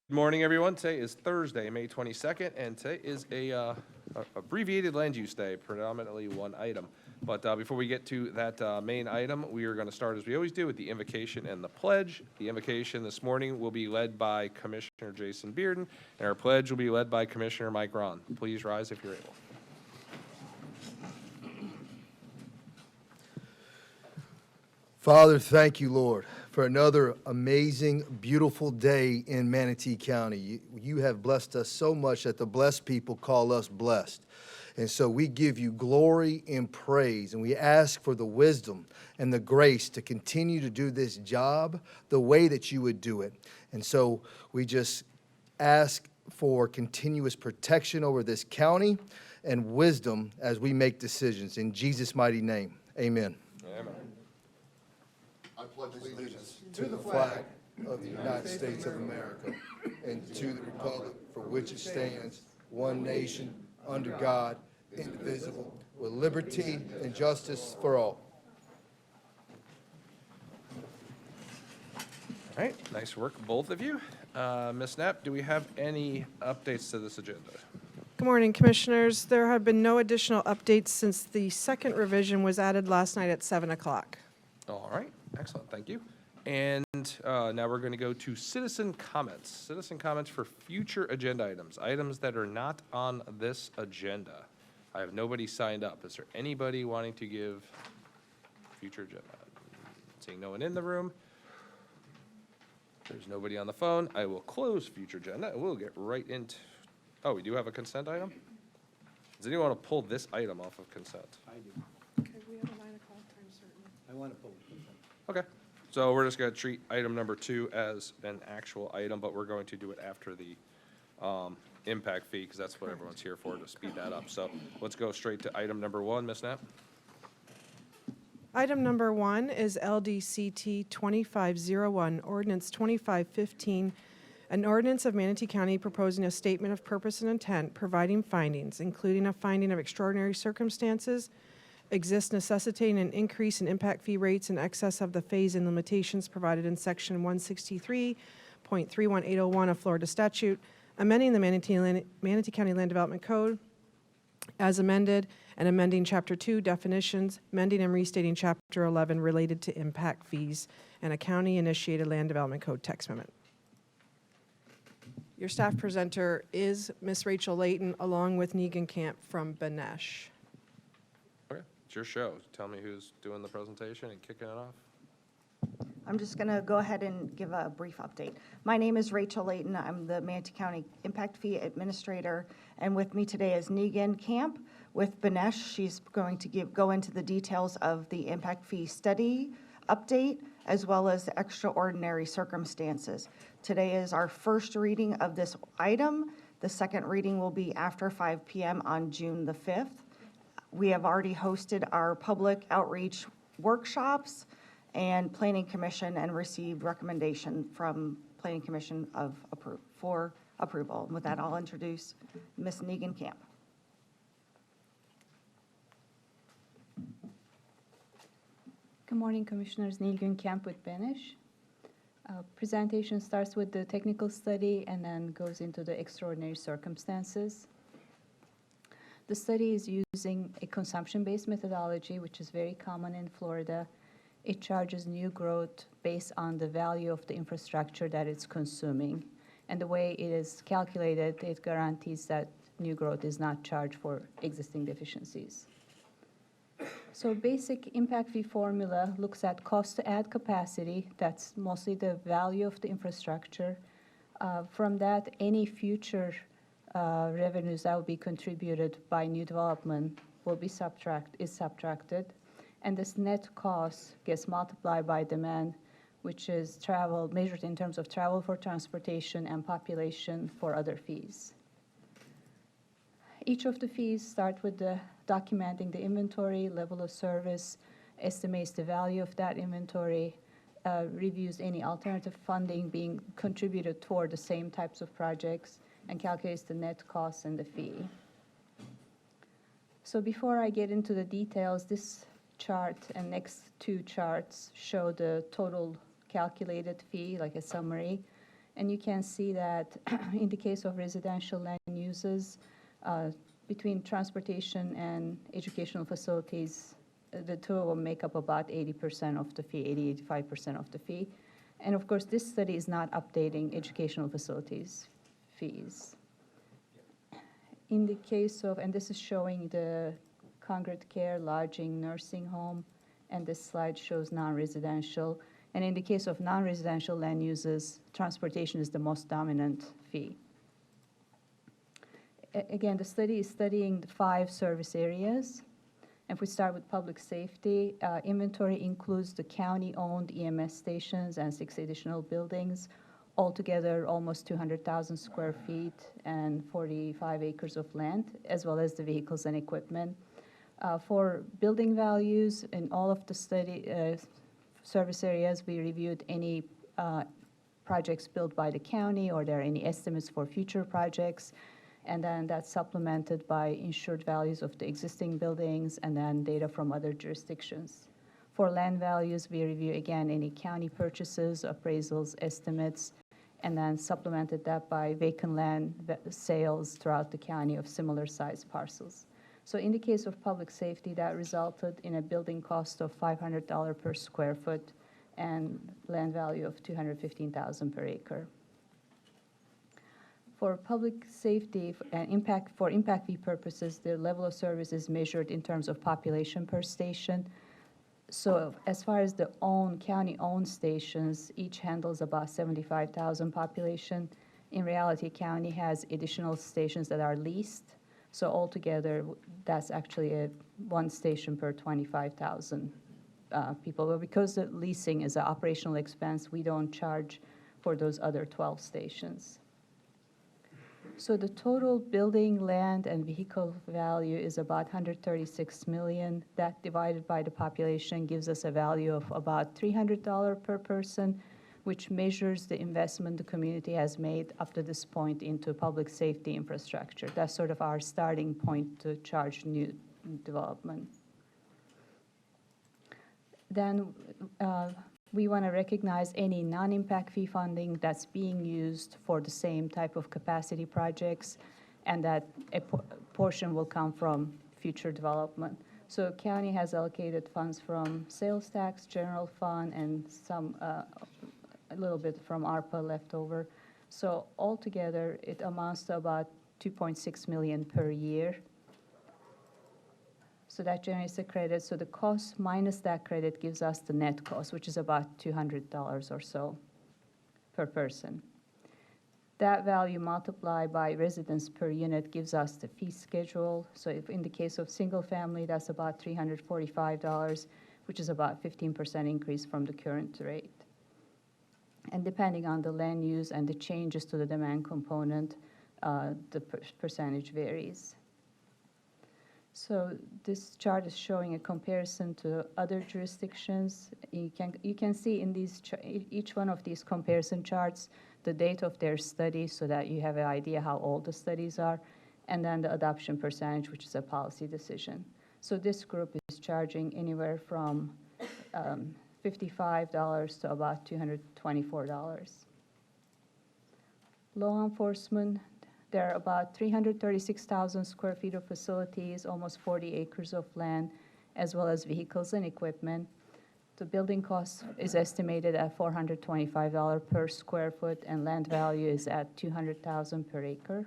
Good morning, everyone. Today is Thursday, May 22nd, and today is a abbreviated land use day, predominantly one item. But before we get to that main item, we are going to start, as we always do, with the invocation and the pledge. The invocation this morning will be led by Commissioner Jason Bearden, and our pledge will be led by Commissioner Mike Ron. Please rise if you're able. Father, thank you, Lord, for another amazing, beautiful day in Manatee County. You have blessed us so much that the blessed people call us blessed. And so we give you glory and praise, and we ask for the wisdom and the grace to continue to do this job the way that you would do it. And so we just ask for continuous protection over this county and wisdom as we make decisions. In Jesus' mighty name, amen. Amen. I pledge allegiance to the flag of the United States of America and to the republic for which it stands, one nation, under God, indivisible, with liberty and justice for all. All right, nice work, both of you. Ms. Knapp, do we have any updates to this agenda? Good morning, Commissioners. There have been no additional updates since the second revision was added last night at 7 o'clock. All right, excellent, thank you. And now we're going to go to citizen comments. Citizen comments for future agenda items that are not on this agenda. I have nobody signed up. Is there anybody wanting to give future agenda? Seeing no one in the room. There's nobody on the phone. I will close future agenda and we'll get right into, oh, we do have a consent item? Does anyone want to pull this item off of consent? I do. Okay, we have a 9 o'clock time certain. I want to pull it. Okay, so we're just going to treat item number 2 as an actual item, but we're going to do it after the impact fee, because that's what everyone's here for, to speed that up. So let's go straight to item number 1, Ms. Knapp. Item number 1 is LDCT 2501, Ordinance 2515, an ordinance of Manatee County proposing a statement of purpose and intent, providing findings, including a finding of extraordinary circumstances, exists necessitating an increase in impact fee rates in excess of the phase-in limitations provided in Section 163.31801 of Florida statute, amending the Manatee County Land Development Code as amended, and amending Chapter 2 definitions, amending and restating Chapter 11 related to impact fees, and a county-initiated land development code text amendment. Your staff presenter is Ms. Rachel Layton, along with Negan Camp from Benesh. Okay, it's your show. Tell me who's doing the presentation and kicking it off. I'm just going to go ahead and give a brief update. My name is Rachel Layton. I'm the Manatee County Impact Fee Administrator, and with me today is Negan Camp with Benesh. She's going to go into the details of the impact fee study update, as well as the extraordinary circumstances. Today is our first reading of this item. The second reading will be after 5 p.m. on June the 5th. We have already hosted our public outreach workshops and Planning Commission and received recommendation from Planning Commission for approval. And with that, I'll introduce Ms. Negan Camp. Good morning, Commissioners. Negan Camp with Benesh. Presentation starts with the technical study and then goes into the extraordinary circumstances. The study is using a consumption-based methodology, which is very common in Florida. It charges new growth based on the value of the infrastructure that it's consuming. And the way it is calculated, it guarantees that new growth is not charged for existing deficiencies. So basic impact fee formula looks at cost to add capacity. That's mostly the value of the infrastructure. From that, any future revenues that will be contributed by new development will be subtracted. And this net cost gets multiplied by demand, which is travel, measured in terms of travel for transportation and population for other fees. Each of the fees start with the documenting the inventory, level of service, estimates the value of that inventory, reviews any alternative funding being contributed toward the same types of projects, and calculates the net cost and the fee. So before I get into the details, this chart and next two charts show the total calculated fee, like a summary, And you can see that in the case of residential land uses, between transportation and educational facilities, the two of them make up about 80% of the fee, 85% of the fee. And of course, this study is not updating educational facilities fees. In the case of, and this is showing the congregate care, lodging, nursing home, and this slide shows non-residential. And in the case of non-residential land uses, transportation is the most dominant fee. Again, the study is studying the 5 service areas. If we start with public safety, inventory includes the county-owned EMS stations and 6 additional buildings, altogether almost 200,000 square feet and 45 acres of land, as well as the vehicles and equipment. For building values, in all of the study service areas, we reviewed any projects built by the county, or there are any estimates for future projects, and then that's supplemented by insured values of the existing buildings and then data from other jurisdictions. For land values, we review again any county purchases, appraisals, estimates, and then supplemented that by vacant land sales throughout the county of similar sized parcels. So in the case of public safety, that resulted in a building cost of $500 per square foot and land value of $215,000 per acre. For public safety and impact fee purposes, the level of service is measured in terms of population per station. So as far as the county-owned stations, each handles about 75,000 population. In reality, county has additional stations that are leased. So altogether, that's actually one station per 25,000 people. But because the leasing is an operational expense, we don't charge for those other 12 stations. So the total building, land, and vehicle value is about $136 million. That divided by the population gives us a value of about $300 per person, which measures the investment the community has made up to this point into public safety infrastructure. That's sort of our starting point to charge new development. Then we want to recognize any non-impact fee funding that's being used for the same type of capacity projects, and that a portion will come from future development. So county has allocated funds from sales tax, general fund, and a little bit from ARPA left over. So altogether, it amounts to about $2.6 million per year. So that generates the credit. So the cost minus that credit gives us the net cost, which is about $200 or so per person. That value multiplied by residents per unit gives us the fee schedule. So if in the case of single family, that's about $345, which is about 15% increase from the current rate. And depending on the land use and the changes to the demand component, the percentage varies. So this chart is showing a comparison to other jurisdictions. You can see in each one of these comparison charts the date of their study, so that you have an idea how old the studies are, and then the adoption percentage, which is a policy decision. So this group is charging anywhere from $55 to about $224. Law enforcement, there are about 336,000 square feet of facilities, almost 40 acres of land, as well as vehicles and equipment. The building cost is estimated at $425 per square foot, and land value is at $200,000 per acre.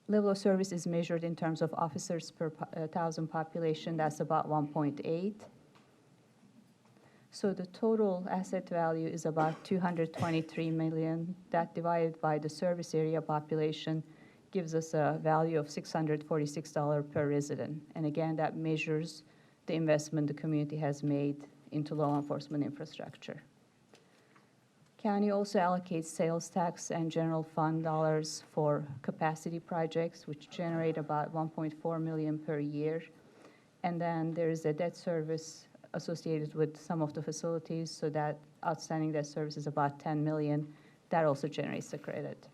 Level of service is measured in terms of officers per 1,000 population. That's about 1.8. So the total asset value is about $223 million. That divided by the service area population gives us a value of $646 per resident. And again, that measures the investment the community has made into law enforcement infrastructure. County also allocates sales tax and general fund dollars for capacity projects, which generate about $1.4 million per year. And then there is a debt service associated with some of the facilities, so that outstanding debt service is about $10 million. That also generates the credit.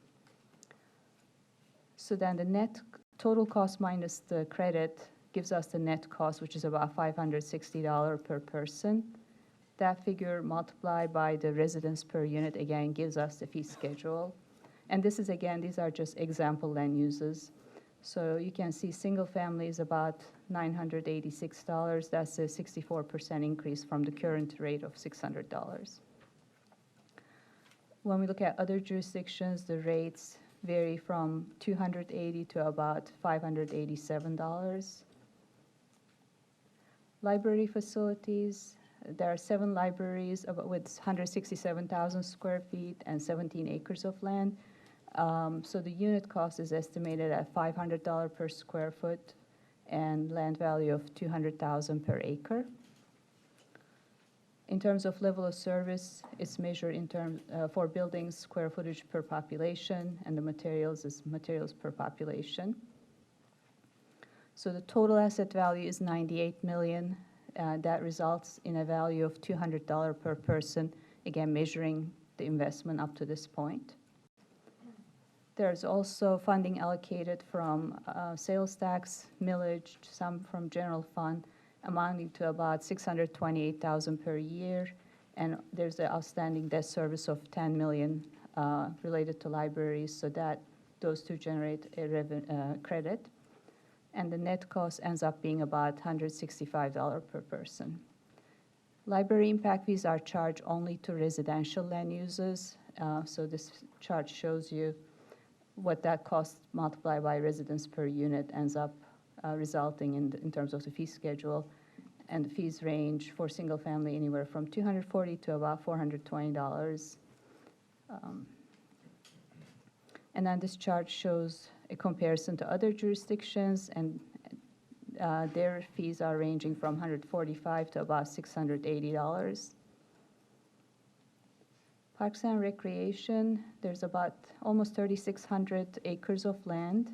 So then the net total cost minus the credit gives us the net cost, which is about $560 per person. That figure multiplied by the residents per unit, again, gives us the fee schedule. And this is, again, these are just example land uses. So you can see single family is about $986. That's a 64% increase from the current rate of $600. When we look at other jurisdictions, the rates vary from $280 to about $587. Library facilities, there are 7 libraries with 167,000 square feet and 17 acres of land. So the unit cost is estimated at $500 per square foot and land value of $200,000 per acre. In terms of level of service, it's measured in terms for buildings square footage per population, and the materials is materials per population. So the total asset value is $98 million. That results in a value of $200 per person, again measuring the investment up to this point. There's also funding allocated from sales tax, millage, some from general fund, amounting to about $628,000 per year. And there's the outstanding debt service of $10 million related to libraries, so that those two generate a credit. And the net cost ends up being about $165 per person. Library impact fees are charged only to residential land uses. So this chart shows you what that cost multiplied by residents per unit ends up resulting in terms of the fee schedule. And the fees range for single family anywhere from $240 to about $420. And then this chart shows a comparison to other jurisdictions, and their fees are ranging from $145 to about $680. Parks and Recreation, there's about almost 3,600 acres of land.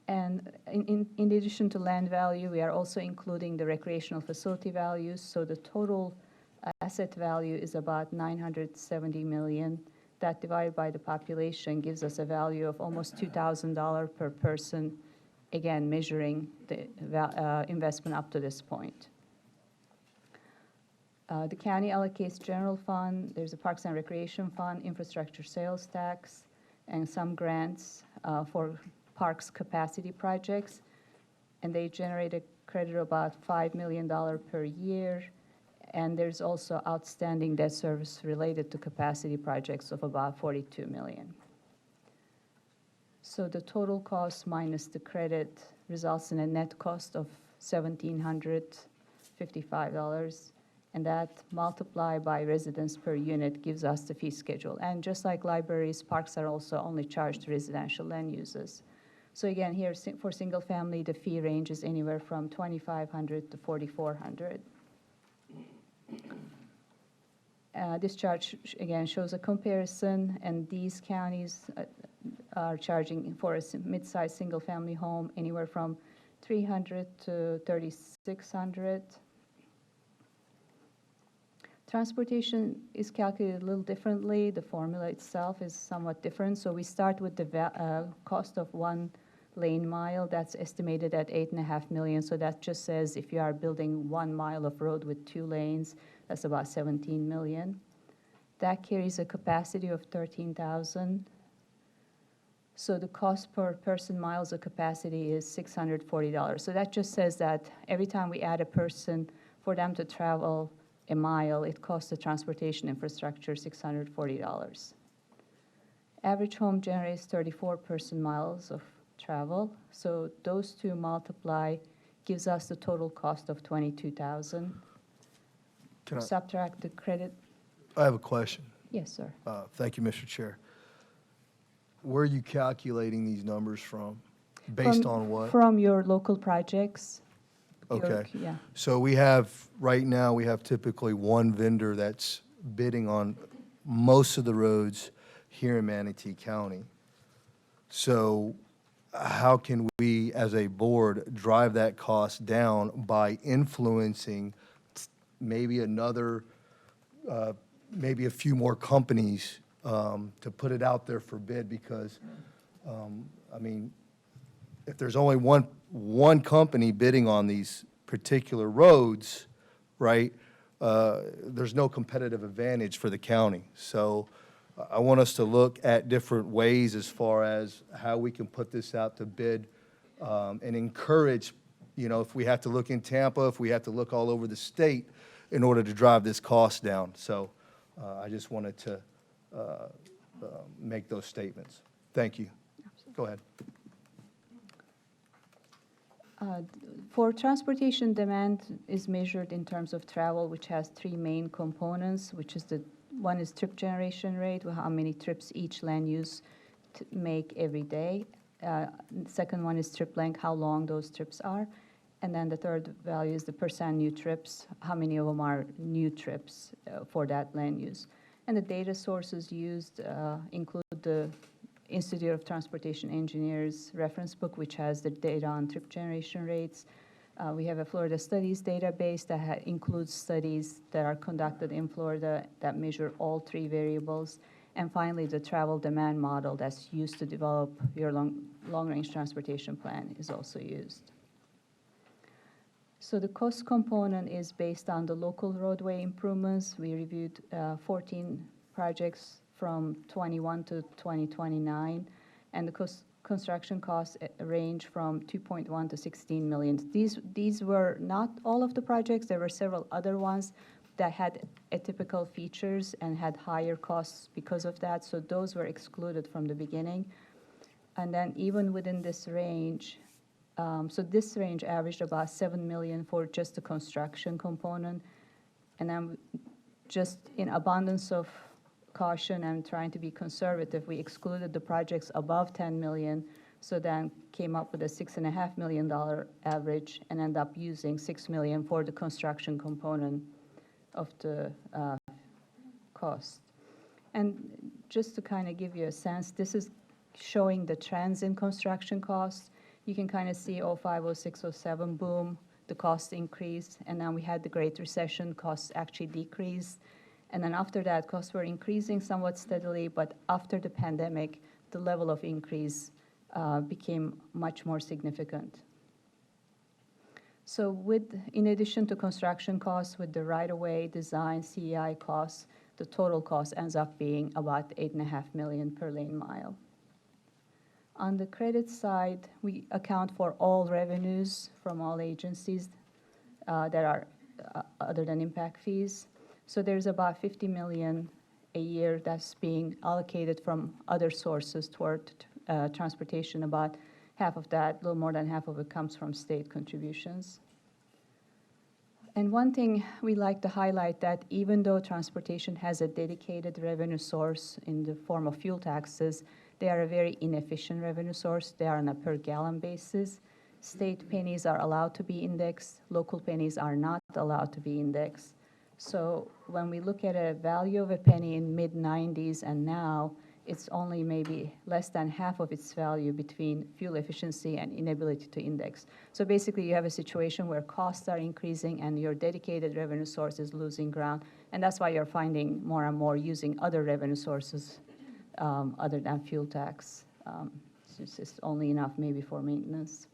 And in addition to land value, we are also including the recreational facility values. So the total asset value is about $970 million. That divided by the population gives us a value of almost $2,000 per person, again measuring the investment up to this point. The county allocates general fund, there's a Parks and Recreation Fund, infrastructure sales tax, and some grants for parks capacity projects. And they generate a credit of about $5 million per year. And there's also outstanding debt service related to capacity projects of about $42 million. So the total cost minus the credit results in a net cost of $1,755. And that multiplied by residents per unit gives us the fee schedule. And just like libraries, parks are also only charged to residential land uses. So again, here for single family, the fee range is anywhere from $2,500 to $4,400. This chart, again, shows a comparison, and these counties are charging for a mid-sized single-family home anywhere from $300 to $3,600. Transportation is calculated a little differently. The formula itself is somewhat different. So we start with the cost of 1 lane mile. That's estimated at $8.5 million. So that just says if you are building 1 mile of road with 2 lanes, that's about $17 million. That carries a capacity of 13,000. So the cost per person miles of capacity is $640. So that just says that every time we add a person, for them to travel a mile, it costs the transportation infrastructure $640. Average home generates 34 person miles of travel. So those two multiply gives us the total cost of $22,000. Subtract the credit. I have a question. Yes, sir. Thank you, Mr. Chair. Where are you calculating these numbers from? Based on what? From your local projects. Okay. Yeah. So we have, right now, we have typically one vendor that's bidding on most of the roads here in Manatee County. So how can we, as a board, drive that cost down by influencing maybe another, maybe a few more companies to put it out there for bid? Because, I mean, if there's only one company bidding on these particular roads, right, there's no competitive advantage for the county. So I want us to look at different ways as far as how we can put this out to bid and encourage, if we have to look in Tampa, if we have to look all over the state in order to drive this cost down. So I just wanted to make those statements. Thank you. Go ahead. For transportation, demand is measured in terms of travel, which has three main components, which is one is trip generation rate, how many trips each land use make every day. Second one is trip length, how long those trips are. And then the third value is the percent new trips, how many of them are new trips for that land use. And the data sources used include the Institute of Transportation Engineers reference book, which has the data on trip generation rates. We have a Florida Studies database that includes studies that are conducted in Florida that measure all three variables. And finally, the travel demand model that's used to develop your long-range transportation plan is also used. So the cost component is based on the local roadway improvements. We reviewed 14 projects from 21 to 2029, and the construction costs range from 2.1 to 16 million. These were not all of the projects. There were several other ones that had atypical features and had higher costs because of that, so those were excluded from the beginning. And then even within this range, so this range averaged about 7 million for just the construction component, and then just in abundance of caution and trying to be conservative, we excluded the projects above 10 million, so then came up with a $6.5 million average and end up using 6 million for the construction component of the cost. And just to kind of give you a sense, this is showing the trends in construction costs. You can kind of see 05, 06, 07 boom, the cost increased, and then we had the Great Recession, costs actually decreased. And then after that, costs were increasing somewhat steadily, but after the pandemic, the level of increase became much more significant. So in addition to construction costs, with the right-of-way, design, CEI costs, the total cost ends up being about 8.5 million per lane mile. On the credit side, we account for all revenues from all agencies that are other than impact fees. So there's about 50 million a year that's being allocated from other sources toward transportation. About half of that, a little more than half of it, comes from state contributions. And one thing we like to highlight, that even though transportation has a dedicated revenue source in the form of fuel taxes, they are a very inefficient revenue source. They are on a per gallon basis. State pennies are allowed to be indexed. Local pennies are not allowed to be indexed. So when we look at a value of a penny in mid-90s and now, it's only maybe less than half of its value between fuel efficiency and inability to index. So basically you have a situation where costs are increasing and your dedicated revenue source is losing ground. And that's why you're finding more and more using other revenue sources other than fuel tax. It's just only enough maybe for maintenance.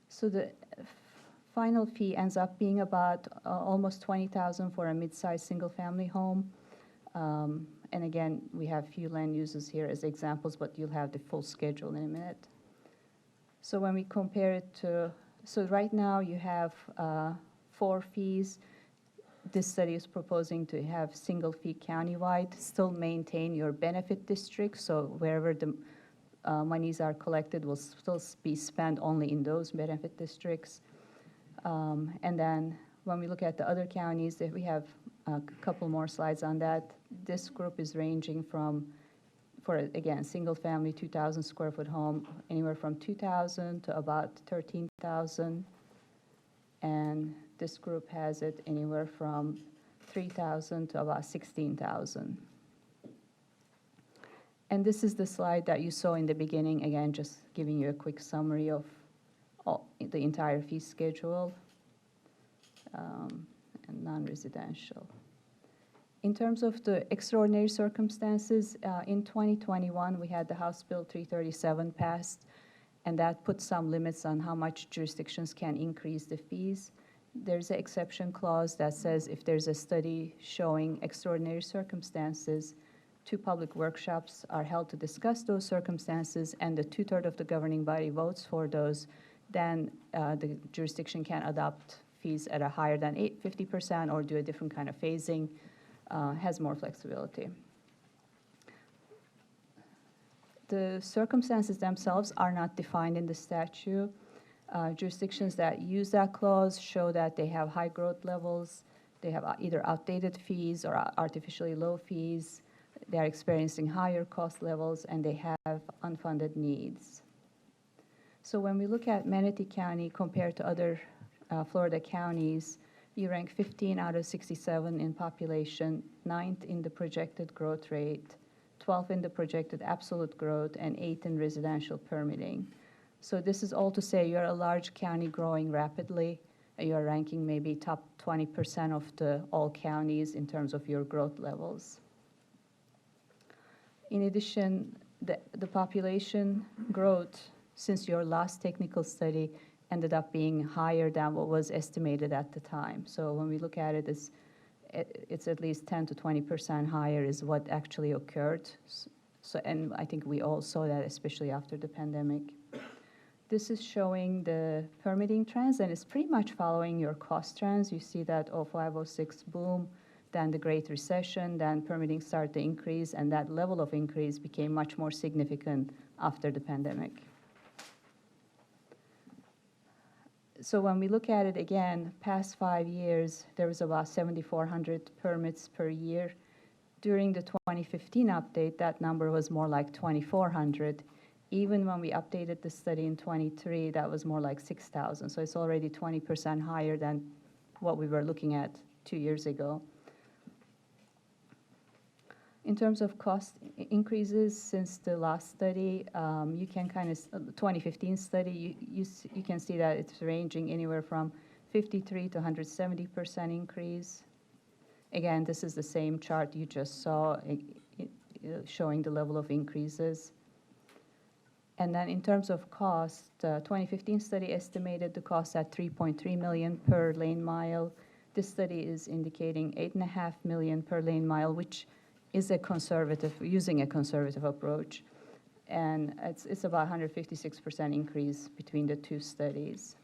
So the final fee ends up being about almost $20,000 for a mid-sized single-family home. And again, we have few land uses here as examples, but you'll have the full schedule in a minute. So when we compare it to, so right now you have 4 fees. This study is proposing to have single fee countywide, still maintain your benefit district, so wherever the monies are collected will still be spent only in those benefit districts. And then when we look at the other counties, we have a couple more slides on that. This group is ranging from, for again, single family 2,000 square foot home, anywhere from 2,000 to about 13,000. And this group has it anywhere from 3,000 to about 16,000. And this is the slide that you saw in the beginning, again, just giving you a quick summary of the entire fee schedule and non-residential. In terms of the extraordinary circumstances, in 2021, we had the House Bill 337 passed, and that put some limits on how much jurisdictions can increase the fees. There's an exception clause that says if there's a study showing extraordinary circumstances, 2 public workshops are held to discuss those circumstances, and the 2/3 of the governing body votes for those, then the jurisdiction can adopt fees at a higher than 50% or do a different kind of phasing, has more flexibility. The circumstances themselves are not defined in the statute. Jurisdictions that use that clause show that they have high growth levels, they have either outdated fees or artificially low fees, they are experiencing higher cost levels, and they have unfunded needs. So when we look at Manatee County compared to other Florida counties, you rank 15 out of 67 in population, 9th in the projected growth rate, 12th in the projected absolute growth, and 8th in residential permitting. So this is all to say you're a large county growing rapidly. You're ranking maybe top 20% of all counties in terms of your growth levels. In addition, the population growth since your last technical study ended up being higher than what was estimated at the time. So when we look at it, it's at least 10 to 20% higher is what actually occurred. So, and I think we all saw that, especially after the pandemic. This is showing the permitting trends, and it's pretty much following your cost trends. You see that 05, 06 boom, then the Great Recession, then permitting started to increase, and that level of increase became much more significant after the pandemic. So when we look at it again, past 5 years, there was about 7,400 permits per year. During the 2015 update, that number was more like 2,400. Even when we updated the study in 23, that was more like 6,000. So it's already 20% higher than what we were looking at 2 years ago. In terms of cost increases since the last study, you can kind of, 2015 study, you can see that it's ranging anywhere from 53 to 170% increase. Again, this is the same chart you just saw showing the level of increases. And then in terms of cost, 2015 study estimated the cost at $3.3 million per lane mile. This study is indicating $8.5 million per lane mile, which is using a conservative approach. And it's about 156% increase between the 2 studies.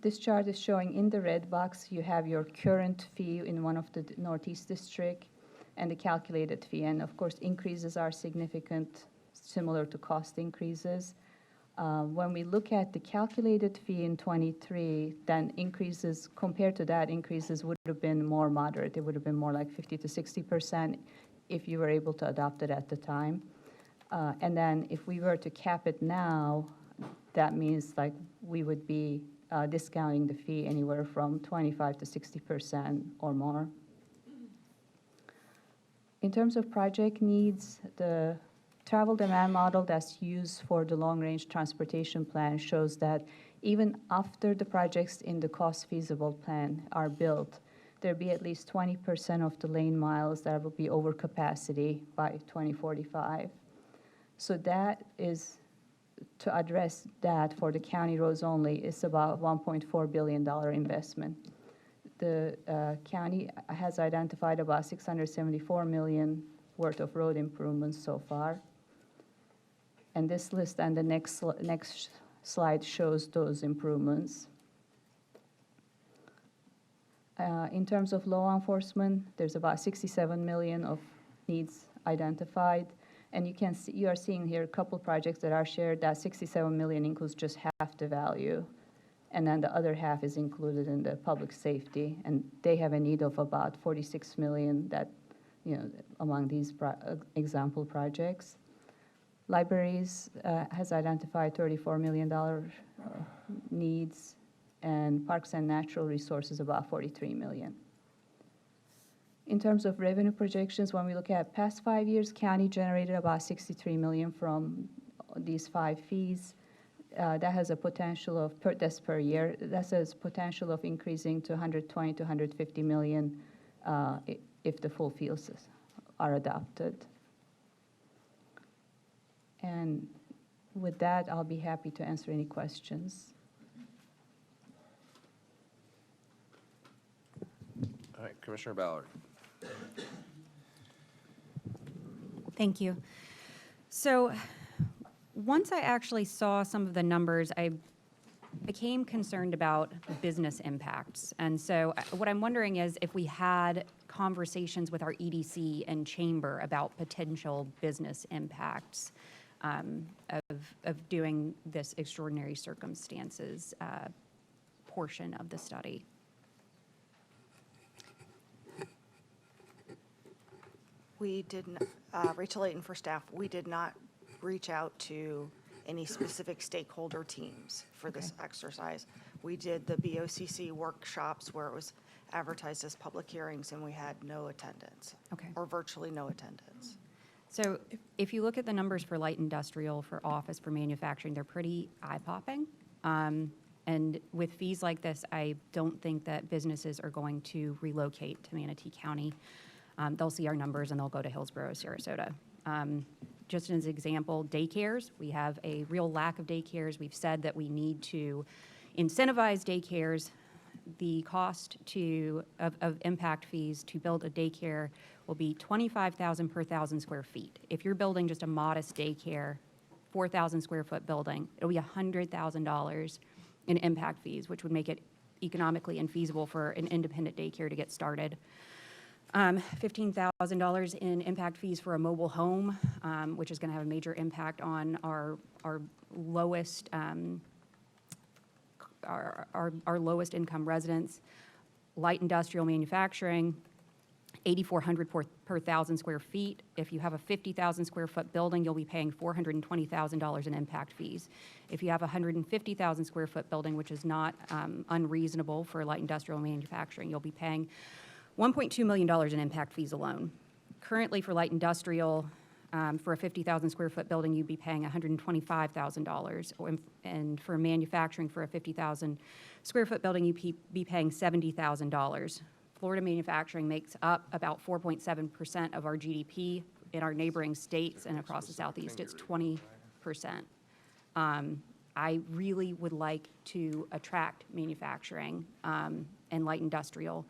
This chart is showing in the red box, you have your current fee in one of the Northeast District and the calculated fee. And of course, increases are significant, similar to cost increases. When we look at the calculated fee in 23, then increases, compared to that, increases would have been more moderate. It would have been more like 50 to 60% if you were able to adopt it at the time. And then if we were to cap it now, that means like we would be discounting the fee anywhere from 25 to 60% or more. In terms of project needs, the travel demand model that's used for the long-range transportation plan shows that even after the projects in the cost feasible plan are built, there'll be at least 20% of the lane miles that will be over capacity by 2045. So that is, to address that for the county roads only, it's about $1.4 billion investment. The county has identified about $674 million worth of road improvements so far. And this list and the next slide shows those improvements. In terms of law enforcement, there's about 67 million of needs identified. And you are seeing here a couple projects that are shared. That 67 million includes just half the value. And then the other half is included in the public safety. And they have a need of about 46 million that, among these example projects. Libraries has identified $34 million needs, and parks and natural resources about 43 million. In terms of revenue projections, when we look at past 5 years, county generated about 63 million from these 5 fees. That has a potential of, that's per year, that has potential of increasing to 120 to 150 million if the full fees are adopted. And with that, I'll be happy to answer any questions. All right, Commissioner Ballard. Thank you. So once I actually saw some of the numbers, I became concerned about business impacts. And so what I'm wondering is if we had conversations with our EDC and chamber about potential business impacts of doing this extraordinary circumstances portion of the study. We didn't, Rachel Layton for staff, we did not reach out to any specific stakeholder teams for this exercise. We did the BOCC workshops where it was advertised as public hearings and we had no attendance. Okay. Or virtually no attendance. So if you look at the numbers for light industrial, for office, for manufacturing, they're pretty eye-popping. And with fees like this, I don't think that businesses are going to relocate to Manatee County. They'll see our numbers and they'll go to Hillsborough, Sarasota. Just as an example, daycares, we have a real lack of daycares. We've said that we need to incentivize daycares. The cost of impact fees to build a daycare will be $25,000 per 1,000 square feet. If you're building just a modest daycare, 4,000 square foot building, it'll be $100,000 in impact fees, which would make it economically infeasible for an independent daycare to get started. $15,000 in impact fees for a mobile home, which is going to have a major impact on our lowest our lowest income residents. Light industrial manufacturing, $8,400 per 1,000 square feet. If you have a 50,000 square foot building, you'll be paying $420,000 in impact fees. If you have a 150,000 square foot building, which is not unreasonable for light industrial manufacturing, you'll be paying $1.2 million in impact fees alone. Currently for light industrial, for a 50,000 square foot building, you'd be paying $125,000. And for manufacturing, for a 50,000 square foot building, you'd be paying $70,000. Florida manufacturing makes up about 4.7% of our GDP. In our neighboring states and across the Southeast, it's 20%. I really would like to attract manufacturing and light industrial.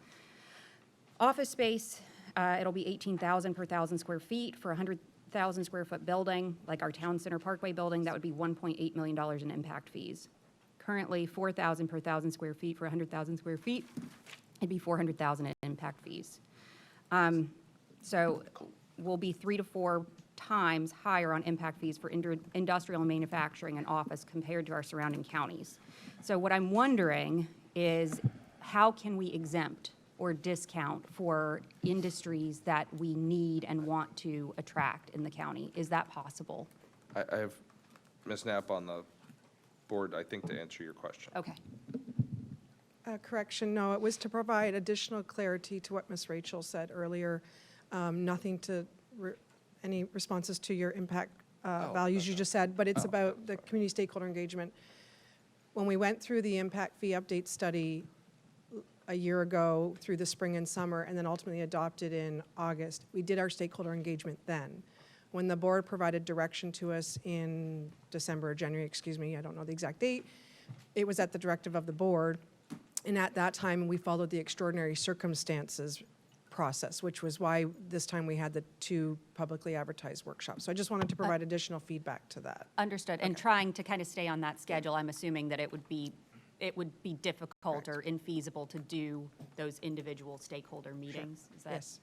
Office space, it'll be $18,000 per 1,000 square feet. For a 100,000 square foot building, like our Town Center Parkway building, that would be $1.8 million in impact fees. Currently, $4,000 per 1,000 square feet. For 100,000 square feet, it'd be $400,000 in impact fees. So we'll be 3 to 4 times higher on impact fees for industrial and manufacturing and office compared to our surrounding counties. So what I'm wondering is, how can we exempt or discount for industries that we need and want to attract in the county? Is that possible? I have Ms. Knapp on the board, I think, to answer your question. Okay. Correction, no, it was to provide additional clarity to what Ms. Rachel said earlier. Nothing to, any responses to your impact values you just said, but it's about the community stakeholder engagement. When we went through the impact fee update study a year ago through the spring and summer, and then ultimately adopted in August, we did our stakeholder engagement then. When the board provided direction to us in December or January, excuse me, I don't know the exact date, it was at the directive of the board. And at that time, we followed the extraordinary circumstances process, which was why this time we had the 2 publicly advertised workshops. So I just wanted to provide additional feedback to that. Understood. And trying to kind of stay on that schedule, I'm assuming that it would be difficult or infeasible to do those individual stakeholder meetings. Is that Yes.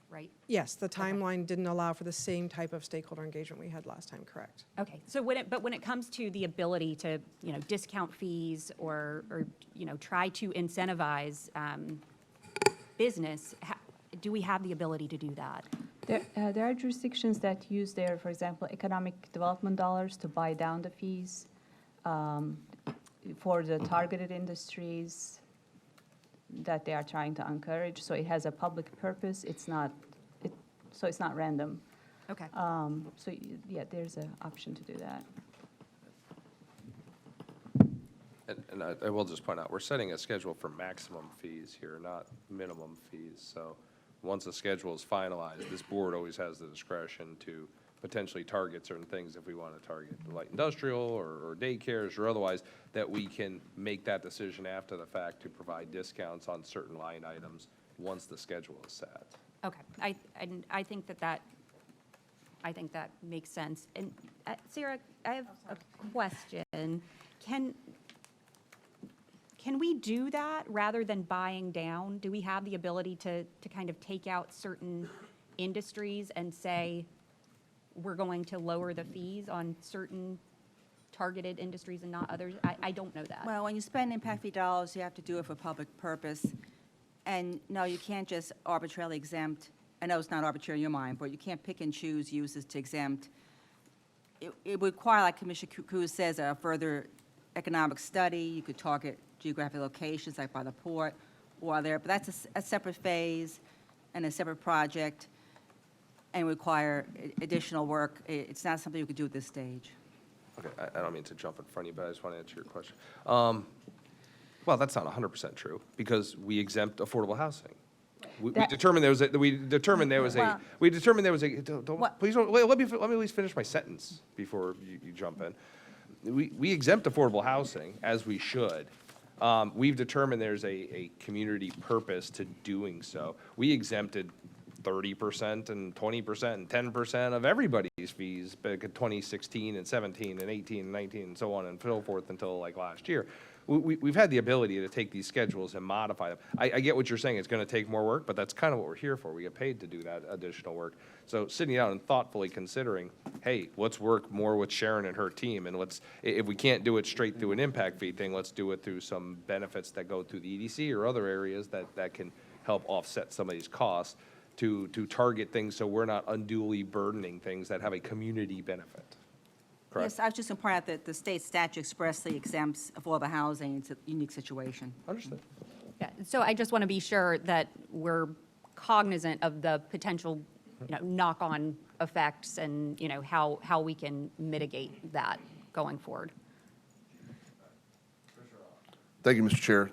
right? Yes, the timeline didn't allow for the same type of stakeholder engagement we had last time, correct? Okay. So when it comes to the ability to, discount fees or try to incentivize business, do we have the ability to do that? There are jurisdictions that use their, for example, economic development dollars to buy down the fees for the targeted industries that they are trying to encourage. So it has a public purpose. It's not random. Okay. Yeah, there's an option to do that. And I will just point out, we're setting a schedule for maximum fees here, not minimum fees. So once a schedule is finalized, this board always has the discretion to potentially target certain things if we want to target light industrial or daycares or otherwise, that we can make that decision after the fact to provide discounts on certain line items once the schedule is set. Okay, I think I think that makes sense. And Sarah, I have a question. Can we do that rather than buying down? Do we have the ability to kind of take out certain industries and say, we're going to lower the fees on certain targeted industries and not others? I don't know that. Well, when you spend impact fee dollars, you have to do it for public purpose. And no, you can't just arbitrarily exempt, I know it's not arbitrary in your mind, but you can't pick and choose uses to exempt. It would require, like Commissioner Cruz says, a further economic study. You could target geographic locations like by the port or there, but that's a separate phase and a separate project and require additional work. It's not something you could do at this stage. Okay, I don't mean to jump in front of you, but I just want to answer your question. Well, that's not 100% true, because we exempt affordable housing. We determined there was a, What? please don't, let me at least finish my sentence before you jump in. We exempt affordable housing, as we should. We've determined there's a community purpose to doing so. We exempted 30% and 20% and 10% of everybody's fees back in 2016 and 17 and 18 and 19 and so on and so forth until like last year. We've had the ability to take these schedules and modify them. I get what you're saying. It's going to take more work, but that's kind of what we're here for. We get paid to do that additional work. So sitting down and thoughtfully considering, hey, let's work more with Sharon and her team, and if we can't do it straight through an impact fee thing, let's do it through some benefits that go through the EDC or other areas that can help offset some of these costs to target things so we're not unduly burdening things that have a community benefit. Correct? Yes, I was just going to point out that the state statute expressly exempts affordable housing. It's a unique situation. Understood. Yeah, so I just want to be sure that we're cognizant of the potential, knock-on effects and, how we can mitigate that going forward. Thank you, Mr. Chair.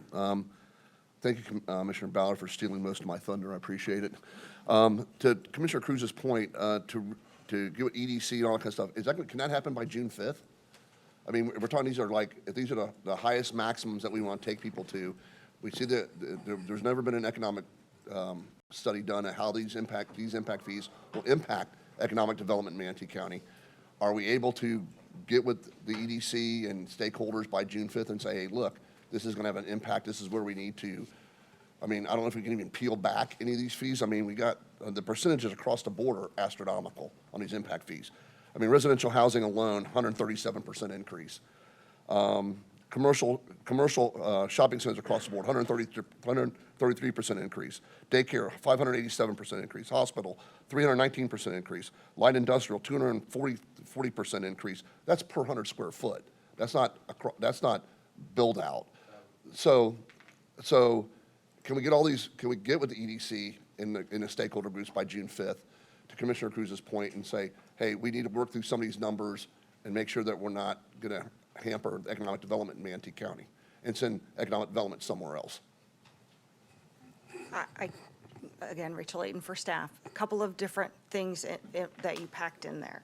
Thank you, Commissioner Ballard, for stealing most of my thunder. I appreciate it. To Commissioner Cruz's point, to get EDC and all that kind of stuff, can that happen by June 5th? I mean, we're talking, these are the highest maximums that we want to take people to. We see that there's never been an economic study done on how these impact fees will impact economic development in Manatee County. Are we able to get with the EDC and stakeholders by June 5th and say, hey, look, this is going to have an impact, this is where we need to, I mean, I don't know if we can even peel back any of these fees. I mean, we got the percentages across the board are astronomical on these impact fees. I mean, residential housing alone, 137% increase. Commercial shopping centers across the board, 133% increase. Daycare, 587% increase. Hospital, 319% increase. Light industrial, 240% increase. That's per 100 square foot. That's not build out. So can we get all these? Can we get with the EDC in the stakeholder groups by June 5th, to Commissioner Cruz's point, and say, hey, we need to work through some of these numbers and make sure that we're not going to hamper economic development in Manatee County and send economic development somewhere else. Again, Rachel Layton for staff. A couple of different things that you packed in there.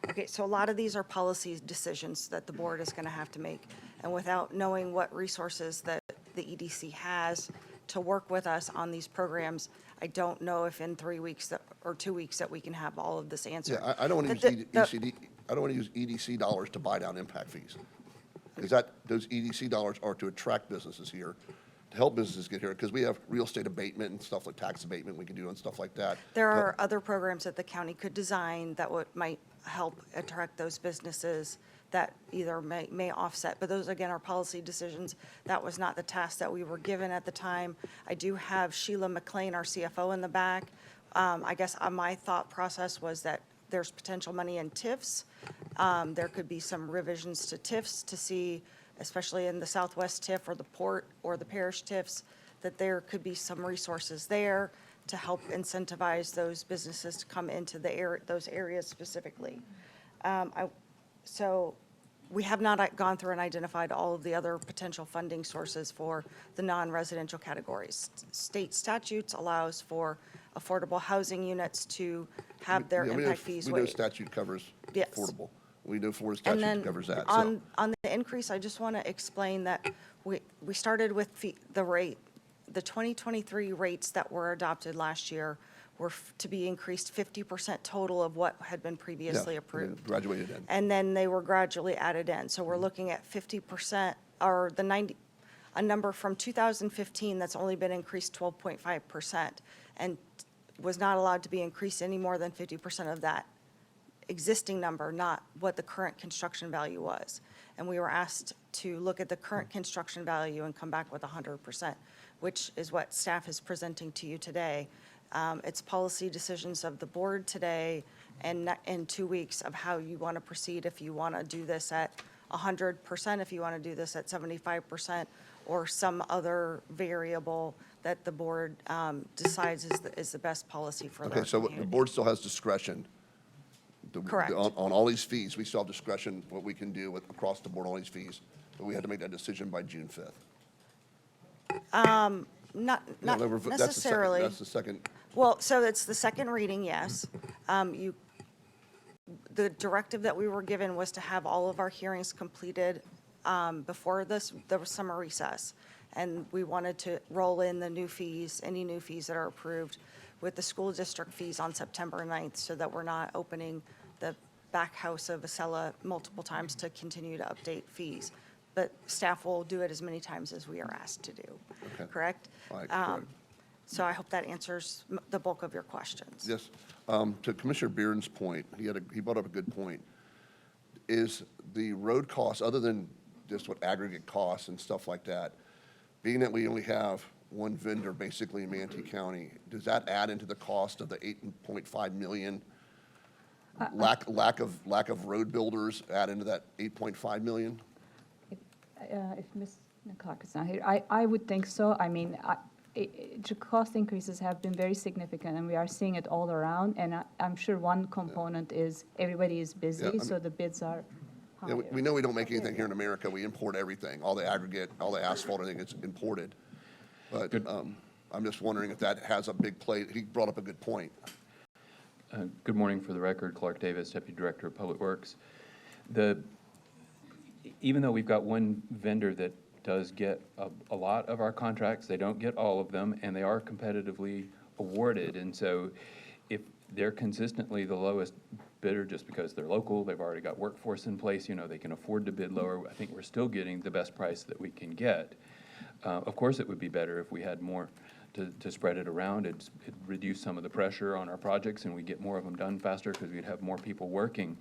Okay, so a lot of these are policy decisions that the board is going to have to make. And without knowing what resources that the EDC has to work with us on these programs, I don't know if in 3 weeks or 2 weeks that we can have all of this answered. Yeah, I don't want to use I don't want to use EDC dollars to buy down impact fees. Because those EDC dollars are to attract businesses here, to help businesses get here, because we have real estate abatement and stuff like tax abatement we can do and stuff like that. There are other programs that the county could design that might help attract those businesses that either may offset, but those, again, are policy decisions. That was not the task that we were given at the time. I do have Sheila McLean, our CFO, in the back. I guess my thought process was that there's potential money in TIFs. There could be some revisions to TIFs to see, especially in the Southwest TIF or the port or the parish TIFs, that there could be some resources there to help incentivize those businesses to come into those areas specifically. So we have not gone through and identified all of the other potential funding sources for the non-residential categories. State statutes allows for affordable housing units to have their impact fees We know waived. statute covers Yes. affordable. We know Florida And statute then covers that. on the increase, I just want to explain that we started with the rate the 2023 rates that were adopted last year were to be increased 50% total of what had been previously Yeah, approved. graduated in. And then they were gradually added in. So we're looking at 50%, or the 90, a number from 2015 that's only been increased 12.5% and was not allowed to be increased any more than 50% of that existing number, not what the current construction value was. And we were asked to look at the current construction value and come back with 100%, which is what staff is presenting to you today. It's policy decisions of the board today and in 2 weeks of how you want to proceed, if you want to do this at 100%, if you want to do this at 75%, or some other variable that the board decides is the best policy for their Okay, so the community. board still has discretion. Correct. On all these fees, we still have discretion what we can do with, across the board, all these fees. But we had to make that decision by June 5th. Not Yeah, that's the second- necessarily. That's the second, Well, so it's the second reading, yes. The directive that we were given was to have all of our hearings completed before the summer recess. And we wanted to roll in the new fees, any new fees that are approved with the school district fees on September 9th, so that we're not opening the back house of Acela multiple times to continue to update fees. But staff will do it as many times as we are asked to do, Okay. correct? All right, correct. So I hope that answers the bulk of your questions. yes. To Commissioner Beard's point, he brought up a good point. Is the road costs, other than just what aggregate costs and stuff like that, being that we only have one vendor basically in Manatee County, does that add into the cost of the 8.5 million? Lack of road builders add into that 8.5 million? If Ms. Clark is not here, I would think so. I mean, the cost increases have been very significant, and we are seeing it all around. And I'm sure one component is everybody is busy, so the bids are Yeah, higher. we know we don't make anything here in America. We import everything, all the aggregate, all the asphalt, everything is imported. But I'm just wondering if that has a big play. He brought up a good point. Good morning. For the record, Clark Davis, Deputy Director of Public Works. Even though we've got one vendor that does get a lot of our contracts, they don't get all of them, and they are competitively awarded. And so if they're consistently the lowest bidder just because they're local, they've already got workforce in place, they can afford to bid lower, I think we're still getting the best price that we can get. Of course, it would be better if we had more to spread it around. It'd reduce some of the pressure on our projects, and we'd get more of them done faster because we'd have more people working.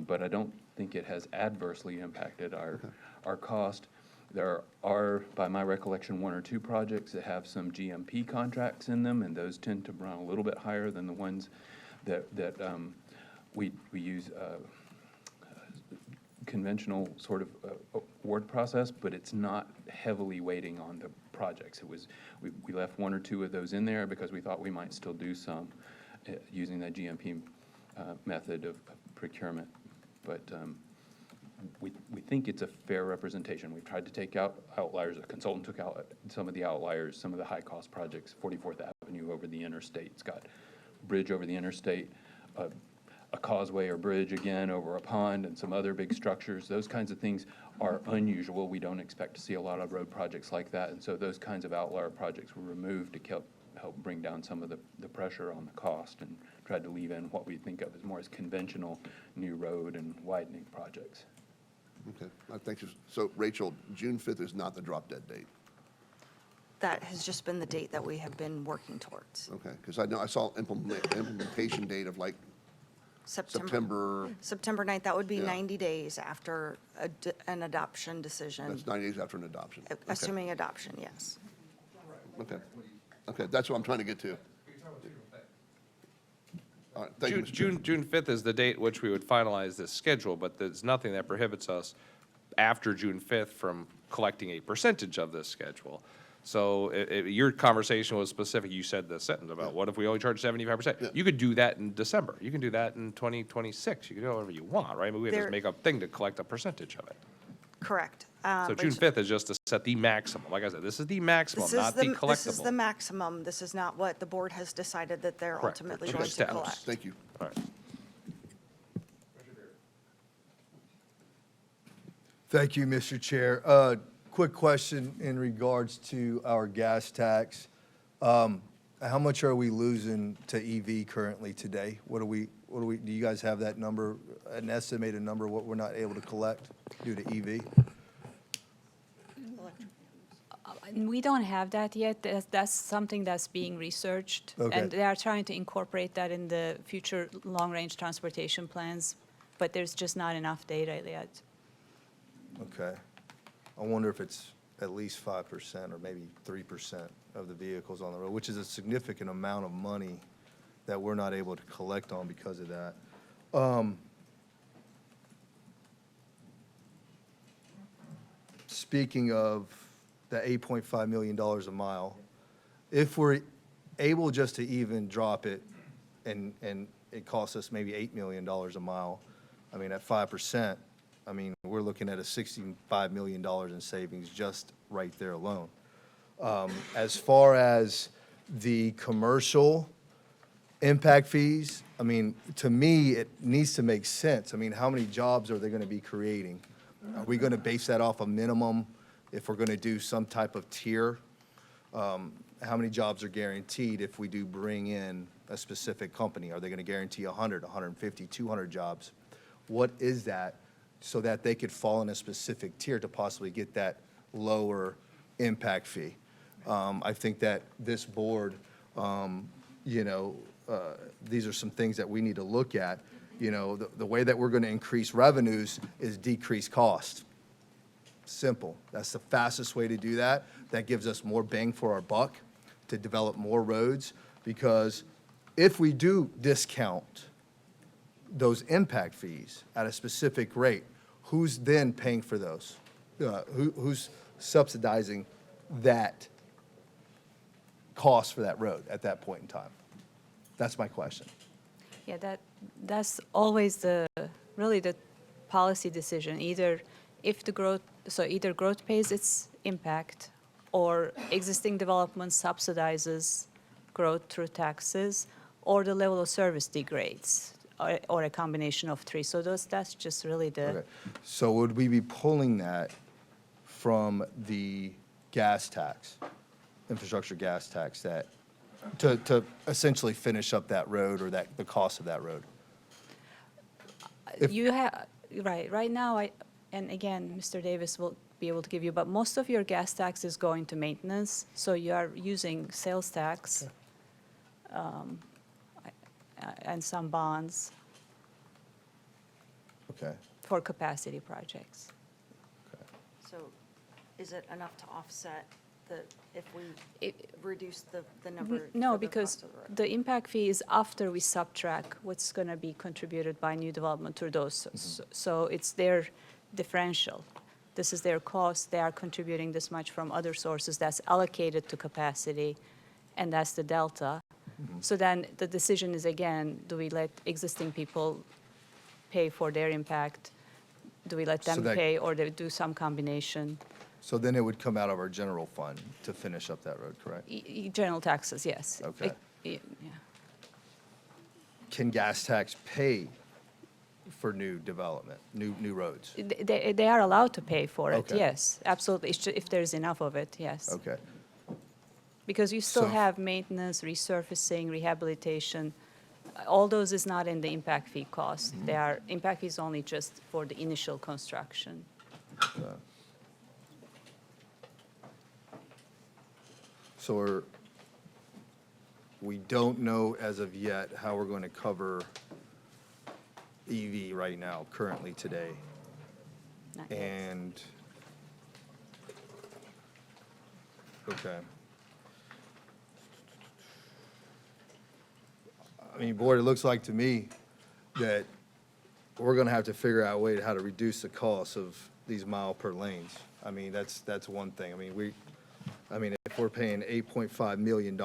But I don't think it has adversely impacted our cost. There are, by my recollection, one or two projects that have some GMP contracts in them, and those tend to run a little bit higher than the ones that we use conventional sort of award process, but it's not heavily weighting on the projects. We left one or two of those in there because we thought we might still do some using that GMP method of procurement. But we think it's a fair representation. We've tried to take out outliers. A consultant took out some of the outliers, some of the high-cost projects. 44th Avenue over the interstate. It's got bridge over the interstate, a causeway or bridge again over a pond, and some other big structures. Those kinds of things are unusual. We don't expect to see a lot of road projects like that, and so those kinds of outlier projects were removed to help bring down some of the pressure on the cost, and tried to leave in what we think of as more as conventional new road and widening projects. Okay, thank you. So, Rachel, June 5th is not the drop-dead date? That has just been the date that we have been working towards. Okay, because I saw implementation date of like September, September 9th, that would be Yeah. 90 days after an adoption decision, that's 9 days after an adoption. Okay. assuming adoption, yes. Okay, that's what I'm trying to get to. All right, thank you, Mr. Chair. June 5th is the date which we would finalize this schedule, but there's nothing that prohibits us after June 5th from collecting a percentage of this schedule. So your conversation was specific. You said the sentence about what if we only charge 75%? Yeah. You could do that in December. You can do that in 2026. You can do whatever you want, right? But we have There- this make-up thing to collect a percentage of it. Correct. So June 5th is just to set the maximum. Like I said, this is the maximum, not the collectible. This is the maximum. This is not what the board has decided that they're Correct. ultimately Okay. going to Steps. collect. Thank you. All right. Thank you, Mr. Chair. quick question in regards to our gas tax. How much are we losing to EV currently today? Do you guys have that number, an estimated number, what we're not able to collect due to EV? We don't have that yet. That's something that's being researched. Okay. And they are trying to incorporate that in the future long-range transportation plans, but there's just not enough data yet. Okay. I wonder if it's at least 5% or maybe 3% of the vehicles on the road, which is a significant amount of money that we're not able to collect on because of that. Speaking of the $8.5 million a mile, if we're able just to even drop it and it costs us maybe $8 million a mile, I mean, at 5%, I mean, we're looking at a $65 million in savings just right there alone. As far as the commercial impact fees, I mean, to me, it needs to make sense. I mean, how many jobs are they going to be creating? Are we going to base that off a minimum if we're going to do some type of tier? How many jobs are guaranteed if we do bring in a specific company? Are they going to guarantee 100, 150, 200 jobs? What is that so that they could fall in a specific tier to possibly get that lower impact fee? I think that this board, you know, these are some things that we need to look at. You know, the way that we're going to increase revenues is decrease cost. Simple. That's the fastest way to do that. That gives us more bang for our buck to develop more roads, because if we do discount those impact fees at a specific rate, who's then paying for those? Who's subsidizing that cost for that road at that point in time? That's my question. Yeah, that's always really the policy decision. Either growth pays its impact, or existing development subsidizes growth through taxes, or the level of service degrades, or a combination of three. So that's just really the. Okay. So would we be pulling that from the gas tax, infrastructure gas tax, that to essentially finish up that road, or the cost of that road? You have, right now, and again, Mr. Davis will be able to give you, but most of your gas tax is going to maintenance, so you are using sales tax and some bonds Okay. for capacity projects. So is it enough to offset if we reduce the number? No, for the because cost of the road? the impact fee is after we subtract what's going to be contributed by new development through those. So it's their differential. This is their cost. They are contributing this much from other sources that's allocated to capacity, and that's the delta. So then the decision is, again, do we let existing people pay for their impact? Do we let So them that- pay, or they do some combination? So then it would come out of our general fund to finish up that road, correct? General taxes, yes. Okay. Yeah. Can gas tax pay for new development, new roads? They are allowed to pay for it, Okay. yes, absolutely, if there's enough of it, yes. Okay. Because you still So- have maintenance, resurfacing, rehabilitation. All those is not in the impact fee cost. They are, impact fees only just for the initial construction. So we don't know as of yet how we're going to cover EV right now, currently today. Not yet. And, okay. I mean, boy, it looks like to me that we're gonna have to figure out a way how to reduce the cost of these mile per lanes. I mean, that's one thing. I mean, if we're paying $8.5 million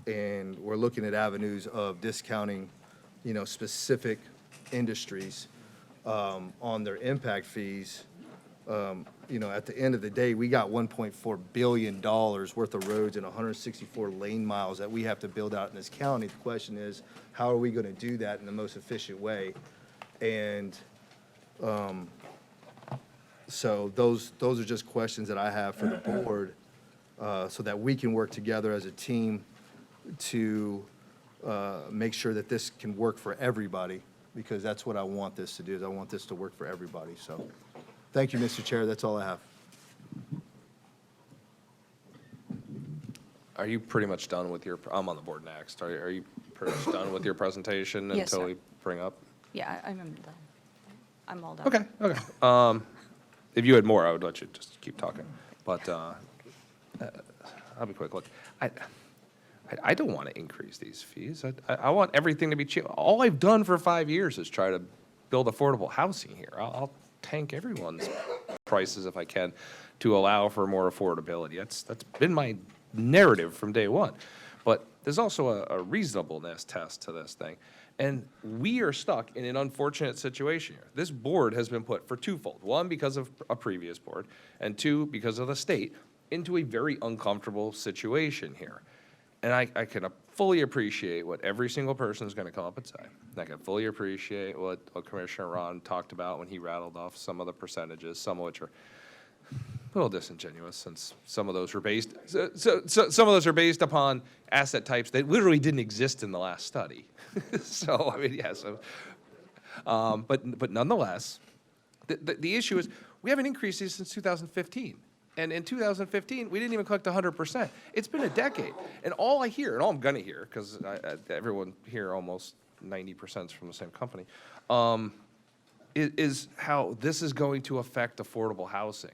and we're looking at avenues of discounting, you know, specific industries on their impact fees, you know, at the end of the day, we got $1.4 billion worth of roads and 164 lane miles that we have to build out in this county. The question is, how are we going to do that in the most efficient way? And So those are just questions that I have for the board, so that we can work together as a team to make sure that this can work for everybody, because that's what I want this to do, is I want this to work for everybody. So, thank you, Mr. Chair. That's all I have. Are you pretty much done with your, I'm on the board next. Are you pretty much done with your presentation Yes, until sir. we bring up? Yeah, I'm done. I'm all done. Okay, okay. If you had more, I would let you just keep talking. But I'll be quick. Look, I don't want to increase these fees. I want everything to be cheap. All I've done for 5 years is try to build affordable housing here. I'll tank everyone's prices if I can to allow for more affordability. That's been my narrative from day one. But there's also a reasonableness test to this thing. And we are stuck in an unfortunate situation here. This board has been put for twofold. One, because of a previous board, and two, because of the state, into a very uncomfortable situation here. And I can fully appreciate what every single person is going to come up and say. I can fully appreciate what Commissioner Ron talked about when he rattled off some of the percentages, some of which are a little disingenuous, since some of those were based, some of those are based upon asset types that literally didn't exist in the last study. So, I mean, yeah, so, but nonetheless, the issue is, we haven't increased these since 2015. And in 2015, we didn't even collect 100%. It's been a decade. And all I hear, and all I'm gonna hear, because everyone here, almost 90% is from the same company, is how this is going to affect affordable housing.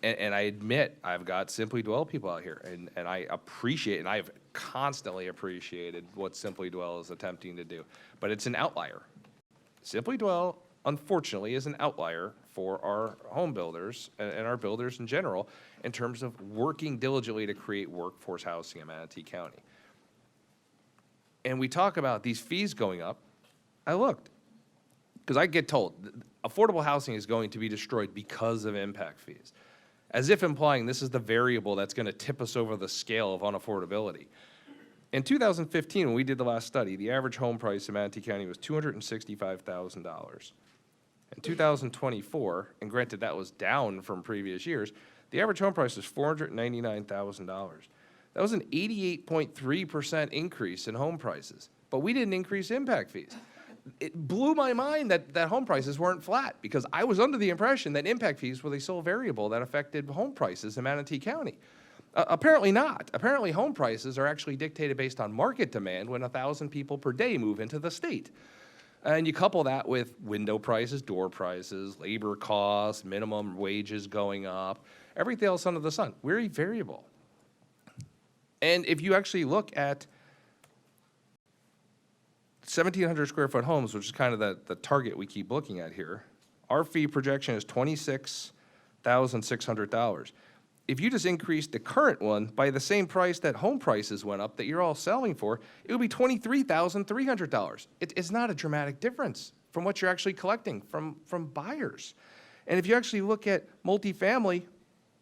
And I admit, I've got Simply Dwell people out here, and I appreciate, and I've constantly appreciated what Simply Dwell is attempting to do. But it's an outlier. Simply Dwell, unfortunately, is an outlier for our home builders and our builders in general in terms of working diligently to create workforce housing in Manatee County. And we talk about these fees going up. I looked, because I get told affordable housing is going to be destroyed because of impact fees, as if implying this is the variable that's going to tip us over the scale of unaffordability. In 2015, when we did the last study, the average home price in Manatee County was $265,000. In 2024, and granted that was down from previous years, the average home price was $499,000. That was an 88.3% increase in home prices, but we didn't increase impact fees. It blew my mind that home prices weren't flat, because I was under the impression that impact fees were the sole variable that affected home prices in Manatee County. Apparently not. Apparently home prices are actually dictated based on market demand when 1,000 people per day move into the state. And you couple that with window prices, door prices, labor costs, minimum wages going up, everything else under the sun. We're a variable. And if you actually look at 1,700 square foot homes, which is kind of the target we keep looking at here, our fee projection is $26,600. If you just increase the current one by the same price that home prices went up that you're all selling for, it would be $23,300. It's not a dramatic difference from what you're actually collecting from buyers. And if you actually look at multifamily,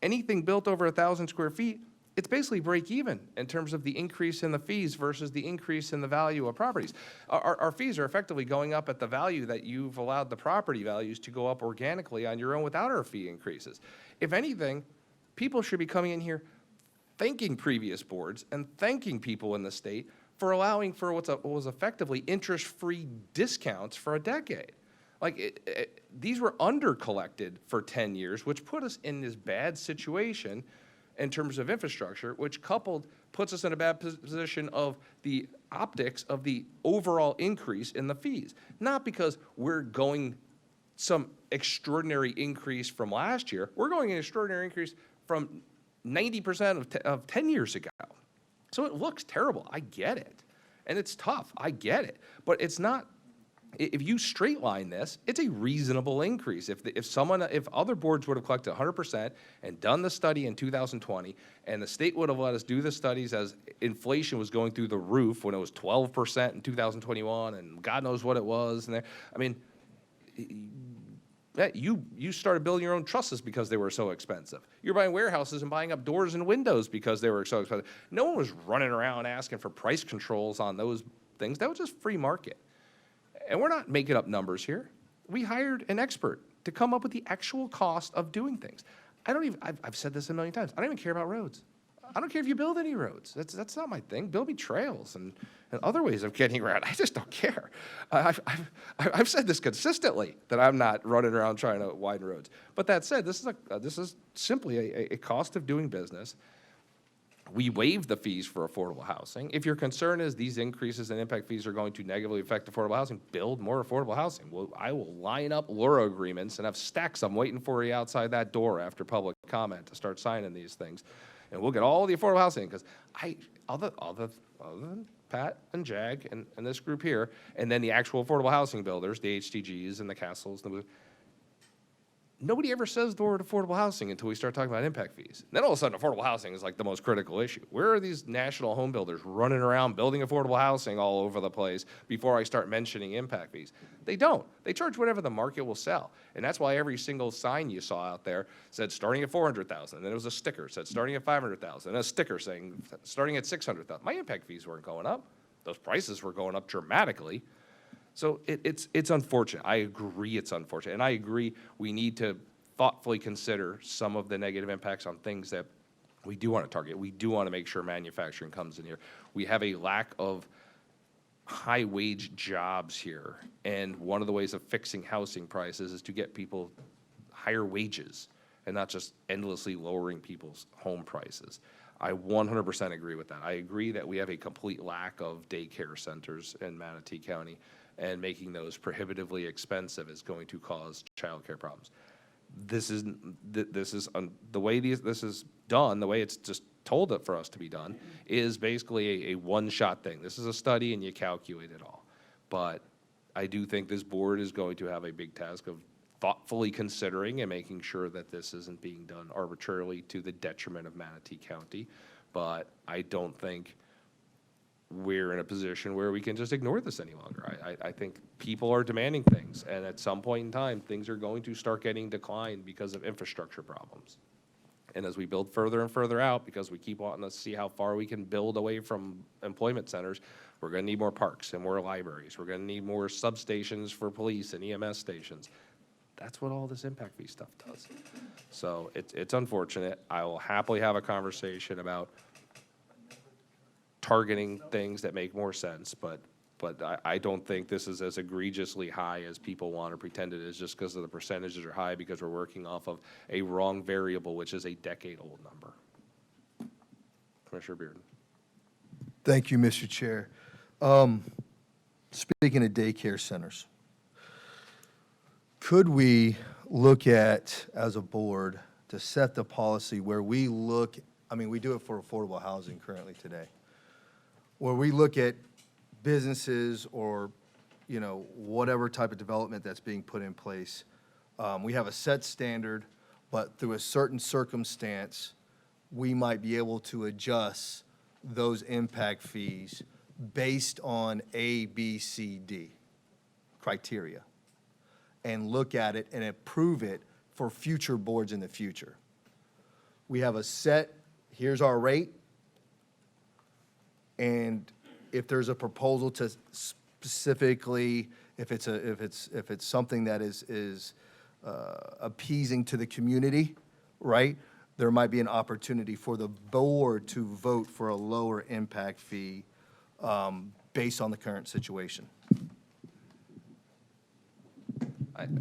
anything built over 1,000 square feet, it's basically break even in terms of the increase in the fees versus the increase in the value of properties. Our fees are effectively going up at the value that you've allowed the property values to go up organically on your own without our fee increases. If anything, people should be coming in here thanking previous boards and thanking people in the state for allowing for what was effectively interest-free discounts for a decade. Like, these were under-collected for 10 years, which put us in this bad situation in terms of infrastructure, which coupled puts us in a bad position of the optics of the overall increase in the fees. Not because we're going some extraordinary increase from last year. We're going an extraordinary increase from 90% of 10 years ago. So it looks terrible. I get it. And it's tough. I get it. But it's not, if you straight line this, it's a reasonable increase. If other boards would have collected 100% and done the study in 2020, and the state would have let us do the studies as inflation was going through the roof when it was 12% in 2021, and God knows what it was, and I mean, you started building your own trusses because they were so expensive. You're buying warehouses and buying up doors and windows because they were so expensive. No one was running around asking for price controls on those things. That was just free market. And we're not making up numbers here. We hired an expert to come up with the actual cost of doing things. I've said this a million times, I don't even care about roads. I don't care if you build any roads. That's not my thing. Build me trails and other ways of getting around. I just don't care. I've said this consistently, that I'm not running around trying to widen roads. But that said, this is simply a cost of doing business. We waive the fees for affordable housing. If your concern is these increases in impact fees are going to negatively affect affordable housing, build more affordable housing. Well, I will line up LURA agreements and have stacks of them waiting for you outside that door after public comment to start signing these things. And we'll get all the affordable housing, because other than Pat and Jag and this group here, and then the actual affordable housing builders, the HTGs and the Castles, nobody ever says the word affordable housing until we start talking about impact fees. Then all of a sudden, affordable housing is like the most critical issue. Where are these national home builders running around building affordable housing all over the place before I start mentioning impact fees? They don't. They charge whatever the market will sell. And that's why every single sign you saw out there said starting at $400,000. And then it was a sticker said starting at $500,000. And a sticker saying starting at $600,000. My impact fees weren't going up. Those prices were going up dramatically. So it's unfortunate. I agree it's unfortunate. And I agree we need to thoughtfully consider some of the negative impacts on things that we do want to target. We do want to make sure manufacturing comes in here. We have a lack of high-wage jobs here. And one of the ways of fixing housing prices is to get people higher wages and not just endlessly lowering people's home prices. I 100% agree with that. I agree that we have a complete lack of daycare centers in Manatee County, and making those prohibitively expensive is going to cause childcare problems. This is the way this is done, the way it's just told it for us to be done, is basically a one-shot thing. This is a study, and you calculate it all. But I do think this board is going to have a big task of thoughtfully considering and making sure that this isn't being done arbitrarily to the detriment of Manatee County. But I don't think we're in a position where we can just ignore this any longer. I think people are demanding things, and at some point in time, things are going to start getting declined because of infrastructure problems. And as we build further and further out, because we keep wanting to see how far we can build away from employment centers, we're going to need more parks and more libraries. We're going to need more substations for police and EMS stations. That's what all this impact fee stuff does. So it's unfortunate. I will happily have a conversation about targeting things that make more sense, but I don't think this is as egregiously high as people want to pretend it is, just because of the percentages are high, because we're working off of a wrong variable, which is a decade-old number. Commissioner Bearden. Thank you, Mr. Chair. Speaking of daycare centers, could we look at, as a board, to set the policy where we look, I mean, we do it for affordable housing currently today, where we look at businesses or, you know, whatever type of development that's being put in place. We have a set standard, but through a certain circumstance, we might be able to adjust those impact fees based on A, B, C, D criteria, and look at it and approve it for future boards in the future. We have a set, here's our rate, and if there's a proposal to specifically, if it's something that is appeasing to the community, right? There might be an opportunity for the board to vote for a lower impact fee based on the current situation.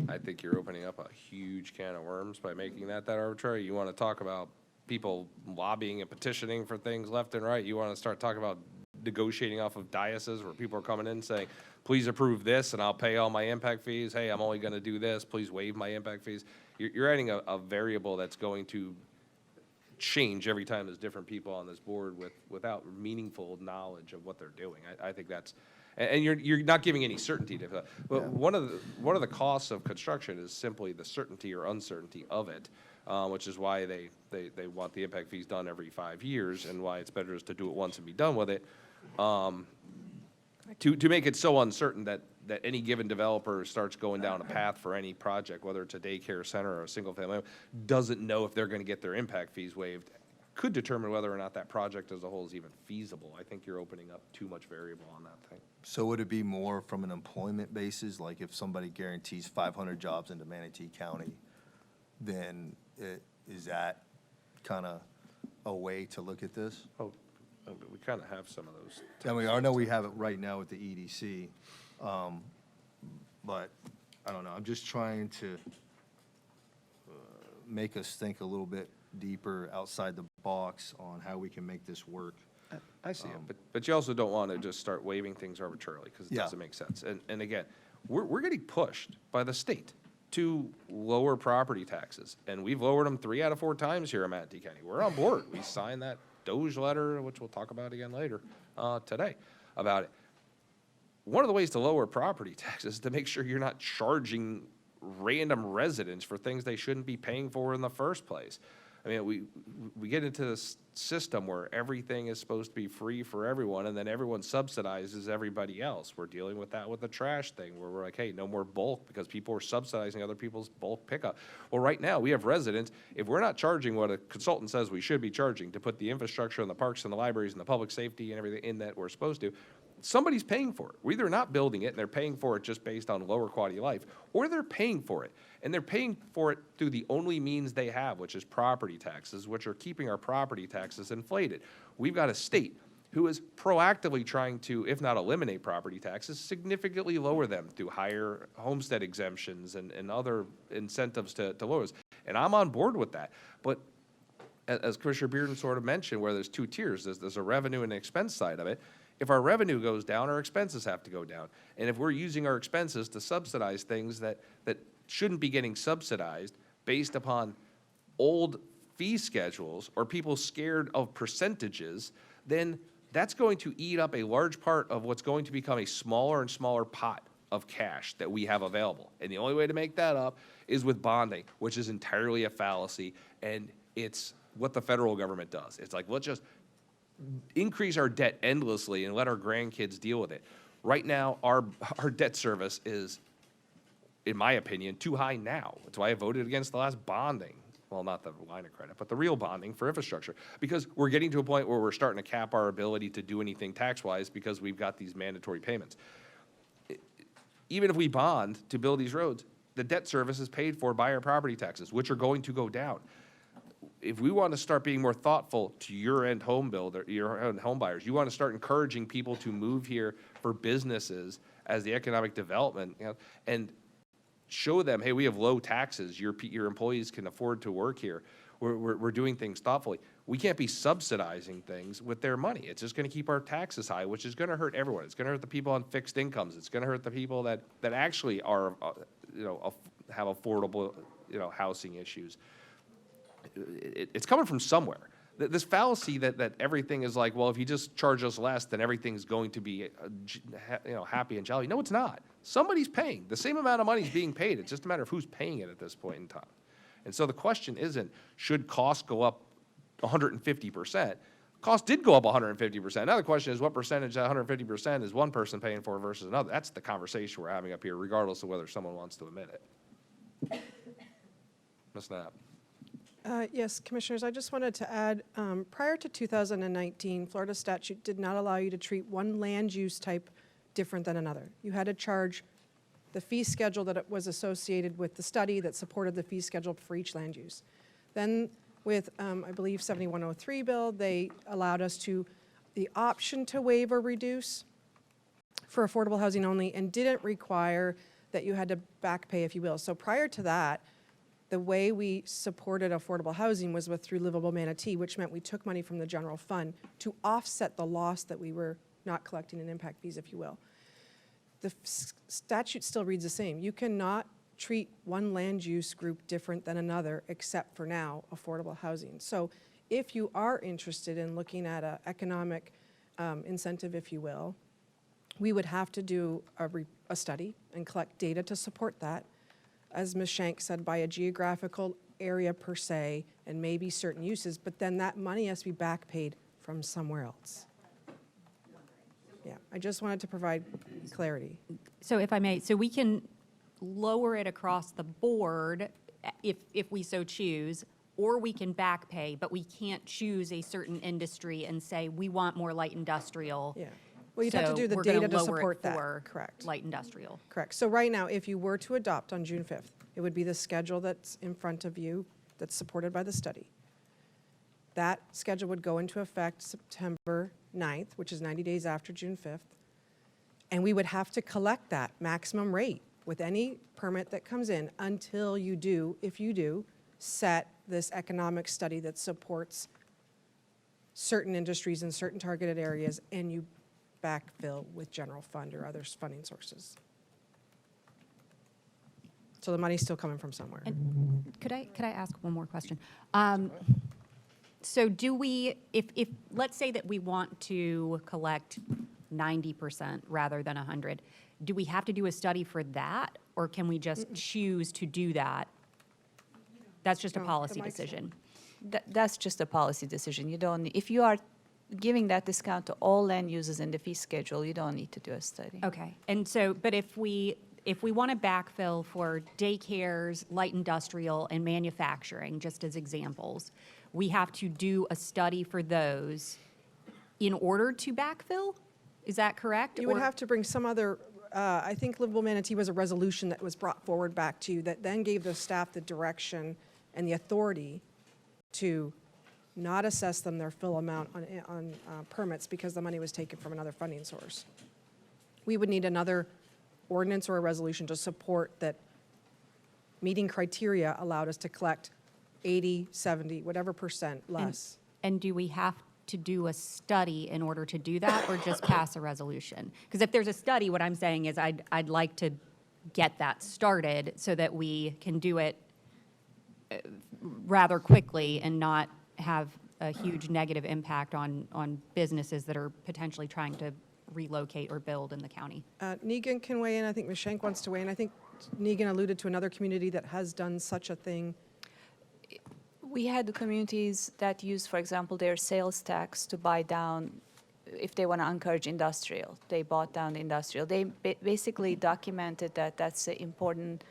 I think you're opening up a huge can of worms by making that arbitrary. You want to talk about people lobbying and petitioning for things left and right. You want to start talking about negotiating off of dioceses where people are coming in saying, please approve this and I'll pay all my impact fees. Hey, I'm only going to do this. Please waive my impact fees. You're adding a variable that's going to change every time there's different people on this board without meaningful knowledge of what they're doing. I think that's, and you're not giving any certainty to that. But one of the costs of construction is simply the certainty or uncertainty of it, which is why they want the impact fees done every 5 years, and why it's better is to do it once and be done with it. To make it so uncertain that any given developer starts going down a path for any project, whether it's a daycare center or a single family, doesn't know if they're going to get their impact fees waived could determine whether or not that project as a whole is even feasible. I think you're opening up too much variable on that thing. So would it be more from an employment basis, like if somebody guarantees 500 jobs into Manatee County, then is that kind of a way to look at this? Oh, we kind of have some of those. I mean, I know we have it right now with the EDC, but I don't know, I'm just trying to make us think a little bit deeper outside the box on how we can make this work. I see it, but you also don't want to just start waiving things arbitrarily, because it Yeah. doesn't make sense. And again, we're getting pushed by the state to lower property taxes, and we've lowered them 3 out of 4 times here in Manatee County. We're on board. We signed that Doge letter, which we'll talk about again later, today, about it. One of the ways to lower property taxes is to make sure you're not charging random residents for things they shouldn't be paying for in the first place. I mean, we get into this system where everything is supposed to be free for everyone, and then everyone subsidizes everybody else. We're dealing with that with the trash thing, where we're like, hey, no more bulk, because people are subsidizing other people's bulk pickup. Well, right now, we have residents, if we're not charging what a consultant says we should be charging to put the infrastructure and the parks and the libraries and the public safety and everything in that we're supposed to, somebody's paying for it. We're either not building it and they're paying for it just based on lower quality of life, or they're paying for it. And they're paying for it through the only means they have, which is property taxes, which are keeping our property taxes inflated. We've got a state who is proactively trying to, if not eliminate property taxes, significantly lower them through higher homestead exemptions and other incentives to lower those. And I'm on board with that. But as Commissioner Bearden sort of mentioned, where there's 2 tiers, there's a revenue and an expense side of it. If our revenue goes down, our expenses have to go down. And if we're using our expenses to subsidize things that shouldn't be getting subsidized based upon old fee schedules or people scared of percentages, then that's going to eat up a large part of what's going to become a smaller and smaller pot of cash that we have available. And the only way to make that up is with bonding, which is entirely a fallacy, and it's what the federal government does. It's like, let's just increase our debt endlessly and let our grandkids deal with it. Right now, our debt service is, in my opinion, too high now. That's why I voted against the last bonding. Well, not the line of credit, but the real bonding for infrastructure. Because we're getting to a point where we're starting to cap our ability to do anything tax-wise because we've got these mandatory payments. Even if we bond to build these roads, the debt service is paid for by our property taxes, which are going to go down. If we want to start being more thoughtful to your end home builder, your end home buyers, you want to start encouraging people to move here for businesses as the economic development, and show them, hey, we have low taxes. Your employees can afford to work here. We're doing things thoughtfully. We can't be subsidizing things with their money. It's just going to keep our taxes high, which is going to hurt everyone. It's going to hurt the people on fixed incomes. It's going to hurt the people that actually are, have affordable, housing issues. It's coming from somewhere. This fallacy that everything is like, well, if you just charge us less, then everything's going to be, happy and jolly. No, it's not. Somebody's paying. The same amount of money is being paid. It's just a matter of who's paying it at this point in time. And so the question isn't, should costs go up 150%? Costs did go up 150%. Now the question is, what percentage of 150% is one person paying for versus another? That's the conversation we're having up here, regardless of whether someone wants to admit it. Ms. Knapp. Yes, Commissioners, I just wanted to add, prior to 2019, Florida statute did not allow you to treat one land use type different than another. You had to charge the fee schedule that was associated with the study that supported the fee schedule for each land use. Then with, I believe, 7103 bill, they allowed us the option to waive or reduce for affordable housing only, and didn't require that you had to back pay, if you will. So prior to that, the way we supported affordable housing was through Livable Manatee, which meant we took money from the general fund to offset the loss that we were not collecting in impact fees, if you will. The statute still reads the same. You cannot treat one land use group different than another, except for now, affordable housing. So if you are interested in looking at an economic incentive, if you will, we would have to do a study and collect data to support that, as Ms. Shank said, by a geographical area per se, and maybe certain uses, but then that money has to be back paid from somewhere else. Yeah, I just wanted to provide clarity. So if I may, so we can lower it across the board if we so choose, or we can back pay, but we can't choose a certain industry and say, we want more light industrial. Yeah. Well, you'd have to so do the we're gonna data to lower it support that. for Correct. Light industrial. Correct. So right now, if you were to adopt on June 5th, it would be the schedule that's in front of you that's supported by the study. That schedule would go into effect September 9th, which is 90 days after June 5th. And we would have to collect that maximum rate with any permit that comes in until you do, if you do, set this economic study that supports certain industries in certain targeted areas, and you backfill with general fund or other funding sources. So the money's still coming from somewhere. And could I ask one more question? So do we, if, let's say that we want to collect 90% rather than 100, do we have to do a study for that, or can we just choose to do that? That's just a No, the policy mic's on. decision. That's just a policy decision. You don't, if you are giving that discount to all land users in the fee schedule, you don't need to do a study. Okay, and so, but if we want to backfill for daycares, light industrial, and manufacturing, just as examples, we have to do a study for those in order to backfill? Is that correct? You would Or- have to bring some other, I think Livable Manatee was a resolution that was brought forward back to you that then gave the staff the direction and the authority to not assess them their full amount on permits because the money was taken from another funding source. We would need another ordinance or a resolution to support that meeting criteria allowed us to collect 80, 70, whatever percent less. And do we have to do a study in order to do that, or just pass a resolution? Because if there's a study, what I'm saying is I'd like to get that started so that we can do it rather quickly and not have a huge negative impact on businesses that are potentially trying to relocate or build in the county. Negan can weigh in, I think Ms. Schenk wants to weigh in. I think Negan alluded to another community that has done such a thing. We had the communities that use, for example, their sales tax to buy down, if they want to encourage industrial, they bought down the industrial. They basically documented that that's an important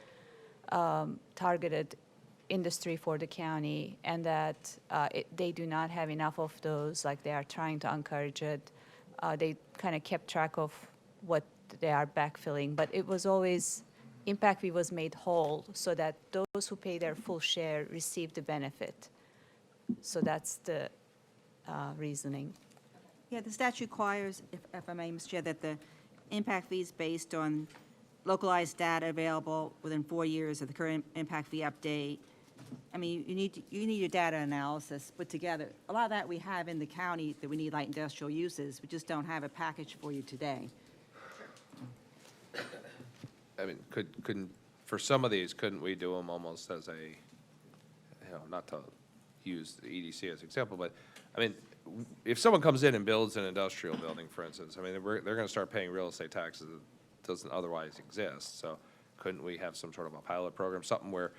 targeted industry for the county, and that they do not have enough of those, like they are trying to encourage it. They kind of kept track of what they are backfilling, but it was always, impact fee was made whole so that those who pay their full share receive the benefit. So that's the reasoning. Yeah, the statute requires, if I may, Mr. Chair, that the impact fee is based on localized data available within 4 years of the current impact fee update. I mean, you need your data analysis put together. A lot of that we have in the county that we need light industrial uses. We just don't have a package for you today. I mean, couldn't, for some of these, couldn't we do them almost as a, not to use the EDC as example, but, I mean, if someone comes in and builds an industrial building, for instance, I mean, they're gonna start paying real estate taxes that doesn't otherwise exist, so couldn't we have some sort of a pilot program, something where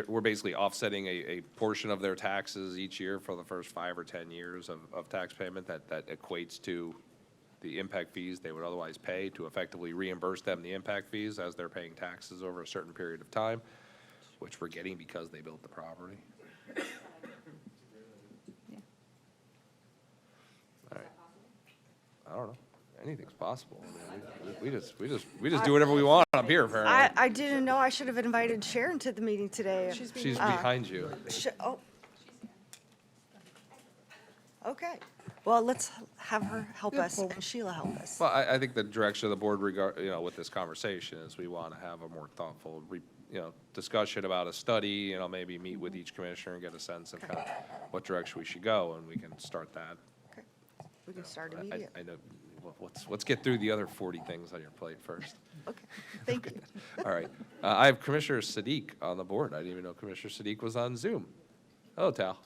we're basically offsetting a portion of their taxes each year for the first 5 or 10 years of tax payment that equates to the impact fees they would otherwise pay, to effectively reimburse them the impact fees as they're paying taxes over a certain period of time, which we're getting because they built the property. Yeah. All right. I don't know. Anything's possible. I mean, we just do whatever we want up here, apparently. I didn't know I should have invited Sharon to the meeting today. She's behind you. Oh. Okay. Well, let's have her help us and Sheila help us. Well, I think the direction of the board with this conversation is we want to have a more thoughtful, discussion about a study, maybe meet with each commissioner and get a sense of kind of what direction we should go, and we can start that. Okay. We can start I immediately. know, let's get through the other 40 things on your plate first. Okay, thank you. All right. I have Commissioner Sadiq on the board. I didn't even know Commissioner Sadiq was on Zoom. Hello, Tal.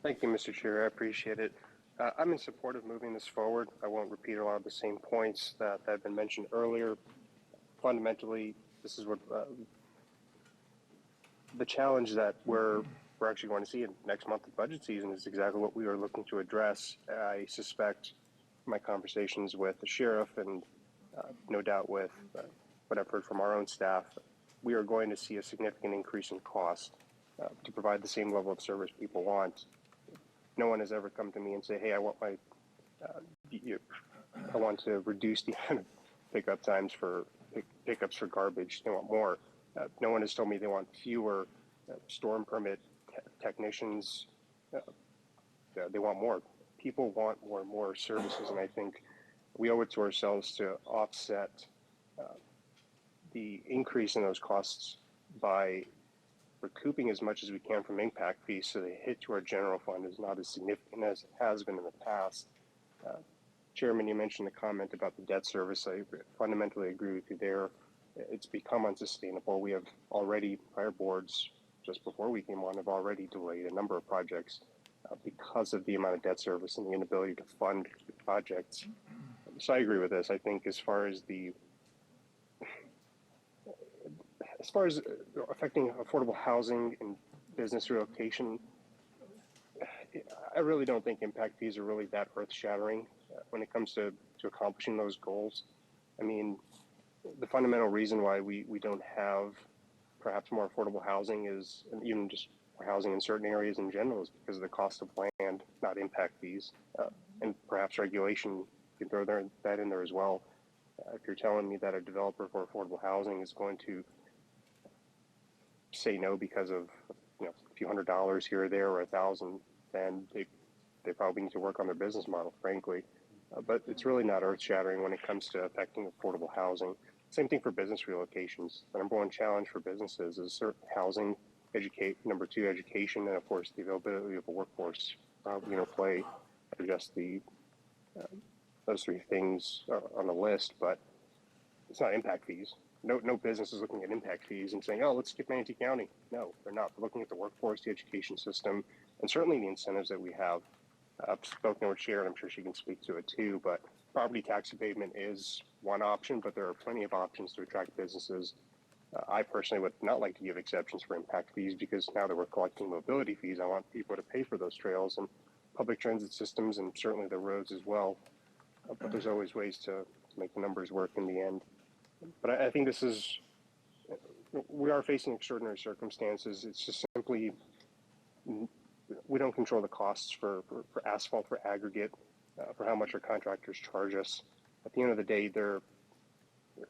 Thank you, Mr. Chair. I appreciate it. I'm in support of moving this forward. I won't repeat a lot of the same points that have been mentioned earlier. Fundamentally, this is what the challenge that we're actually going to see in next month of budget season is exactly what we are looking to address. I suspect my conversations with the sheriff and no doubt with what I've heard from our own staff, we are going to see a significant increase in cost to provide the same level of service people want. No one has ever come to me and say, hey, I want I want to reduce the amount of pickup times for pickups for garbage. They want more. No one has told me they want fewer storm permit technicians. They want more. People want more and more services, and I think we owe it to ourselves to offset the increase in those costs by recouping as much as we can from impact fees, so the hit to our general fund is not as significant as it has been in the past. Chairman, you mentioned the comment about the debt service. I fundamentally agree with you there. It's become unsustainable. We have already, prior boards, just before we came on, have already delayed a number of projects because of the amount of debt service and the inability to fund projects. So I agree with this. I think as far as affecting affordable housing and business relocation, I really don't think impact fees are really that earth-shattering when it comes to accomplishing those goals. I mean, the fundamental reason why we don't have perhaps more affordable housing is, and even just more housing in certain areas in general, is because of the cost of land, not impact fees. And perhaps regulation, you can throw that in there as well. If you're telling me that a developer for affordable housing is going to say no because of a few $100s here or there or $1,000, then they probably need to work on their business model, frankly. But it's really not earth-shattering when it comes to affecting affordable housing. Same thing for business relocations. The number one challenge for businesses is certain housing, number two, education, and of course the availability of a workforce. Play just those three things on the list, but it's not impact fees. No business is looking at impact fees and saying, oh, let's skip Manatee County. No, they're not. They're looking at the workforce, the education system, and certainly the incentives that we have. I've spoken with Sharon, I'm sure she can speak to it too, but property tax abatement is one option, but there are plenty of options to attract businesses. I personally would not like to give exceptions for impact fees because now that we're collecting mobility fees, I want people to pay for those trails and public transit systems and certainly the roads as well. But there's always ways to make the numbers work in the end. But I think we are facing extraordinary circumstances. It's just simply, we don't control the costs for asphalt, for aggregate, for how much our contractors charge us. At the end of the day, their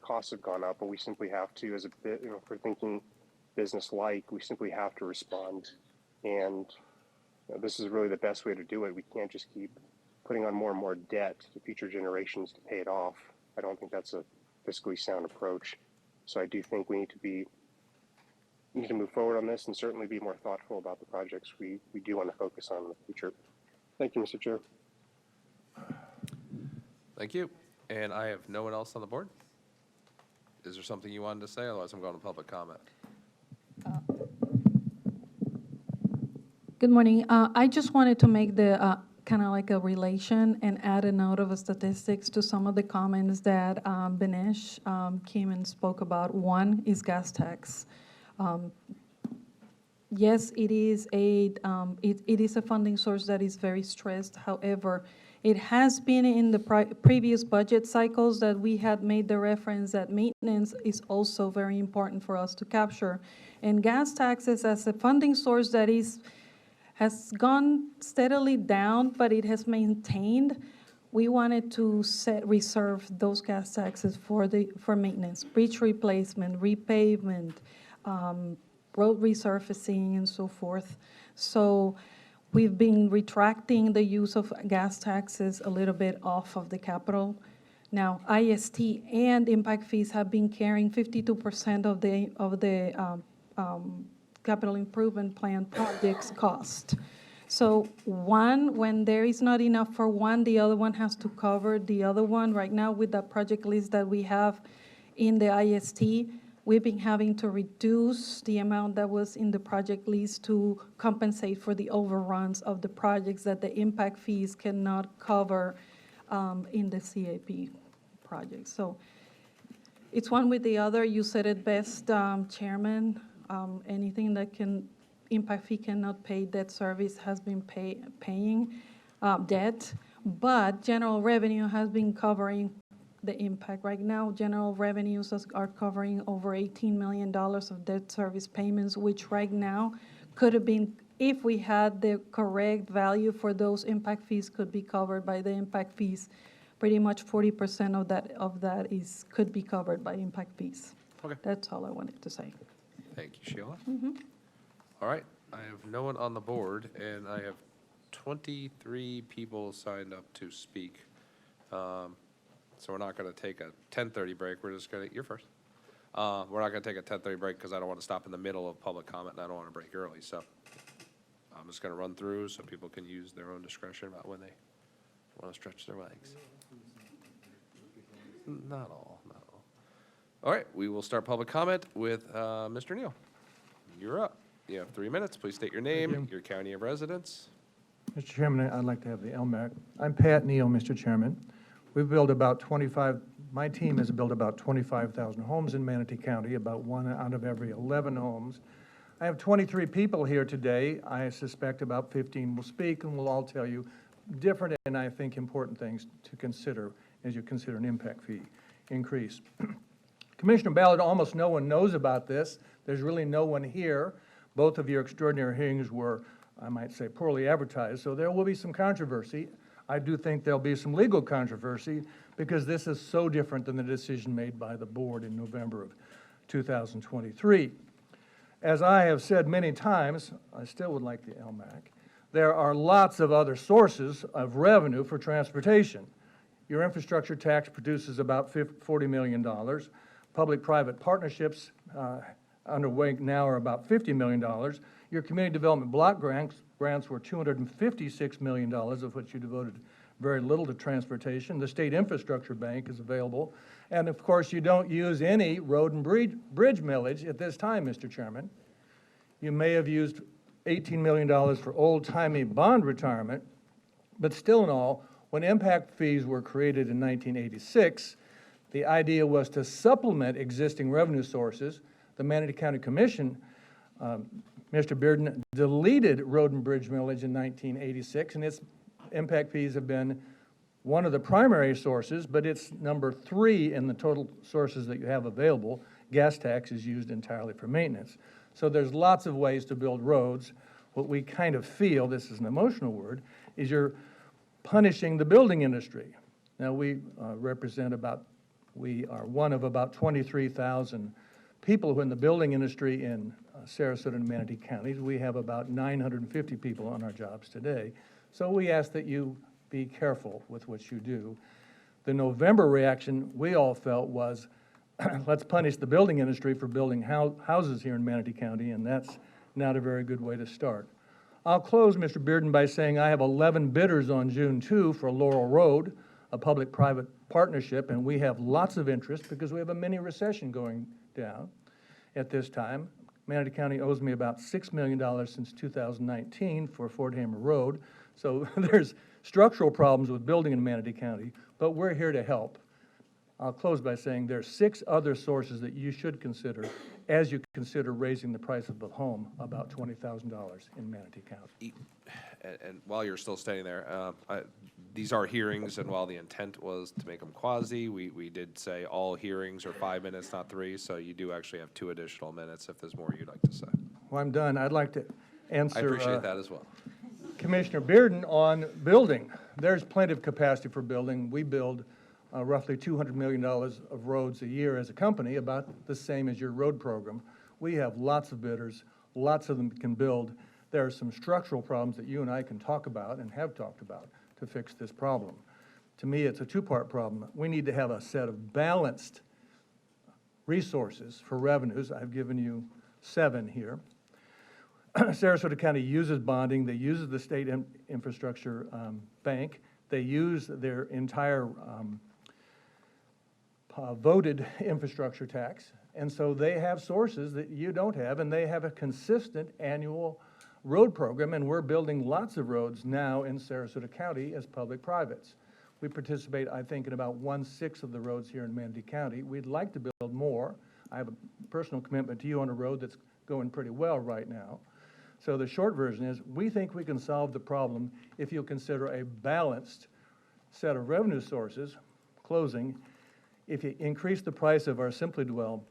costs have gone up, and we simply have to, as a bit, if we're thinking business-like, we simply have to respond. And this is really the best way to do it. We can't just keep putting on more and more debt to future generations to pay it off. I don't think that's a fiscally sound approach. So I do think we need to move forward on this and certainly be more thoughtful about the projects we do want to focus on in the future. Thank you, Mr. Chair. Thank you. And I have no one else on the board. Is there something you wanted to say? Otherwise, I'm going to public comment. Good morning. I just wanted to make the kind of like a relation and add a note of statistics to some of the comments that Benesh came and spoke about. One is gas tax. Yes, it is it is a funding source that is very stressed. However, it has been in the previous budget cycles that we had made the reference that maintenance is also very important for us to capture. And gas taxes as a funding source that has gone steadily down, but it has maintained. We wanted to reserve those gas taxes for maintenance, bridge replacement, repavement, road resurfacing, and so forth. So we've been retracting the use of gas taxes a little bit off of the capital. Now, IST and impact fees have been carrying 52% of the capital improvement plan projects cost. So one, when there is not enough for one, the other one has to cover the other one. Right now, with the project list that we have in the IST, we've been having to reduce the amount that was in the project list to compensate for the overruns of the projects that the impact fees cannot cover in the CAP project. So it's one with the other. You said it best, Chairman. Anything that impact fee cannot pay, debt service has been paying debt, but general revenue has been covering the impact. Right now, general revenues are covering over $18 million of debt service payments, which right now could have been, if we had the correct value for those impact fees, could be covered by the impact fees. Pretty much 40% of that could be covered by impact fees. Okay. That's all I wanted to say. Thank you, Sheila. All right, I have no one on the board, and I have 23 people signed up to speak. So we're not going to take a 10:30 break. We're just going to, you're first. We're not going to take a 10:30 break because I don't want to stop in the middle of public comment, and I don't want to break early. So I'm just going to run through so people can use their own discretion about when they want to stretch their legs. Not all, not all. All right, we will start public comment with Mr. Neal. You're up. You have 3 minutes. Please state your name, your county of residence. Mr. Chairman, I'd like to have the LMAC. I'm Pat Neal, Mr. Chairman. We've built about 25, my team has built about 25,000 homes in Manatee County, about 1 out of every 11 homes. I have 23 people here today. I suspect about 15 will speak and will all tell you different and I think important things to consider as you consider an impact fee increase. Commissioner Ballard, almost no one knows about this. There's really no one here. Both of your extraordinary hearings were, I might say, poorly advertised, so there will be some controversy. I do think there'll be some legal controversy because this is so different than the decision made by the board in November of 2023. As I have said many times, I still would like the LMAC, there are lots of other sources of revenue for transportation. Your infrastructure tax produces about $40 million. Public-private partnerships underway now are about $50 million. Your community development block grants were $256 million, of which you devoted very little to transportation. The State Infrastructure Bank is available. And of course, you don't use any road and bridge millage at this time, Mr. Chairman. You may have used $18 million for old-timey bond retirement, but still in all, when impact fees were created in 1986, the idea was to supplement existing revenue sources. The Manatee County Commission, Mr. Bearden, deleted road and bridge millage in 1986, and its impact fees have been one of the primary sources, but it's number 3 in the total sources that you have available. Gas tax is used entirely for maintenance. So there's lots of ways to build roads. What we kind of feel, this is an emotional word, is you're punishing the building industry. Now, we are one of about 23,000 people who are in the building industry in Sarasota and Manatee counties. We have about 950 people on our jobs today. So we ask that you be careful with what you do. The November reaction we all felt was, let's punish the building industry for building houses here in Manatee County, and that's not a very good way to start. I'll close, Mr. Bearden, by saying I have 11 bidders on June 2 for Laurel Road, a public-private partnership, and we have lots of interest because we have a mini recession going down at this time. Manatee County owes me about $6 million since 2019 for Fort Hamer Road. So there's structural problems with building in Manatee County, but we're here to help. I'll close by saying there's 6 other sources that you should consider as you consider raising the price of the home about $20,000 in Manatee County. And while you're still standing there, these are hearings, and while the intent was to make them quasi, we did say all hearings are 5 minutes, not 3, so you do actually have 2 additional minutes if there's more you'd like to say. Well, I'm done. I'd like to answer. I appreciate that as well. Commissioner Bearden on building. There's plenty of capacity for building. We build roughly $200 million of roads a year as a company, about the same as your road program. We have lots of bidders, lots of them can build. There are some structural problems that you and I can talk about and have talked about to fix this problem. To me, it's a 2-part problem. We need to have a set of balanced resources for revenues. I've given you 7 here. Sarasota County uses bonding. They use the State Infrastructure Bank. They use their entire voted infrastructure tax. And so they have sources that you don't have, and they have a consistent annual road program, and we're building lots of roads now in Sarasota County as public-privates. We participate, I think, in about 1/6 of the roads here in Manatee County. We'd like to build more. I have a personal commitment to you on a road that's going pretty well right now. So the short version is, we think we can solve the problem if you'll consider a balanced set of revenue sources. Closing, if you increase the price of our Simply Dwell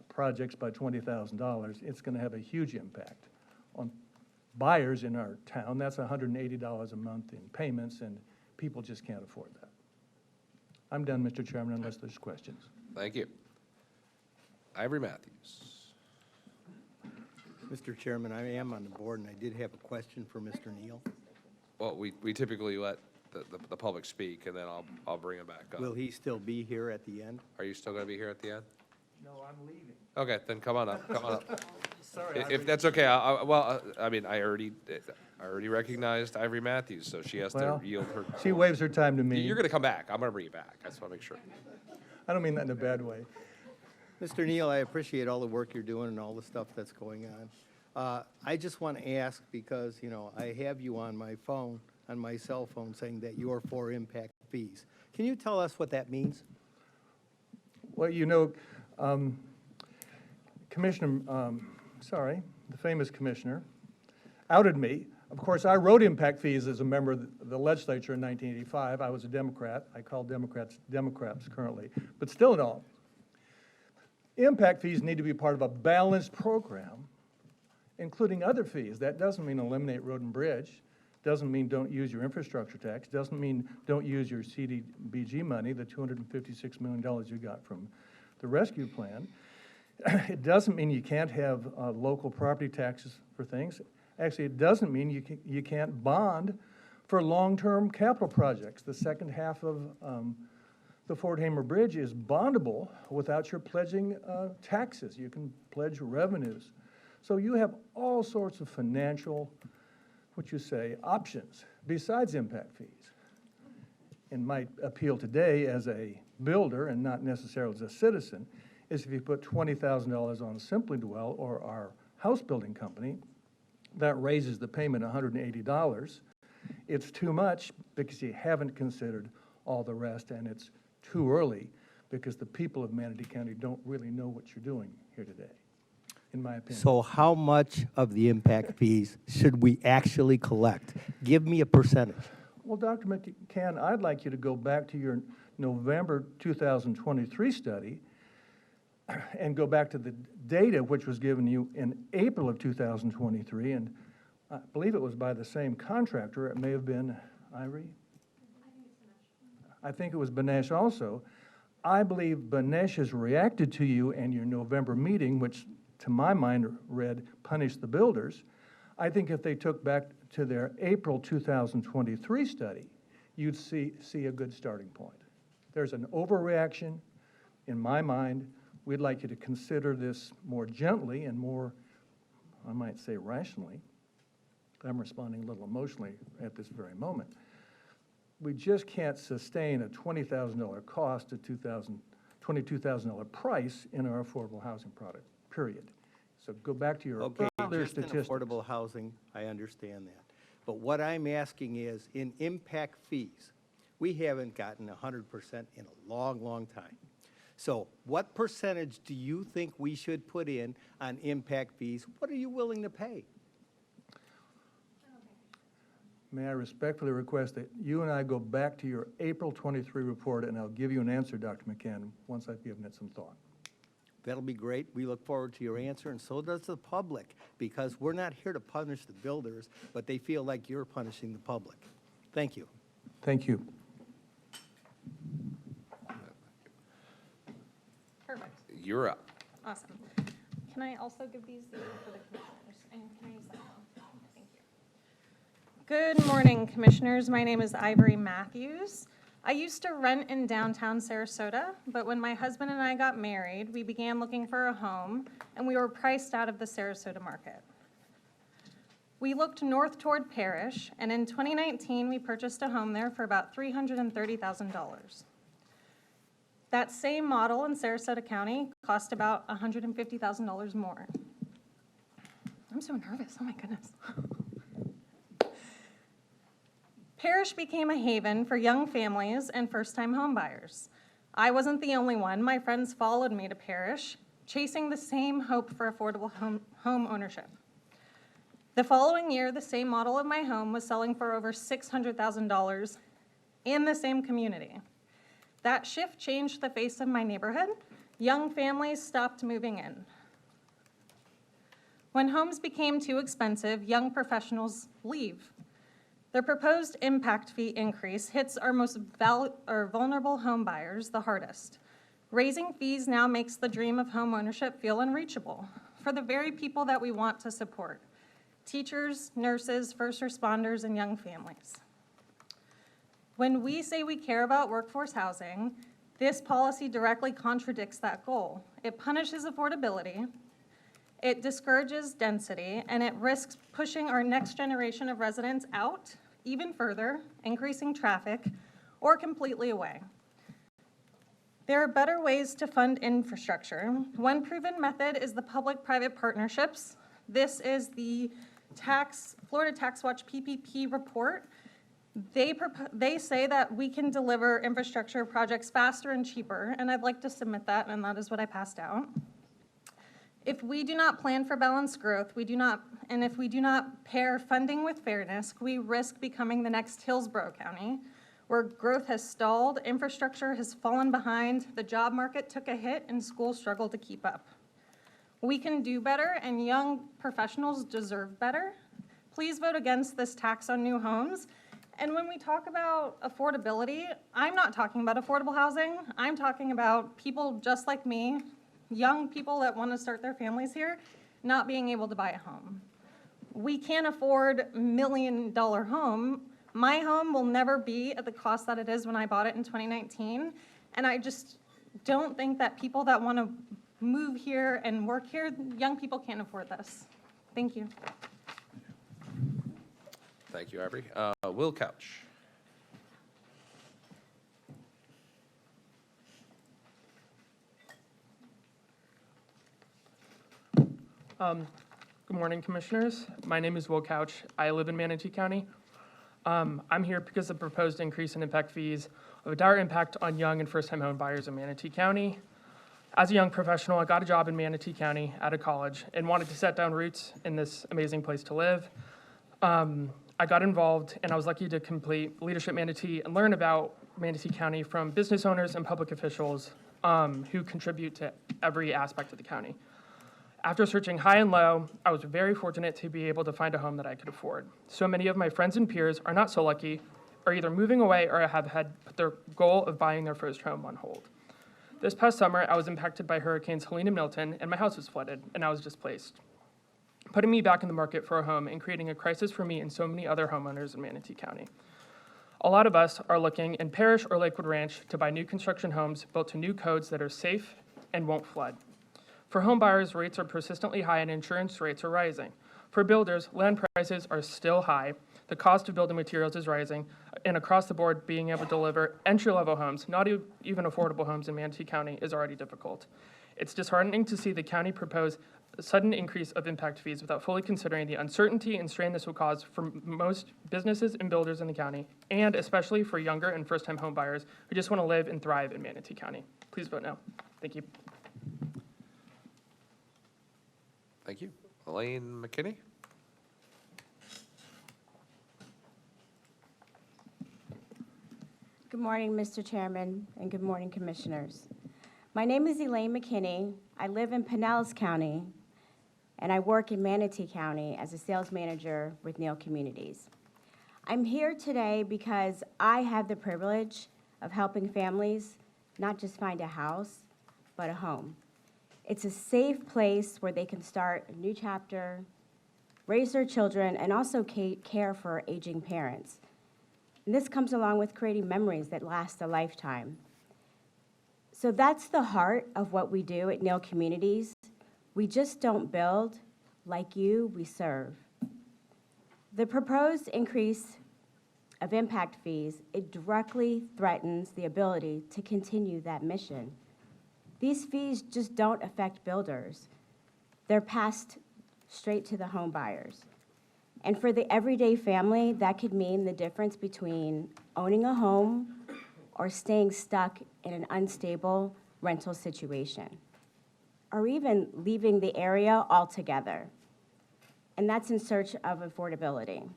projects by $20,000, it's going to have a huge impact on buyers in our town, that's $180 a month in payments, and people just can't afford that. I'm done, Mr. Chairman, unless there's questions. Thank you. Ivory Matthews. Mr. Chairman, I am on the board, and I did have a question for Mr. Neal. Well, we typically let the public speak, and then I'll bring him back up. Will he still be here at the end? Are you still going to be here at the end? No, I'm leaving. Okay, then come on up, come on up. Sorry, If that's okay, I mean, I already recognized Ivory Matthews, so she has to Well, yield her. She waives her time to me. You're going to come back. I'm going to bring you back. I just want to make sure. I don't mean that in a bad way. Mr. Neal, I appreciate all the work you're doing and all the stuff that's going on. I just want to ask, because, you know, I have you on my phone, on my cell phone, saying that you are for impact fees. Can you tell us what that means? Well, you know, Commissioner, the famous commissioner, outed me. Of course, I wrote impact fees as a member of the legislature in 1985. I was a Democrat. I call Democrats currently. But still in all, impact fees need to be part of a balanced program, including other fees. That doesn't mean eliminate road and bridge. Doesn't mean don't use your infrastructure tax. Doesn't mean don't use your CDBG money, the $256 million you got from the rescue plan. It doesn't mean you can't have local property taxes for things. Actually, it doesn't mean you can't bond for long-term capital projects. The second half of the Fort Hamer Bridge is bondable without your pledging taxes. You can pledge revenues. So you have all sorts of financial, options besides impact fees. And my appeal today as a builder and not necessarily as a citizen is if you put $20,000 on Simply Dwell or our house building company, that raises the payment $180. It's too much because you haven't considered all the rest, and it's too early because the people of Manatee County don't really know what you're doing here today, in my opinion. So how much of the impact fees should we actually collect? Give me a percentage. Well, Dr. McCann, I'd like you to go back to your November 2023 study and go back to the data which was given you in April of 2023, and I believe it was by the same contractor. It may have been Ivory. I think it was Banesh also. I believe Banesh has reacted to you and your November meeting, which to my mind read, punish the builders. I think if they took back to their April 2023 study, you'd see a good starting point. There's an overreaction in my mind. We'd like you to consider this more gently and more, I might say, rationally. I'm responding a little emotionally at this very moment. We just can't sustain a $20,000 cost, a $22,000 price in our affordable housing product, period. So go back to your earlier Just in statistics. affordable housing, I understand that. But what I'm asking is, in impact fees, we haven't gotten 100% in a long, long time. So what percentage do you think we should put in on impact fees? What are you willing to pay? May I respectfully request that you and I go back to your April 23 report, and I'll give you an answer, Dr. McCann, once I've given it some thought. That'll be great. We look forward to your answer, and so does the public, because we're not here to punish the builders, but they feel like you're punishing the public. Thank you. Thank you. Perfect. You're up. Awesome. Can I also give these for the commissioners? And can I use that one? Thank you. Good morning, commissioners. My name is Ivory Matthews. I used to rent in downtown Sarasota, but when my husband and I got married, we began looking for a home, and we were priced out of the Sarasota market. We looked north toward Parrish, and in 2019, we purchased a home there for about $330,000. That same model in Sarasota County cost about $150,000 more. I'm so nervous, oh my goodness. Parrish became a haven for young families and first-time homebuyers. I wasn't the only one. My friends followed me to Parrish, chasing the same hope for affordable home ownership. The following year, the same model of my home was selling for over $600,000 in the same community. That shift changed the face of my neighborhood. Young families stopped moving in. When homes became too expensive, young professionals leave. The proposed impact fee increase hits our most vulnerable home buyers the hardest. Raising fees now makes the dream of home ownership feel unreachable for the very people that we want to support: teachers, nurses, first responders, and young families. When we say we care about workforce housing, this policy directly contradicts that goal. It punishes affordability, it discourages density, and it risks pushing our next generation of residents out even further, increasing traffic, or completely away. There are better ways to fund infrastructure. One proven method is the public-private partnerships. This is the Florida Tax Watch PPP report. They say that we can deliver infrastructure projects faster and cheaper, and I'd like to submit that, and that is what I passed out. If we do not plan for balanced growth, and if we do not pair funding with fairness, we risk becoming the next Hillsborough County, where growth has stalled, infrastructure has fallen behind, the job market took a hit, and schools struggle to keep up. We can do better, and young professionals deserve better. Please vote against this tax on new homes. And when we talk about affordability, I'm not talking about affordable housing. I'm talking about people just like me, young people that want to start their families here, not being able to buy a home. We can't afford $1 million home. My home will never be at the cost that it is when I bought it in 2019. And I just don't think that people that want to move here and work here, young people can't afford this. Thank you. Thank you, Ivory. Will Couch. Good morning, Commissioners. My name is Will Couch. I live in Manatee County. I'm here because the proposed increase in impact fees have a dire impact on young and first-time home buyers in Manatee County. As a young professional, I got a job in Manatee County out of college and wanted to set down roots in this amazing place to live. I got involved, and I was lucky to complete Leadership Manatee and learn about Manatee County from business owners and public officials who contribute to every aspect of the county. After searching high and low, I was very fortunate to be able to find a home that I could afford. So many of my friends and peers are not so lucky, are either moving away or have had put their goal of buying their first home on hold. This past summer, I was impacted by Hurricanes Helene and Milton, and my house was flooded, and I was displaced, putting me back in the market for a home and creating a crisis for me and so many other homeowners in Manatee County. A lot of us are looking in Parrish or Lakewood Ranch to buy new construction homes built to new codes that are safe and won't flood. For home buyers, rates are persistently high and insurance rates are rising. For builders, land prices are still high, the cost of building materials is rising, and across the board, being able to deliver entry-level homes, not even affordable homes in Manatee County, is already difficult. It's disheartening to see the county propose a sudden increase of impact fees without fully considering the uncertainty and strain this will cause for most businesses and builders in the county, and especially for younger and first-time home buyers who just want to live and thrive in Manatee County. Please vote no. Thank you. Thank you. Elaine McKinney. Good morning, Mr. Chairman, and good morning, Commissioners. My name is Elaine McKinney. I live in Pinellas County, and I work in Manatee County as a sales manager with Neal Communities. I'm here today because I have the privilege of helping families not just find a house, but a home. It's a safe place where they can start a new chapter, raise their children, and also care for aging parents. And this comes along with creating memories that last a lifetime. So that's the heart of what we do at Neal Communities. We just don't build, like you, we serve. The proposed increase of impact fees, it directly threatens the ability to continue that mission. These fees just don't affect builders. They're passed straight to the home buyers. And for the everyday family, that could mean the difference between owning a home or staying stuck in an unstable rental situation, or even leaving the area altogether. And that's in search of affordability.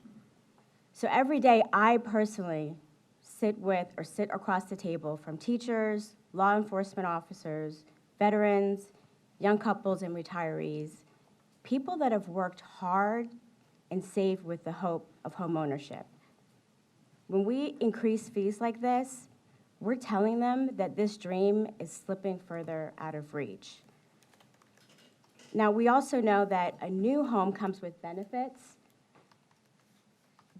So every day, I personally sit across the table from teachers, law enforcement officers, veterans, young couples, and retirees, people that have worked hard and saved with the hope of homeownership. When we increase fees like this, we're telling them that this dream is slipping further out of reach. Now, we also know that a new home comes with benefits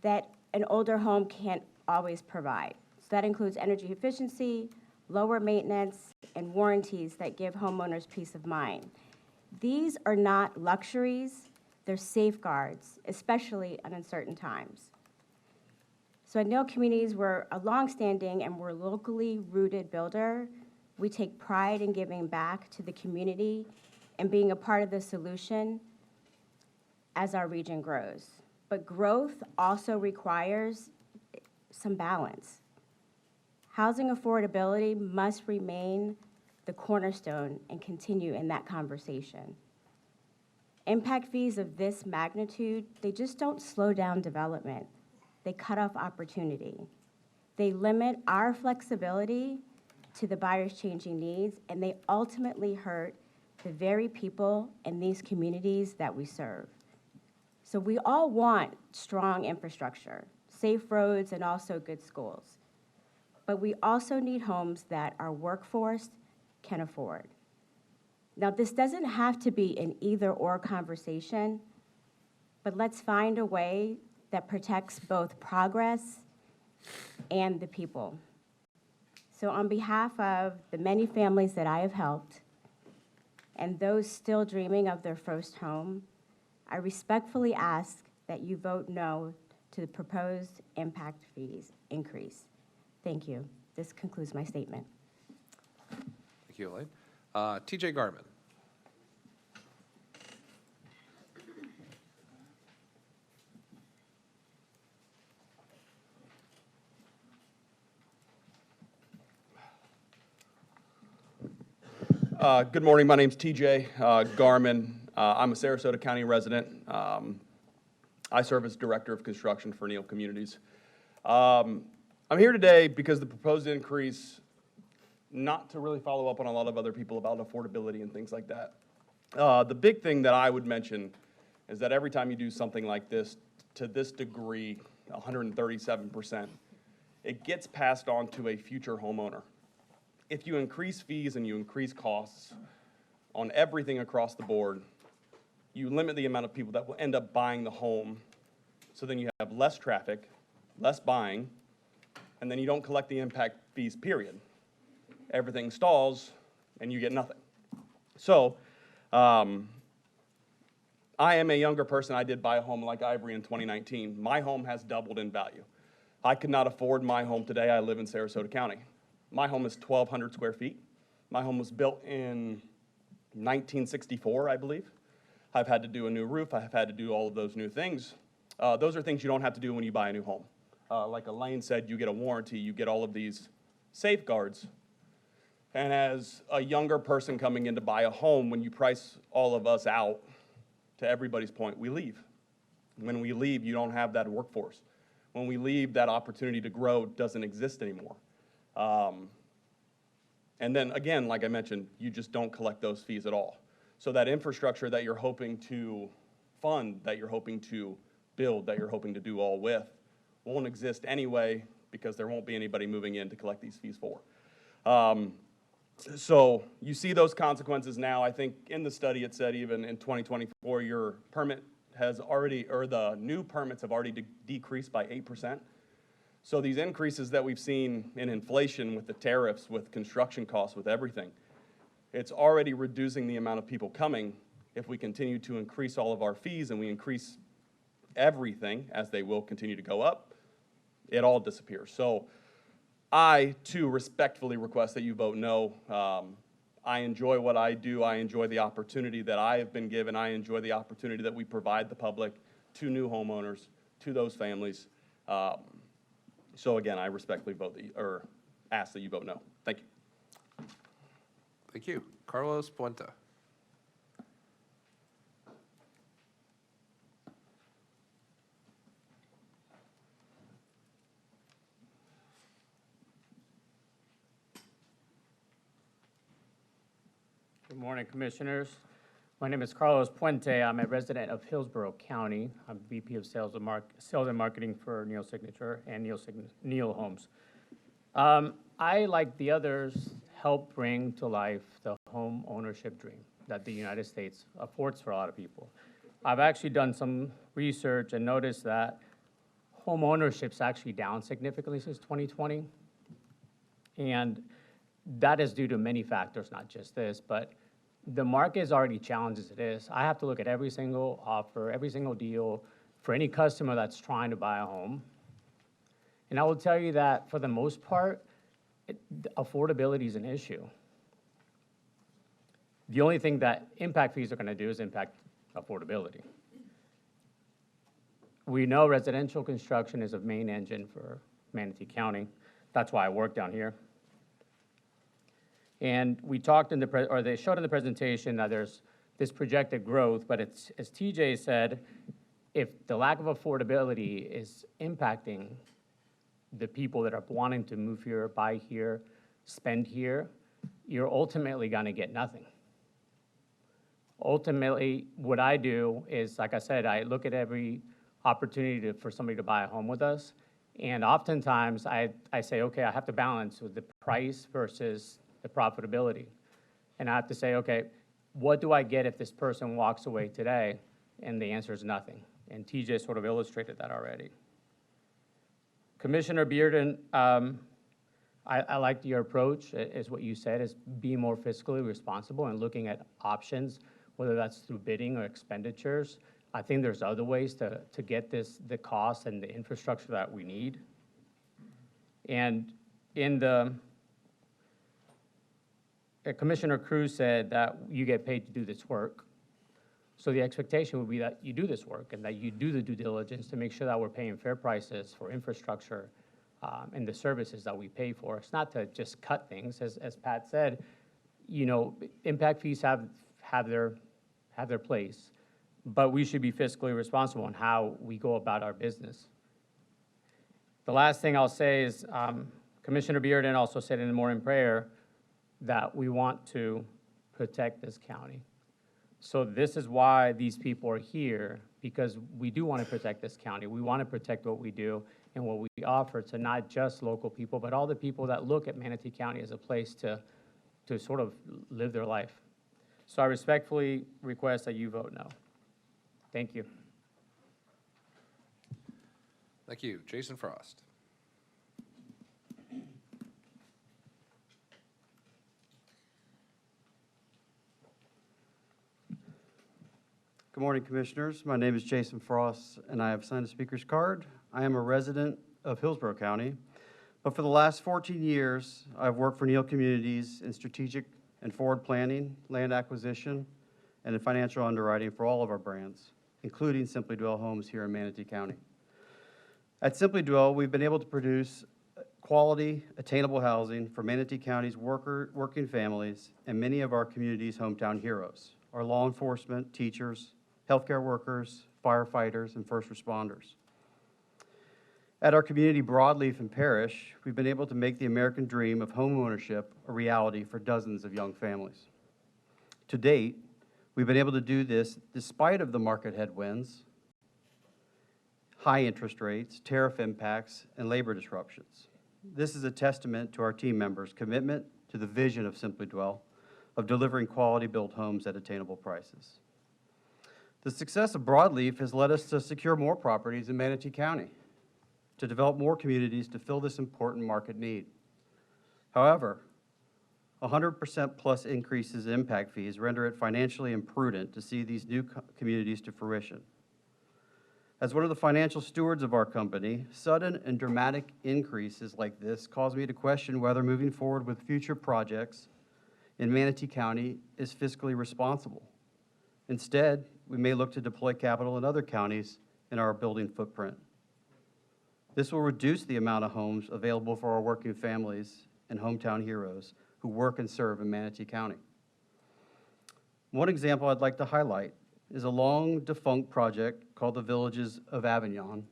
that an older home can't always provide. So that includes energy efficiency, lower maintenance, and warranties that give homeowners peace of mind. These are not luxuries, they're safeguards, especially in uncertain times. So at Neal Communities, we're a longstanding and we're locally rooted builder. We take pride in giving back to the community and being a part of the solution as our region grows. But growth also requires some balance. Housing affordability must remain the cornerstone and continue in that conversation. Impact fees of this magnitude, they just don't slow down development. They cut off opportunity. They limit our flexibility to the buyer's changing needs, and they ultimately hurt the very people in these communities that we serve. So we all want strong infrastructure, safe roads, and also good schools. But we also need homes that our workforce can afford. Now, this doesn't have to be an either-or conversation, but let's find a way that protects both progress and the people. So on behalf of the many families that I have helped and those still dreaming of their first home, I respectfully ask that you vote no to the proposed impact fees increase. Thank you. This concludes my statement. Thank you, Elaine. TJ Garman. Good morning. My name's TJ Garman. I'm a Sarasota County resident. I serve as Director of Construction for Neal Communities. I'm here today because the proposed increase, not to really follow up on a lot of other people about affordability and things like that. The big thing that I would mention is that every time you do something like this, to this degree, 137%, it gets passed on to a future homeowner. If you increase fees and you increase costs on everything across the board, you limit the amount of people that will end up buying the home. So then you have less traffic, less buying, and then you don't collect the impact fees, period. Everything stalls and you get nothing. So I am a younger person. I did buy a home like Ivory in 2019. My home has doubled in value. I could not afford my home today. I live in Sarasota County. My home is 1,200 square feet. My home was built in 1964, I believe. I've had to do a new roof. I've had to do all of those new things. Those are things you don't have to do when you buy a new home. Like Elaine said, you get a warranty, you get all of these safeguards. And as a younger person coming in to buy a home, when you price all of us out, to everybody's point, we leave. When we leave, you don't have that workforce. When we leave, that opportunity to grow doesn't exist anymore. And then again, like I mentioned, you just don't collect those fees at all. So that infrastructure that you're hoping to fund, that you're hoping to build, that you're hoping to do all with, won't exist anyway because there won't be anybody moving in to collect these fees for. So you see those consequences now. I think in the study it said even in 2024 your permit has already, or the new permits have already decreased by 8%. So these increases that we've seen in inflation with the tariffs, with construction costs, with everything, it's already reducing the amount of people coming. If we continue to increase all of our fees and we increase everything, as they will continue to go up, it all disappears. So I, too, respectfully request that you vote no. I enjoy what I do. I enjoy the opportunity that I have been given. I enjoy the opportunity that we provide the public to new homeowners, to those families. So again, I respectfully ask that you vote no. Thank you. Thank you. Carlos Puente. Good morning, Commissioners. My name is Carlos Puente. I'm a resident of Hillsborough County. I'm VP of Sales and Marketing for Neil Signature and Neil Homes. I, like the others, help bring to life the home ownership dream that the United States affords for a lot of people. I've actually done some research and noticed that home ownership's actually down significantly since 2020. And that is due to many factors, not just this, but the market is already challenged as it is. I have to look at every single offer, every single deal for any customer that's trying to buy a home. And I will tell you that for the most part, affordability is an issue. The only thing that impact fees are going to do is impact affordability. We know residential construction is a main engine for Manatee County. That's why I work down here. And we talked in they showed in the presentation that there's this projected growth, but it's, as TJ said, if the lack of affordability is impacting the people that are wanting to move here, buy here, spend here, you're ultimately gonna get nothing. Ultimately, what I do is, like I said, I look at every opportunity for somebody to buy a home with us, and oftentimes I say, okay, I have to balance with the price versus the profitability. And I have to say, okay, what do I get if this person walks away today? And the answer is nothing. And TJ sort of illustrated that already. Commissioner Bearden, I liked your approach, is what you said, is be more fiscally responsible and looking at options, whether that's through bidding or expenditures. I think there's other ways to get the cost and the infrastructure that we need. And in Commissioner Cruz said that you get paid to do this work. So the expectation would be that you do this work and that you do the due diligence to make sure that we're paying fair prices for infrastructure and the services that we pay for. It's not to just cut things, as Pat said. You know, impact fees have their place, but we should be fiscally responsible in how we go about our business. The last thing I'll say is Commissioner Bearden also said in the morning prayer that we want to protect this county. So this is why these people are here, because we do want to protect this county. We want to protect what we do and what we offer to not just local people, but all the people that look at Manatee County as a place to sort of live their life. So I respectfully request that you vote no. Thank you. Thank you. Jason Frost. Good morning, Commissioners. My name is Jason Frost, and I have signed a speaker's card. I am a resident of Hillsborough County, but for the last 14 years, I've worked for Neil Communities in strategic and forward planning, land acquisition, and in financial underwriting for all of our brands, including Simply Dwell Homes here in Manatee County. At Simply Dwell, we've been able to produce quality, attainable housing for Manatee County's working families and many of our community's hometown heroes, our law enforcement, teachers, healthcare workers, firefighters, and first responders. At our community Broadleaf and Parish, we've been able to make the American dream of home ownership a reality for dozens of young families. To date, we've been able to do this despite of the market headwinds, high interest rates, tariff impacts, and labor disruptions. This is a testament to our team members' commitment to the vision of Simply Dwell of delivering quality-built homes at attainable prices. The success of Broadleaf has led us to secure more properties in Manatee County, to develop more communities to fill this important market need. However, 100% plus increases in impact fees render it financially imprudent to see these new communities to fruition. As one of the financial stewards of our company, sudden and dramatic increases like this cause me to question whether moving forward with future projects in Manatee County is fiscally responsible. Instead, we may look to deploy capital in other counties in our building footprint. This will reduce the amount of homes available for our working families and hometown heroes who work and serve in Manatee County. One example I'd like to highlight is a long-defunct project called the Villages of Avignon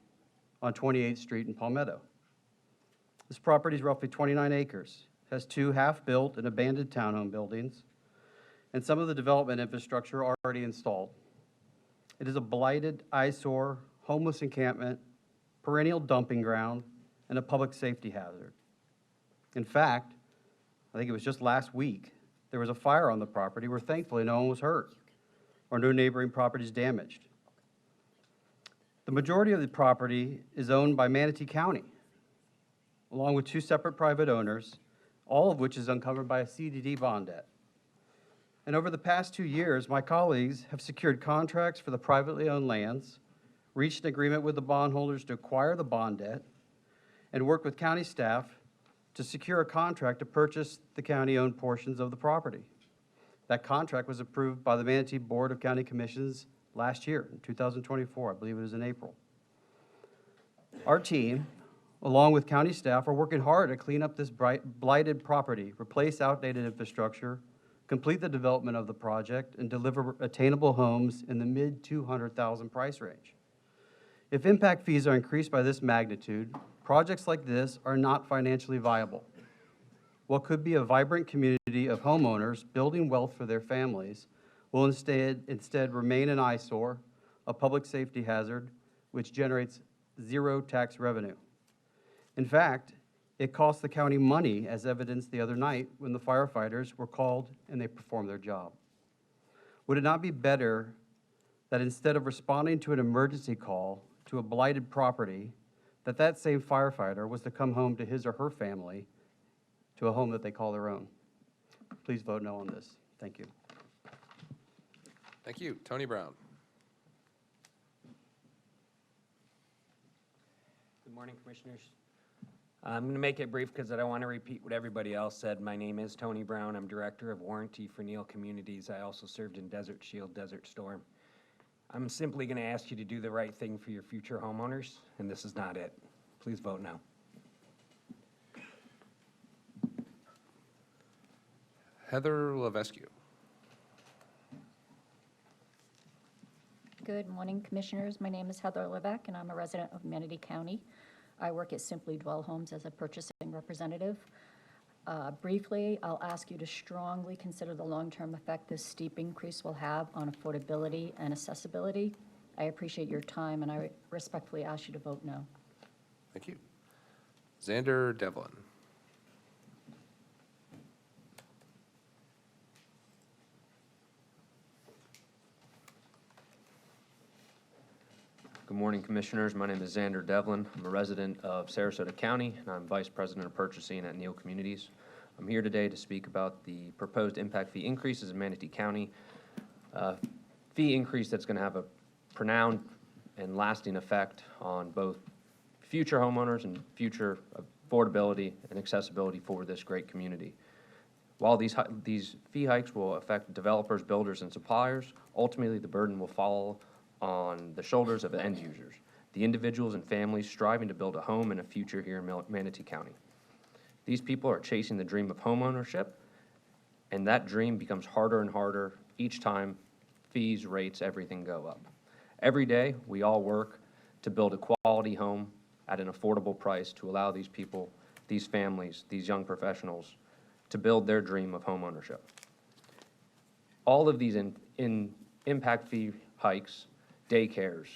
on 28th Street in Palmetto. This property is roughly 29 acres, has 2 half-built and abandoned townhome buildings, and some of the development infrastructure already installed. It is a blighted eyesore, homeless encampment, perennial dumping ground, and a public safety hazard. In fact, I think it was just last week, there was a fire on the property where thankfully no one was hurt or no neighboring properties damaged. The majority of the property is owned by Manatee County, along with 2 separate private owners, all of which is uncovered by a CDD bond debt. And over the past 2 years, my colleagues have secured contracts for the privately owned lands, reached an agreement with the bondholders to acquire the bond debt, and worked with county staff to secure a contract to purchase the county-owned portions of the property. That contract was approved by the Manatee Board of County Commissions last year, in 2024, I believe it was in April. Our team, along with county staff, are working hard to clean up this blighted property, replace outdated infrastructure, complete the development of the project, and deliver attainable homes in the mid-200,000 price range. If impact fees are increased by this magnitude, projects like this are not financially viable. What could be a vibrant community of homeowners building wealth for their families will instead remain an eyesore, a public safety hazard, which generates zero tax revenue. In fact, it cost the county money, as evidenced the other night when the firefighters were called and they performed their job. Would it not be better that instead of responding to an emergency call to a blighted property, that same firefighter was to come home to his or her family, to a home that they call their own? Please vote no on this. Thank you. Thank you. Tony Brown. Good morning, Commissioners. I'm going to make it brief because I don't want to repeat what everybody else said. My name is Tony Brown. I'm Director of Warranty for Neal Communities. I also served in Desert Shield, Desert Storm. I'm simply going to ask you to do the right thing for your future homeowners, and this is not it. Please vote no. Heather Levesque. Good morning, Commissioners. My name is Heather Levesque, and I'm a resident of Manatee County. I work at Simply Dwell Homes as a purchasing representative. Briefly, I'll ask you to strongly consider the long-term effect this steep increase will have on affordability and accessibility. I appreciate your time, and I respectfully ask you to vote no. Thank you. Xander Devlin. Good morning, Commissioners. My name is Xander Devlin. I'm a resident of Sarasota County, and I'm Vice President of Purchasing at Neal Communities. I'm here today to speak about the proposed impact fee increases in Manatee County. Fee increase that's going to have a pronounced and lasting effect on both future homeowners and future affordability and accessibility for this great community. While these fee hikes will affect developers, builders, and suppliers, ultimately the burden will fall on the shoulders of the end users, the individuals and families striving to build a home and a future here in Manatee County. These people are chasing the dream of homeownership, and that dream becomes harder and harder each time fees, rates, everything go up. Every day, we all work to build a quality home at an affordable price to allow these people, these families, these young professionals to build their dream of homeownership. All of these impact fee hikes, daycares,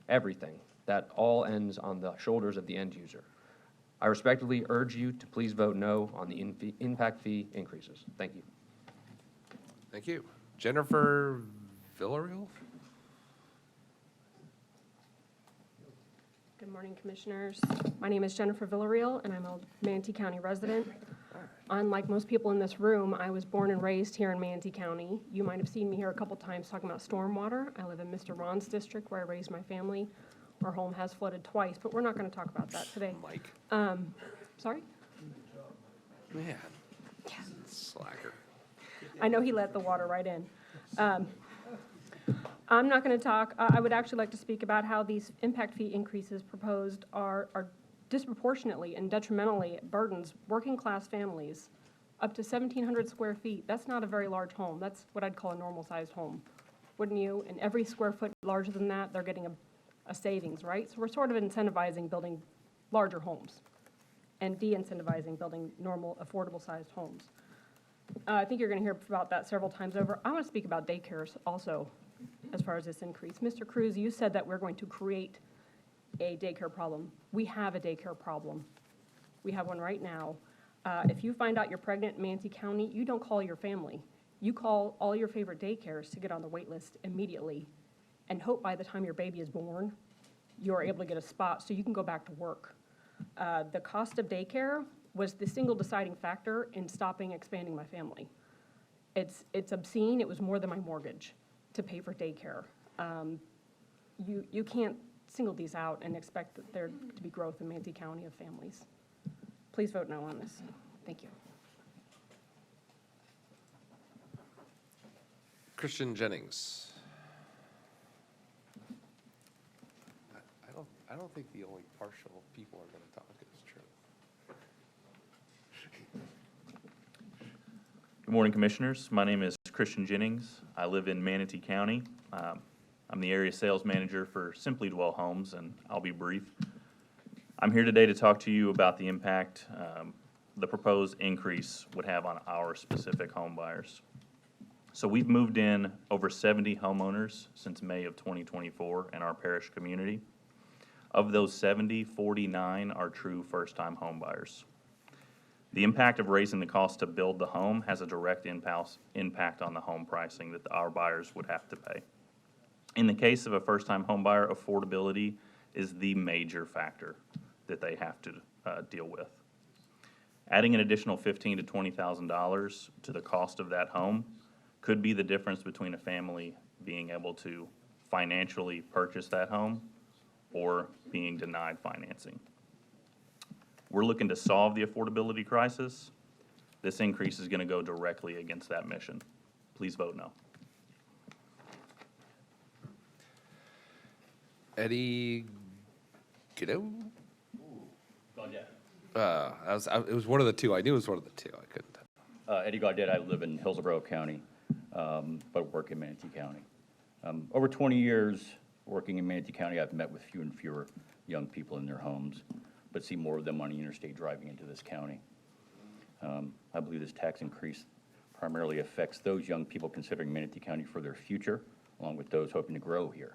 everything, that all ends on the shoulders of the end user. I respectfully urge you to please vote no on the impact fee increases. Thank you. Thank you. Jennifer Villarreal? Good morning, Commissioners. My name is Jennifer Villarreal, and I'm a Manatee County resident. Unlike most people in this room, I was born and raised here in Manatee County. You might have seen me here a couple times talking about stormwater. I live in Mr. Ron's district where I raised my family. Our home has flooded twice, but we're not going to talk about that today. Mike. Sorry? Man. Slacker. I know he let the water right in. I'm not going to talk. I would actually like to speak about how these impact fee increases proposed are disproportionately and detrimentally burdens working-class families up to 1,700 square feet. That's not a very large home. That's what I'd call a normal-sized home, wouldn't you? And every square foot larger than that, they're getting a savings, right? So we're sort of incentivizing building larger homes and de-incentivizing building normal, affordable-sized homes. I think you're going to hear about that several times over. I want to speak about daycares also, as far as this increase. Mr. Cruz, you said that we're going to create a daycare problem. We have a daycare problem. We have one right now. If you find out you're pregnant in Manatee County, you don't call your family. You call all your favorite daycares to get on the wait list immediately and hope by the time your baby is born, you're able to get a spot so you can go back to work. The cost of daycare was the single deciding factor in stopping expanding my family. It's obscene. It was more than my mortgage to pay for daycare. You can't single these out and expect that there to be growth in Manatee County of families. Please vote no on this. Thank you. Christian Jennings. I don't think the only partial people are going to talk is true. Good morning, Commissioners. My name is Christian Jennings. I live in Manatee County. I'm the area sales manager for Simply Dwell Homes, and I'll be brief. I'm here today to talk to you about the impact the proposed increase would have on our specific home buyers. So we've moved in over 70 homeowners since May of 2024 in our parish community. Of those 70, 49 are true first-time home buyers. The impact of raising the cost to build the home has a direct impact on the home pricing that our buyers would have to pay. In the case of a first-time home buyer, affordability is the major factor that they have to deal with. Adding an additional $15,000 to $20,000 to the cost of that home could be the difference between a family being able to financially purchase that home or being denied financing. We're looking to solve the affordability crisis. This increase is going to go directly against that mission. Please vote no. Eddie Gaudet? Gaudet. It was one of the two. I knew it was one of the two. I couldn't. Eddie Gaudet. I live in Hillsborough County, but work in Manatee County. Over 20 years working in Manatee County, I've met with fewer and fewer young people in their homes, but see more of them on the interstate driving into this county. I believe this tax increase primarily affects those young people considering Manatee County for their future, along with those hoping to grow here.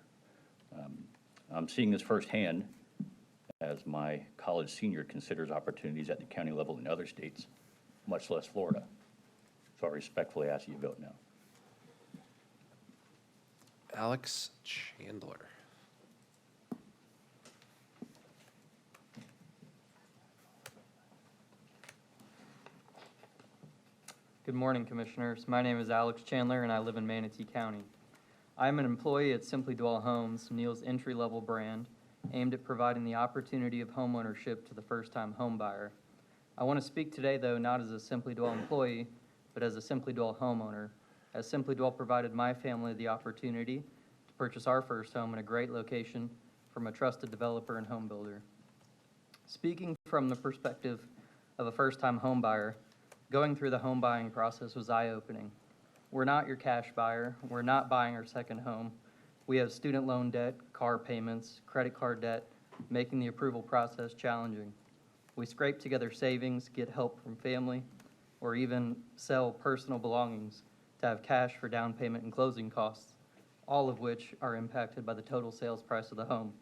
I'm seeing this firsthand as my college senior considers opportunities at the county level in other states, much less Florida. So I respectfully ask you to vote no. Alex Chandler. Good morning, Commissioners. My name is Alex Chandler, and I live in Manatee County. I am an employee at Simply Dwell Homes, Neil's entry-level brand, aimed at providing the opportunity of homeownership to the first-time home buyer. I want to speak today, though, not as a Simply Dwell employee, but as a Simply Dwell homeowner, as Simply Dwell provided my family the opportunity to purchase our first home in a great location from a trusted developer and home builder. Speaking from the perspective of a first-time home buyer, going through the home buying process was eye-opening. We're not your cash buyer. We're not buying our second home. We have student loan debt, car payments, credit card debt, making the approval process challenging. We scrape together savings, get help from family, or even sell personal belongings to have cash for down payment and closing costs, all of which are impacted by the total sales price of the home.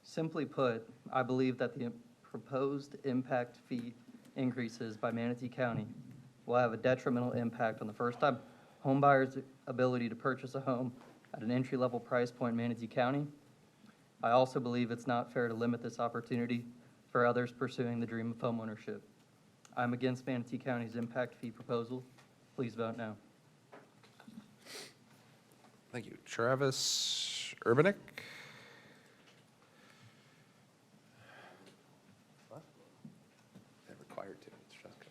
Simply put, I believe that the proposed impact fee increases by Manatee County will have a detrimental impact on the first-time home buyer's ability to purchase a home at an entry-level price point in Manatee County. I also believe it's not fair to limit this opportunity for others pursuing the dream of homeownership. I'm against Manatee County's impact fee proposal. Please vote no. Thank you. Travis Urbanek. What? They're required to. It's just good.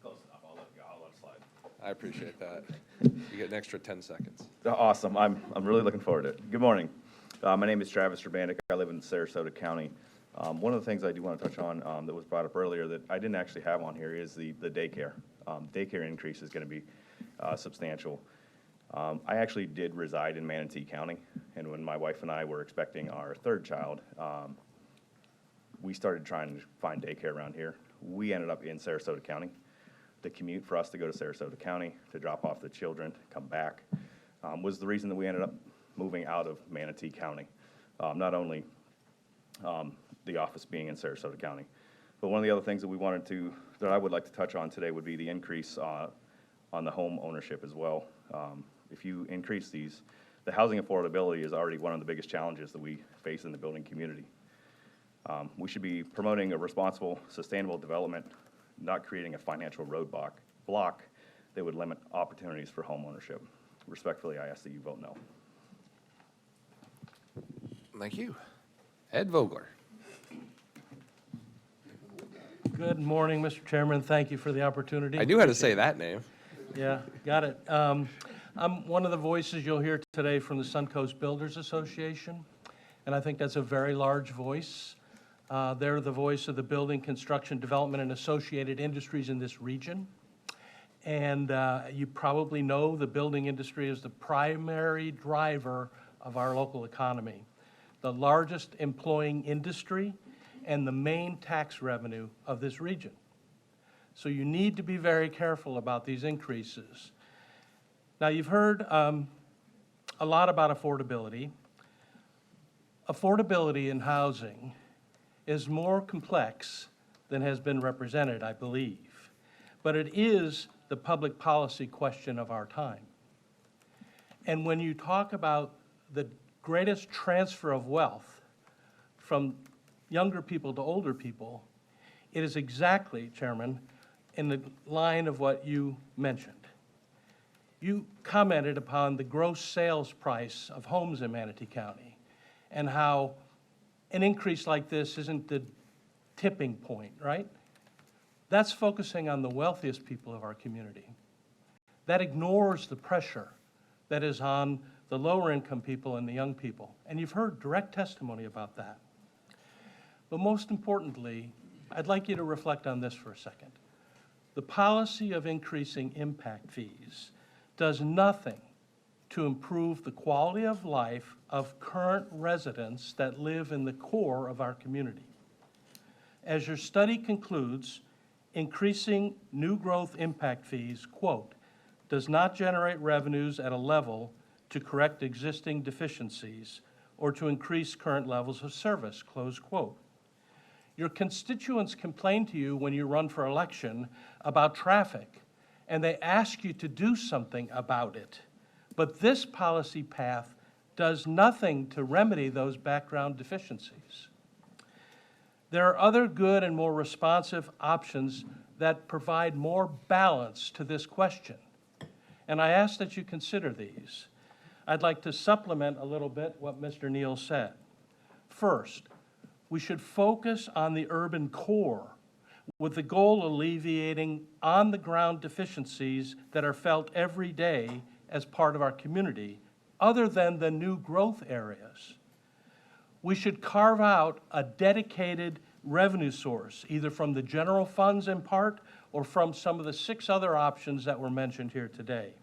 Close enough. I'll let it slide. I appreciate that. You get an extra 10 seconds. Awesome. I'm really looking forward to it. Good morning. My name is Travis Urbanek. I live in Sarasota County. One of the things I do want to touch on that was brought up earlier that I didn't actually have on here is the daycare. Daycare increase is going to be substantial. I actually did reside in Manatee County, and when my wife and I were expecting our third child, we started trying to find daycare around here. We ended up in Sarasota County. the commute for us to go to Sarasota County, to drop off the children, come back, was the reason that we ended up moving out of Manatee County. Not only the office being in Sarasota County, but one of the other things that I would like to touch on today would be the increase on the home ownership as well. If you increase these, the housing affordability is already one of the biggest challenges that we face in the building community. We should be promoting a responsible, sustainable development, not creating a financial roadblock that would limit opportunities for home ownership. Respectfully, I ask that you vote no. Thank you. Ed Vogler. Good morning, Mr. Chairman. Thank you for the opportunity. I knew how to say that name. Yeah, got it. I'm one of the voices you'll hear today from the Suncoast Builders Association, and I think that's a very large voice. They're the voice of the building, construction, development, and associated industries in this region. And you probably know the building industry is the primary driver of our local economy, the largest employing industry, and the main tax revenue of this region. So you need to be very careful about these increases. Now, you've heard a lot about affordability. Affordability in housing is more complex than has been represented, I believe. But it is the public policy question of our time. And when you talk about the greatest transfer of wealth from younger people to older people, it is exactly, Chairman, in the line of what you mentioned. You commented upon the gross sales price of homes in Manatee County and how an increase like this isn't the tipping point, right? That's focusing on the wealthiest people of our community. That ignores the pressure that is on the lower income people and the young people. And you've heard direct testimony about that. But most importantly, I'd like you to reflect on this for a second. The policy of increasing impact fees does nothing to improve the quality of life of current residents that live in the core of our community. As your study concludes, increasing new growth impact fees, quote, does not generate revenues at a level to correct existing deficiencies or to increase current levels of service, close quote. Your constituents complain to you when you run for election about traffic, and they ask you to do something about it. But this policy path does nothing to remedy those background deficiencies. There are other good and more responsive options that provide more balance to this question, and I ask that you consider these. I'd like to supplement a little bit what Mr. Neal said. First, we should focus on the urban core with the goal of alleviating on-the-ground deficiencies that are felt every day as part of our community, other than the new growth areas. We should carve out a dedicated revenue source, either from the general funds in part or from some of the 6 other options that were mentioned here today.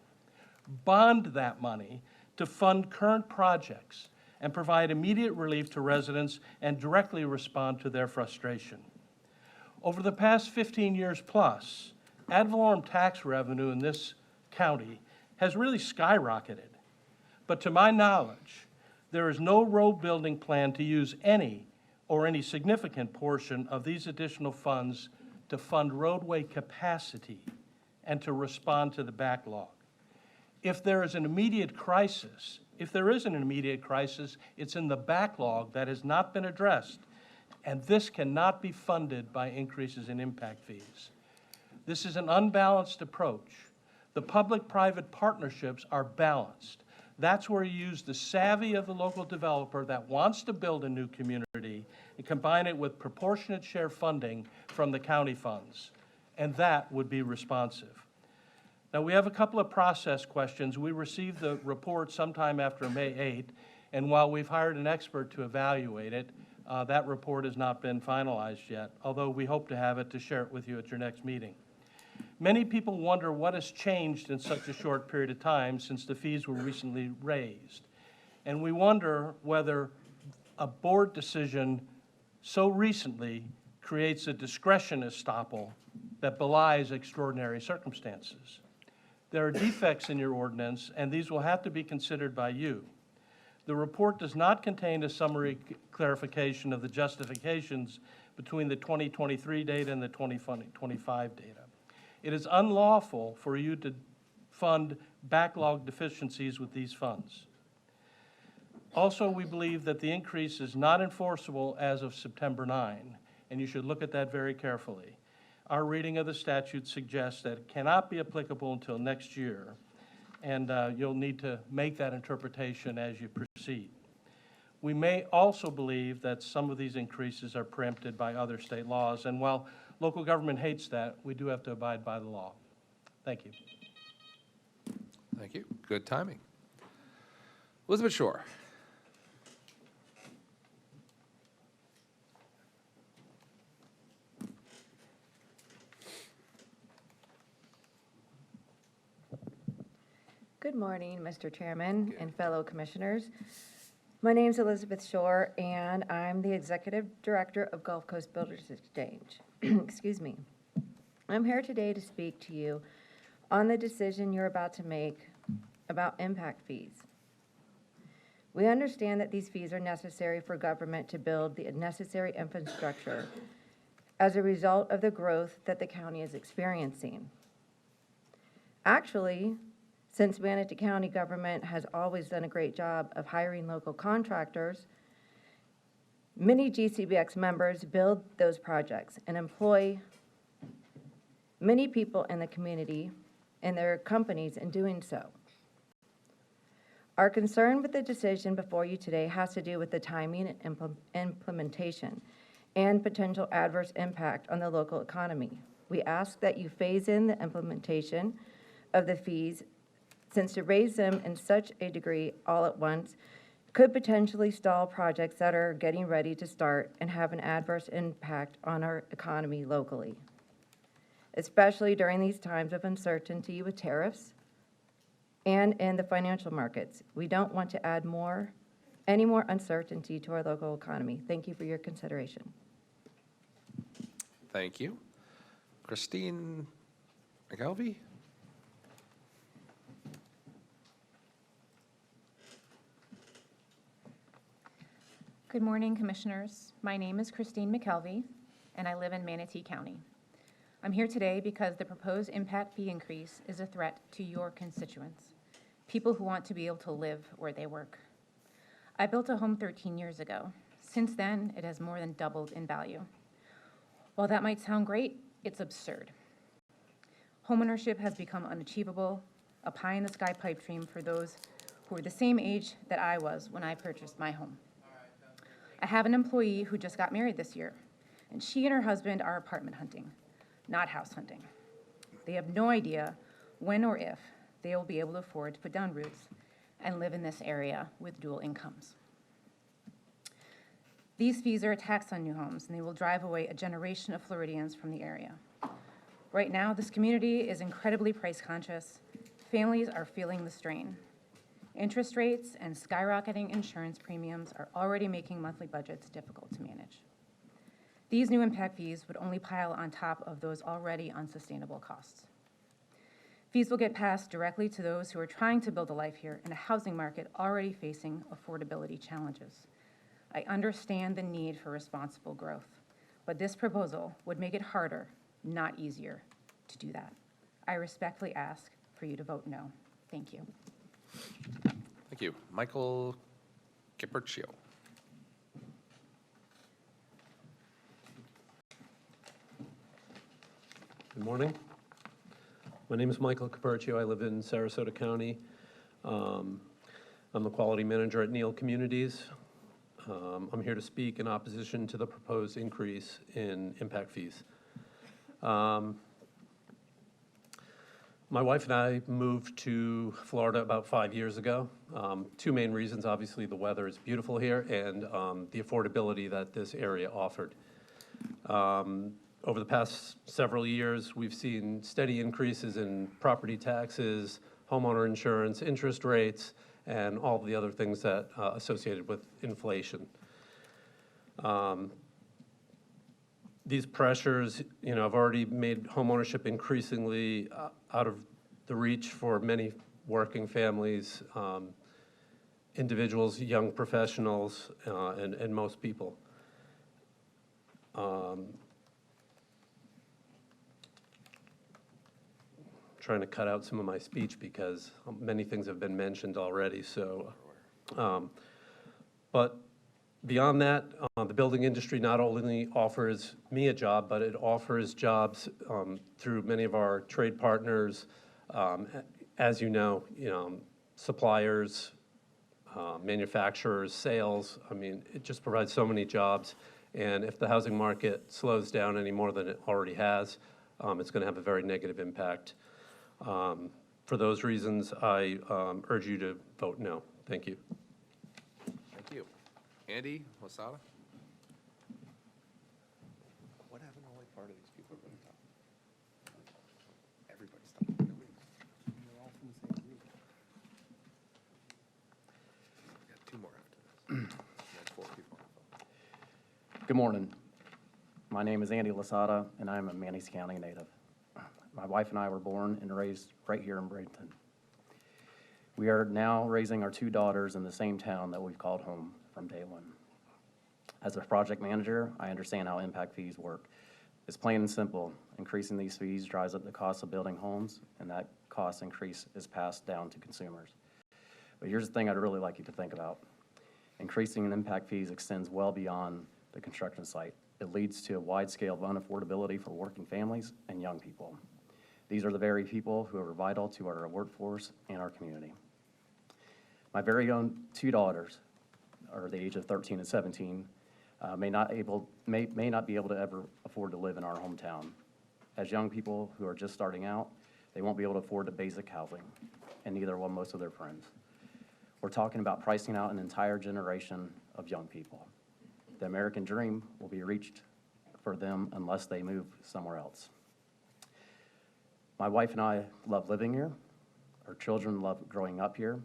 Bond that money to fund current projects and provide immediate relief to residents and directly respond to their frustration. Over the past 15 years plus, ad valorem tax revenue in this county has really skyrocketed. But to my knowledge, there is no road building plan to use any significant portion of these additional funds to fund roadway capacity and to respond to the backlog. If there is an immediate crisis, it's in the backlog that has not been addressed, and this cannot be funded by increases in impact fees. This is an unbalanced approach. The public-private partnerships are balanced. That's where you use the savvy of the local developer that wants to build a new community and combine it with proportionate share funding from the county funds, and that would be responsive. Now, we have a couple of process questions. We received the report sometime after May 8th, and while we've hired an expert to evaluate it, that report has not been finalized yet, although we hope to have it to share it with you at your next meeting. Many people wonder what has changed in such a short period of time since the fees were recently raised. And we wonder whether a board decision so recently creates a discretion estoppel that belies extraordinary circumstances. There are defects in your ordinance, and these will have to be considered by you. The report does not contain a summary clarification of the justifications between the 2023 data and the 2025 data. It is unlawful for you to fund backlog deficiencies with these funds. Also, we believe that the increase is not enforceable as of September 9, and you should look at that very carefully. Our reading of the statute suggests that it cannot be applicable until next year, and you'll need to make that interpretation as you proceed. We may also believe that some of these increases are preempted by other state laws, and while local government hates that, we do have to abide by the law. Thank you. Thank you. Good timing. Elizabeth Shore. Good morning, Mr. Chairman and fellow commissioners. My name's Elizabeth Shore, and I'm the Executive Director of Gulf Coast Builders Exchange. Excuse me. I'm here today to speak to you on the decision you're about to make about impact fees. We understand that these fees are necessary for government to build the necessary infrastructure as a result of the growth that the county is experiencing. Actually, since Manatee County government has always done a great job of hiring local contractors, many GCBX members build those projects and employ many people in the community and their companies in doing so. Our concern with the decision before you today has to do with the timing and implementation and potential adverse impact on the local economy. We ask that you phase in the implementation of the fees, since to raise them in such a degree all at once could potentially stall projects that are getting ready to start and have an adverse impact on our economy locally, especially during these times of uncertainty with tariffs and in the financial markets. We don't want to add any more uncertainty to our local economy. Thank you for your consideration. Thank you. Christine McKelvey? Good morning, Commissioners. My name is Christine McKelvey, and I live in Manatee County. I'm here today because the proposed impact fee increase is a threat to your constituents, people who want to be able to live where they work. I built a home 13 years ago. Since then, it has more than doubled in value. While that might sound great, it's absurd. Homeownership has become unachievable, a pie-in-the-sky pipe dream for those who are the same age that I was when I purchased my home. I have an employee who just got married this year, and she and her husband are apartment hunting, not house hunting. They have no idea when or if they will be able to afford to put down roots and live in this area with dual incomes. These fees are a tax on new homes, and they will drive away a generation of Floridians from the area. Right now, this community is incredibly price conscious. Families are feeling the strain. Interest rates and skyrocketing insurance premiums are already making monthly budgets difficult to manage. These new impact fees would only pile on top of those already unsustainable costs. Fees will get passed directly to those who are trying to build a life here in a housing market already facing affordability challenges. I understand the need for responsible growth, but this proposal would make it harder, not easier, to do that. I respectfully ask for you to vote no. Thank you. Thank you. Michael Capercio. Good morning. My name is Michael Capercio. I live in Sarasota County. I'm the quality manager at Neal Communities. I'm here to speak in opposition to the proposed increase in impact fees. My wife and I moved to Florida about 5 years ago. Two main reasons: obviously the weather is beautiful here, and the affordability that this area offered. Over the past several years, we've seen steady increases in property taxes, homeowner insurance, interest rates, and all the other things that associated with inflation. these pressures, have already made homeownership increasingly out of the reach for many working families, individuals, young professionals, and most people. Trying to cut out some of my speech because many things have been mentioned already, so. But beyond that, the building industry not only offers me a job, but it offers jobs through many of our trade partners, as you know, suppliers, manufacturers, sales. I mean, it just provides so many jobs. And if the housing market slows down any more than it already has, it's going to have a very negative impact. For those reasons, I urge you to vote no. Thank you. Thank you. Andy Lasada? What happened to only part of these people are going to talk? Everybody's talking. They're all from the same group. We got two more after this. That's 4 people on the phone. Good morning. My name is Andy Lasada, and I'm a Manatee County native. My wife and I were born and raised right here in Bradenton. We are now raising our 2 daughters in the same town that we've called home from day one. As a project manager, I understand how impact fees work. It's plain and simple. Increasing these fees drives up the cost of building homes, and that cost increase is passed down to consumers. But here's the thing I'd really like you to think about. Increasing an impact fees extends well beyond the construction site. It leads to a wide scale of unaffordability for working families and young people. These are the very people who are vital to our workforce and our community. My very own 2 daughters are the age of 13 and 17, may not be able to ever afford to live in our hometown. As young people who are just starting out, they won't be able to afford the basic housing, and neither will most of their friends. We're talking about pricing out an entire generation of young people. The American dream will be reached for them unless they move somewhere else. My wife and I love living here. Our children love growing up here,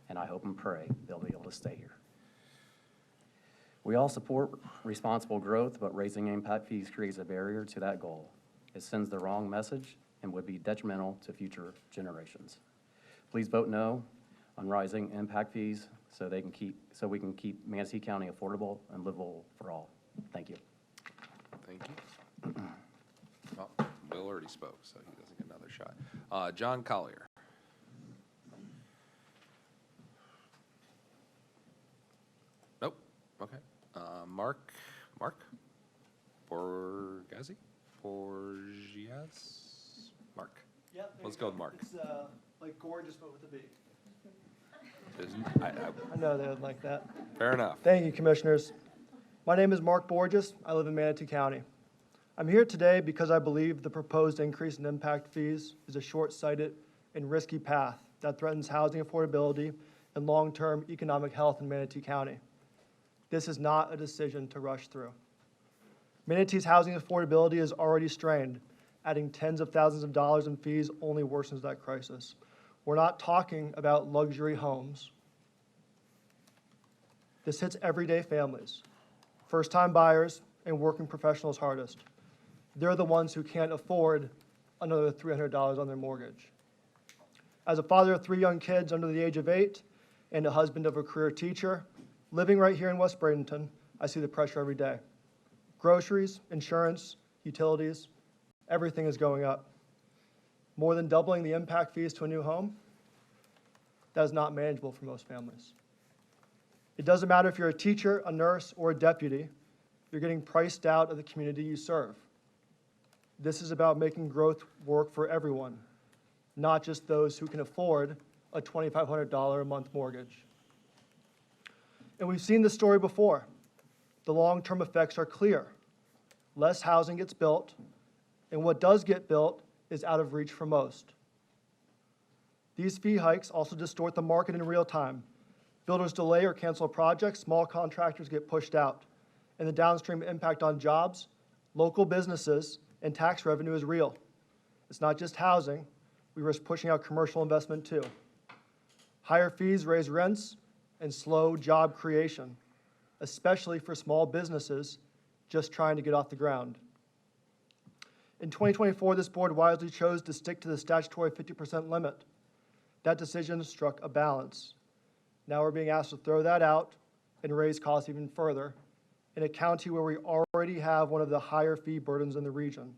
and I hope and pray they'll be able to stay here. We all support responsible growth, but raising impact fees creates a barrier to that goal. It sends the wrong message and would be detrimental to future generations. Please vote no on rising impact fees so we can keep Manatee County affordable and livable for all. Thank you. Thank you. Well, Bill already spoke, so he doesn't get another shot. John Collier. Nope. Okay. Mark Borgias? Mark. Yep. Let's go with Mark. It's like gorgeous, but with a B. I I know they would like that. Fair enough. Thank you, Commissioners. My name is Mark Borges. I live in Manatee County. I'm here today because I believe the proposed increase in impact fees is a short-sighted and risky path that threatens housing affordability and long-term economic health in Manatee County. This is not a decision to rush through. Manatee's housing affordability is already strained. Adding tens of thousands of dollars in fees only worsens that crisis. We're not talking about luxury homes. This hits everyday families, first-time buyers, and working professionals hardest. They're the ones who can't afford another $300 on their mortgage. As a father of 3 young kids under the age of 8 and a husband of a career teacher, living right here in West Bradenton, I see the pressure every day. Groceries, insurance, utilities, everything is going up. More than doubling the impact fees to a new home, that is not manageable for most families. It doesn't matter if you're a teacher, a nurse, or a deputy, you're getting priced out of the community you serve. This is about making growth work for everyone, not just those who can afford a $2,500 a month mortgage. And we've seen this story before. The long-term effects are clear. Less housing gets built, and what does get built is out of reach for most. These fee hikes also distort the market in real time. Builders delay or cancel projects, small contractors get pushed out, and the downstream impact on jobs, local businesses, and tax revenue is real. It's not just housing. We risk pushing out commercial investment too. Higher fees raise rents and slow job creation, especially for small businesses just trying to get off the ground. In 2024, this board wisely chose to stick to the statutory 50% limit. That decision struck a balance. Now we're being asked to throw that out and raise costs even further in a county where we already have one of the higher fee burdens in the region.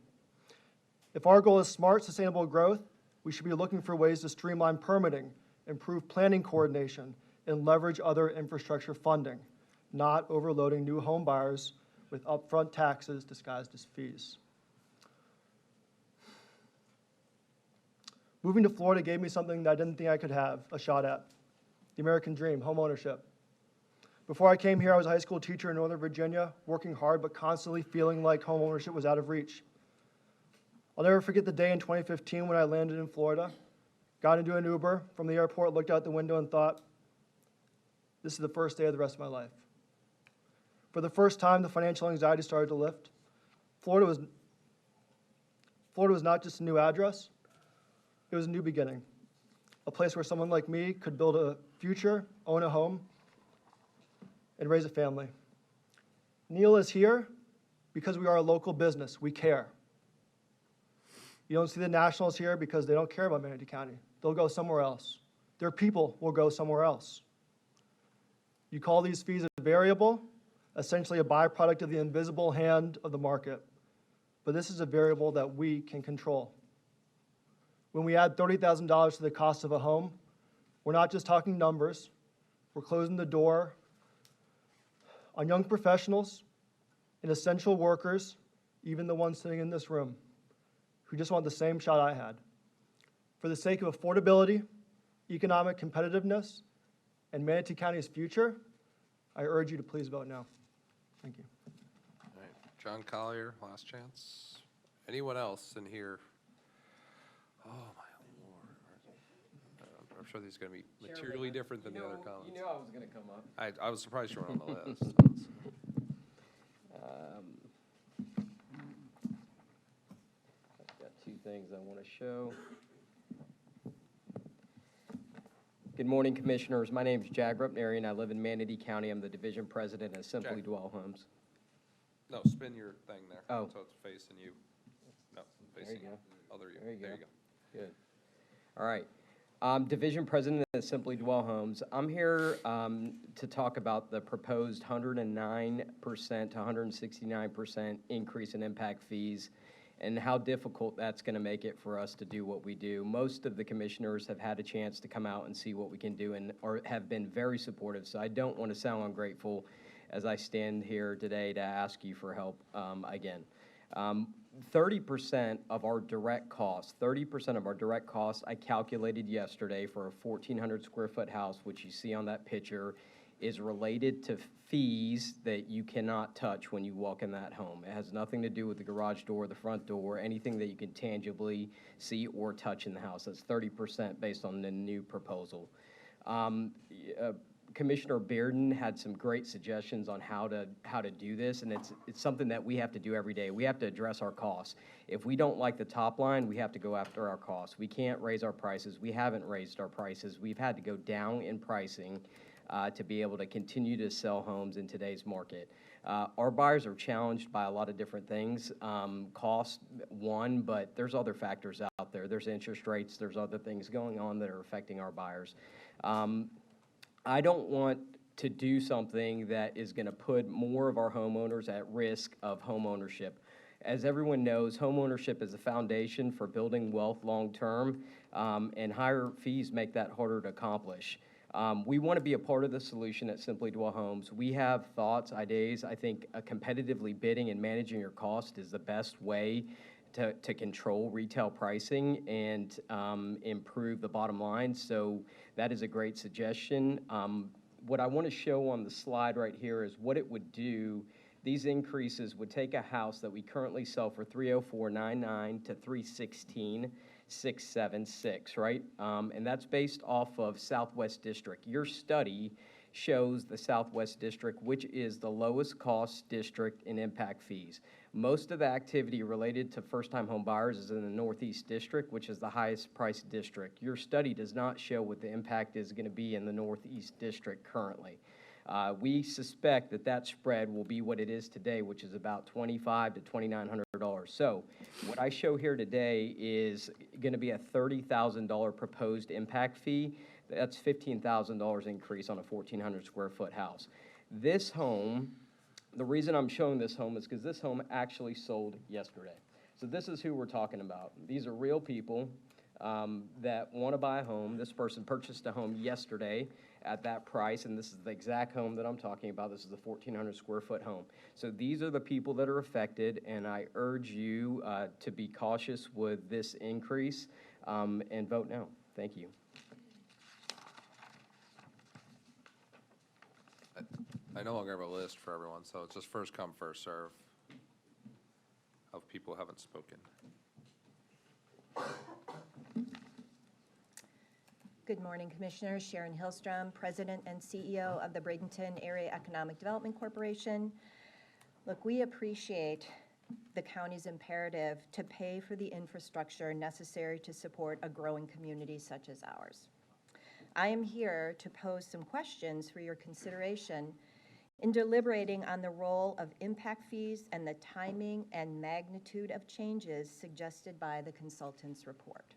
If our goal is smart, sustainable growth, we should be looking for ways to streamline permitting, improve planning coordination, and leverage other infrastructure funding, not overloading new home buyers with upfront taxes disguised as fees. Moving to Florida gave me something that I didn't think I could have a shot at, the American dream, home ownership. Before I came here, I was a high school teacher in Northern Virginia, working hard but constantly feeling like home ownership was out of reach. I'll never forget the day in 2015 when I landed in Florida, got into an Uber from the airport, looked out the window and thought, this is the first day of the rest of my life. For the first time, the financial anxiety started to lift. Florida was not just a new address, it was a new beginning, a place where someone like me could build a future, own a home, and raise a family. Neil is here because we are a local business. We care. You don't see the Nationals here because they don't care about Manatee County. They'll go somewhere else. Their people will go somewhere else. You call these fees a variable, essentially a byproduct of the invisible hand of the market. But this is a variable that we can control. When we add $30,000 to the cost of a home, we're not just talking numbers. We're closing the door on young professionals and essential workers, even the ones sitting in this room, who just want the same shot I had. For the sake of affordability, economic competitiveness, and Manatee County's future, I urge you to please vote no. Thank you. All right, John Collier, last chance. Anyone else in here? Oh, my Lord. I'm sure these are going to be materially different than the other comments. You knew I was going to come up. I was surprised you weren't on the list. I've got two things I want to show. Good morning, Commissioners. My name is Jag Rupnarian. I live in Manatee County. I'm the Division President of Simply Jag. Dwell Homes. No, spin your thing there. Oh. So it's facing you. No, There facing you go. other you. There you go. There you go. Good. All right. Division President of Simply Dwell Homes. I'm here to talk about the proposed 109% to 169% increase in impact fees and how difficult that's going to make it for us to do what we do. Most of the commissioners have had a chance to come out and see what we can do and or have been very supportive, so I don't want to sound ungrateful as I stand here today to ask you for help again. 30% of our direct costs, I calculated yesterday for a 1,400 square foot house, which you see on that picture, is related to fees that you cannot touch when you walk in that home. It has nothing to do with the garage door, the front door, anything that you can tangibly see or touch in the house. That's 30% based on the new proposal. Commissioner Bearden had some great suggestions on how to do this, and it's something that we have to do every day. We have to address our costs. If we don't like the top line, we have to go after our costs. We can't raise our prices. We haven't raised our prices. We've had to go down in pricing to be able to continue to sell homes in today's market. Our buyers are challenged by a lot of different things. Cost, one, but there's other factors out there. There's interest rates. There's other things going on that are affecting our buyers. I don't want to do something that is going to put more of our homeowners at risk of home ownership. As everyone knows, home ownership is the foundation for building wealth long-term, and higher fees make that harder to accomplish. We want to be a part of the solution at Simply Dwell Homes. We have thoughts, ideas. I think competitively bidding and managing your cost is the best way to control retail pricing and improve the bottom line. So that is a great suggestion. What I want to show on the slide right here is what it would do. These increases would take a house that we currently sell for $304,990 to $316,676, right? And that's based off of Southwest District. Your study shows the Southwest District, which is the lowest cost district in impact fees. Most of the activity related to first-time home buyers is in the Northeast District, which is the highest priced district. Your study does not show what the impact is going to be in the Northeast District currently. We suspect that that spread will be what it is today, which is about $2,500 to $2,900. So what I show here today is going to be a $30,000 proposed impact fee. That's $15,000 increase on a 1,400 square foot house. This home, the reason I'm showing this home is because this home actually sold yesterday. So this is who we're talking about. These are real people that want to buy a home. This person purchased a home yesterday at that price, and this is the exact home that I'm talking about. This is the 1,400 square foot home. So these are the people that are affected, and I urge you to be cautious with this increase and vote no. Thank you. I no longer have a list for everyone, so it's just first come, first serve of people who haven't spoken. Good morning, Commissioners. Sharon Hillstrom, President and CEO of the Bradenton Area Economic Development Corporation. Look, we appreciate the county's imperative to pay for the infrastructure necessary to support a growing community such as ours. I am here to pose some questions for your consideration in deliberating on the role of impact fees and the timing and magnitude of changes suggested by the consultant's report.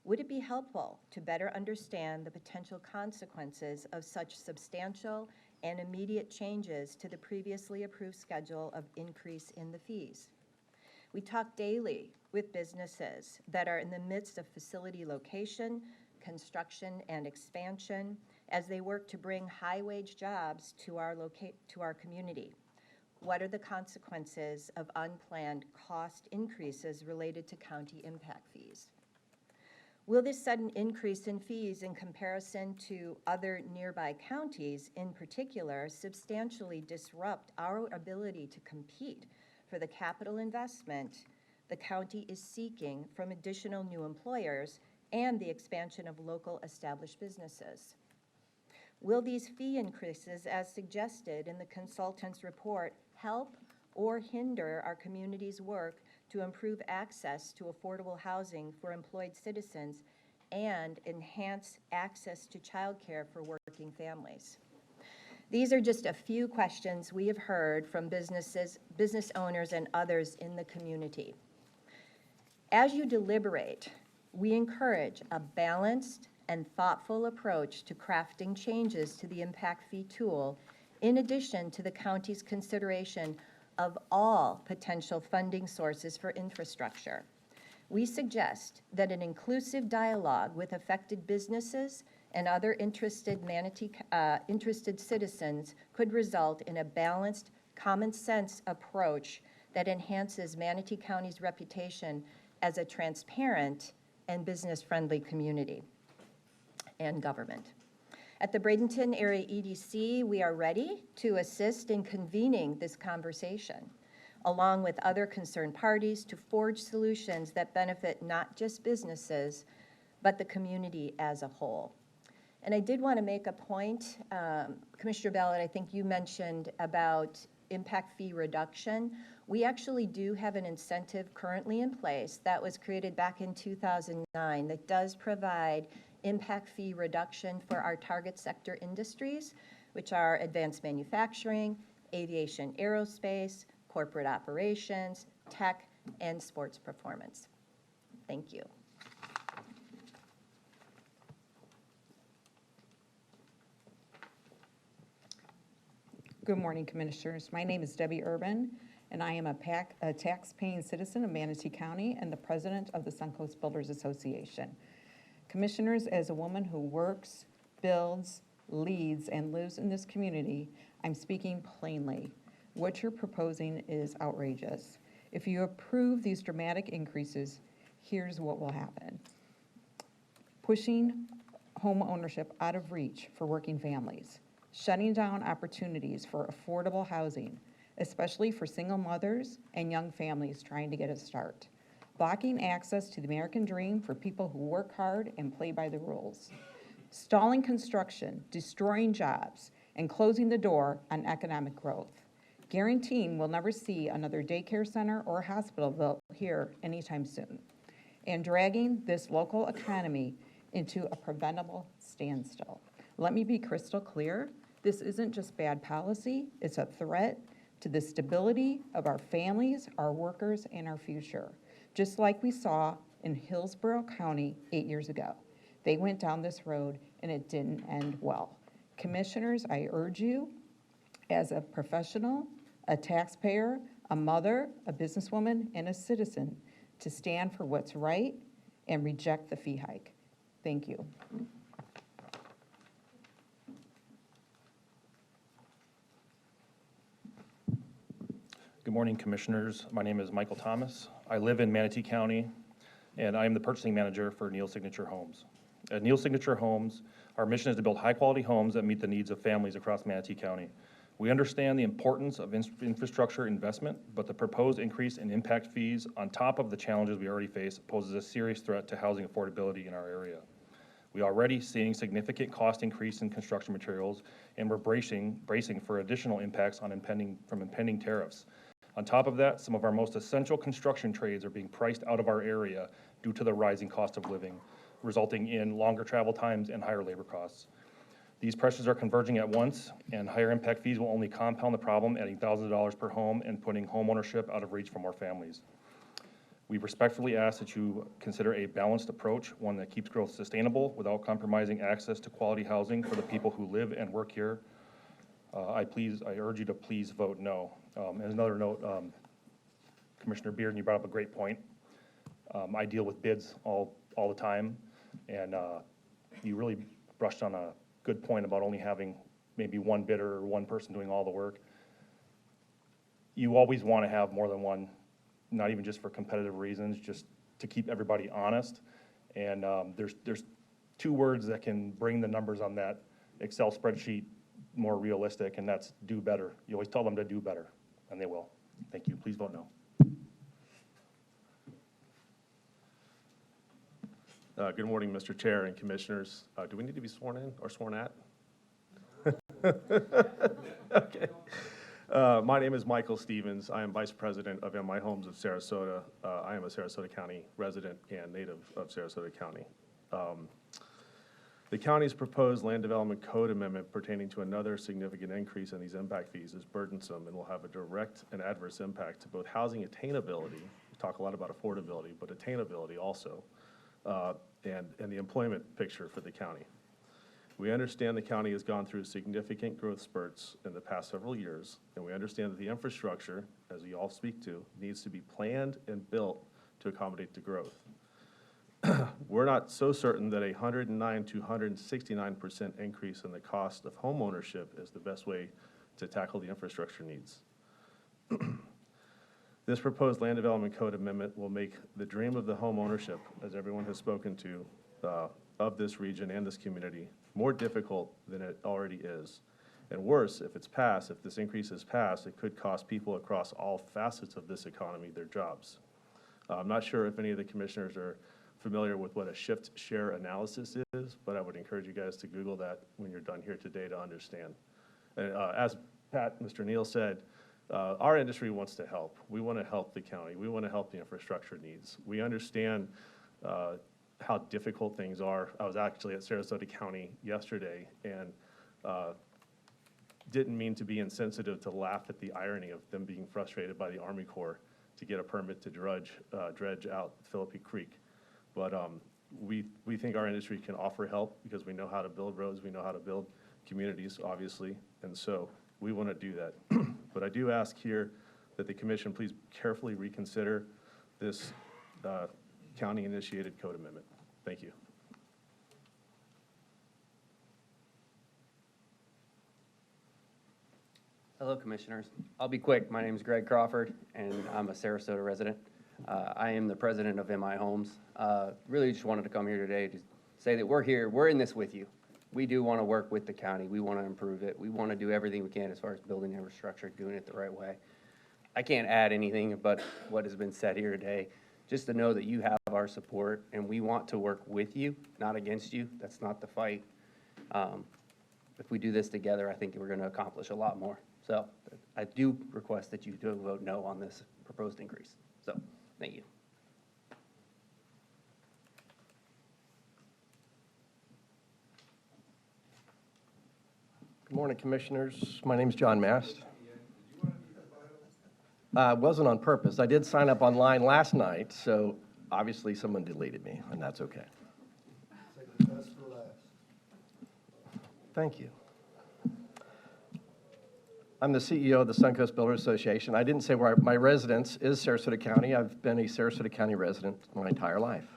Would it be helpful to better understand the potential consequences of such substantial and immediate changes to the previously approved schedule of increase in the fees? We talk daily with businesses that are in the midst of facility location, construction, and expansion as they work to bring high-wage jobs to our community. What are the consequences of unplanned cost increases related to county impact fees? Will this sudden increase in fees in comparison to other nearby counties in particular substantially disrupt our ability to compete for the capital investment the county is seeking from additional new employers and the expansion of local established businesses? Will these fee increases, as suggested in the consultant's report, help or hinder our community's work to improve access to affordable housing for employed citizens and enhance access to childcare for working families? These are just a few questions we have heard from business owners and others in the community. As you deliberate, we encourage a balanced and thoughtful approach to crafting changes to the impact fee tool, in addition to the county's consideration of all potential funding sources for infrastructure. We suggest that an inclusive dialogue with affected businesses and other interested citizens could result in a balanced, common-sense approach that enhances Manatee County's reputation as a transparent and business-friendly community and government. At the Bradenton Area EDC, we are ready to assist in convening this conversation, along with other concerned parties, to forge solutions that benefit not just businesses, but the community as a whole. And I did want to make a point, Commissioner Ballard, I think you mentioned about impact fee reduction. We actually do have an incentive currently in place that was created back in 2009 that does provide impact fee reduction for our target sector industries, which are advanced manufacturing, aviation, aerospace, corporate operations, tech, and sports performance. Thank you. Good morning, Commissioners. My name is Debbie Urban, and I am a tax-paying citizen of Manatee County and the president of the Suncoast Builders Association. Commissioners, as a woman who works, builds, leads, and lives in this community, I'm speaking plainly. What you're proposing is outrageous. If you approve these dramatic increases, here's what will happen. Pushing home ownership out of reach for working families, shutting down opportunities for affordable housing, especially for single mothers and young families trying to get a start, blocking access to the American dream for people who work hard and play by the rules, stalling construction, destroying jobs, and closing the door on economic growth, guaranteeing we'll never see another daycare center or hospital built here anytime soon, and dragging this local economy into a preventable standstill. Let me be crystal clear. This isn't just bad policy, it's a threat to the stability of our families, our workers, and our future. Just like we saw in Hillsborough County 8 years ago. They went down this road and it didn't end well. Commissioners, I urge you, as a professional, a taxpayer, a mother, a businesswoman, and a citizen, to stand for what's right and reject the fee hike. Thank you. Good morning, Commissioners. My name is Michael Thomas. I live in Manatee County, and I am the purchasing manager for Neal Signature Homes. At Neal Signature Homes, our mission is to build high-quality homes that meet the needs of families across Manatee County. We understand the importance of infrastructure investment, but the proposed increase in impact fees on top of the challenges we already face poses a serious threat to housing affordability in our area. We are already seeing significant cost increase in construction materials, and we're bracing for additional impacts on impending tariffs. On top of that, some of our most essential construction trades are being priced out of our area due to the rising cost of living, resulting in longer travel times and higher labor costs. These pressures are converging at once, and higher impact fees will only compound the problem, adding thousands of dollars per home and putting homeownership out of reach for more families. We respectfully ask that you consider a balanced approach, one that keeps growth sustainable without compromising access to quality housing for the people who live and work here. I urge you to please vote no. As another note, Commissioner Bearden, you brought up a great point. I deal with bids all the time, and you really brushed on a good point about only having maybe one bidder or one person doing all the work. You always want to have more than one, not even just for competitive reasons, just to keep everybody honest. And there's two words that can bring the numbers on that Excel spreadsheet more realistic, and that's do better. You always tell them to do better, and they will. Thank you. Please vote no. Good morning, Mr. Chair and Commissioners. Do we need to be sworn in or sworn at? Okay. My name is Michael Stevens. I am Vice President of MI Homes of Sarasota. I am a Sarasota County resident and native of Sarasota County. The county's proposed land development code amendment pertaining to another significant increase in these impact fees is burdensome and will have a direct and adverse impact to both housing attainability, we talk a lot about affordability, but attainability also, and the employment picture for the county. We understand the county has gone through significant growth spurts in the past several years, and we understand that the infrastructure, as we all speak to, needs to be planned and built to accommodate the growth. We're not so certain that 109 to 169% increase in the cost of home ownership is the best way to tackle the infrastructure needs. This proposed land development code amendment will make the dream of the home ownership, as everyone has spoken to, of this region and this community, more difficult than it already is. And worse, if this increase is passed, it could cost people across all facets of this economy their jobs. I'm not sure if any of the commissioners are familiar with what a shift share analysis is, but I would encourage you guys to Google that when you're done here today to understand. And as Mr. Neal said, our industry wants to help. We want to help the county. We want to help the infrastructure needs. We understand how difficult things are. I was actually at Sarasota County yesterday and didn't mean to be insensitive to laugh at the irony of them being frustrated by the Army Corps to get a permit to dredge out Philippi Creek. But we think our industry can offer help because we know how to build roads, we know how to build communities, obviously, and so we want to do that. But I do ask here that the commission please carefully reconsider this county-initiated code amendment. Thank you. Hello, Commissioners. I'll be quick. My name is Greg Crawford, and I'm a Sarasota resident. I am the president of MI Homes. Really just wanted to come here today to say that we're here. We're in this with you. We do want to work with the county. We want to improve it. We want to do everything we can as far as building infrastructure, doing it the right way. I can't add anything but what has been said here today. Just to know that you have our support, and we want to work with you, not against you. That's not the fight. If we do this together, I think we're going to accomplish a lot more. So I do request that you do vote no on this proposed increase. So thank you. Good Morning, Commissioners. My name's John Mast. It wasn't on purpose. I did sign up online last night, so obviously someone deleted me, and that's okay. Thank you. I'm the CEO of the Suncoast Builders Association. I didn't say where my residence is Sarasota County. I've been a Sarasota County resident my entire life.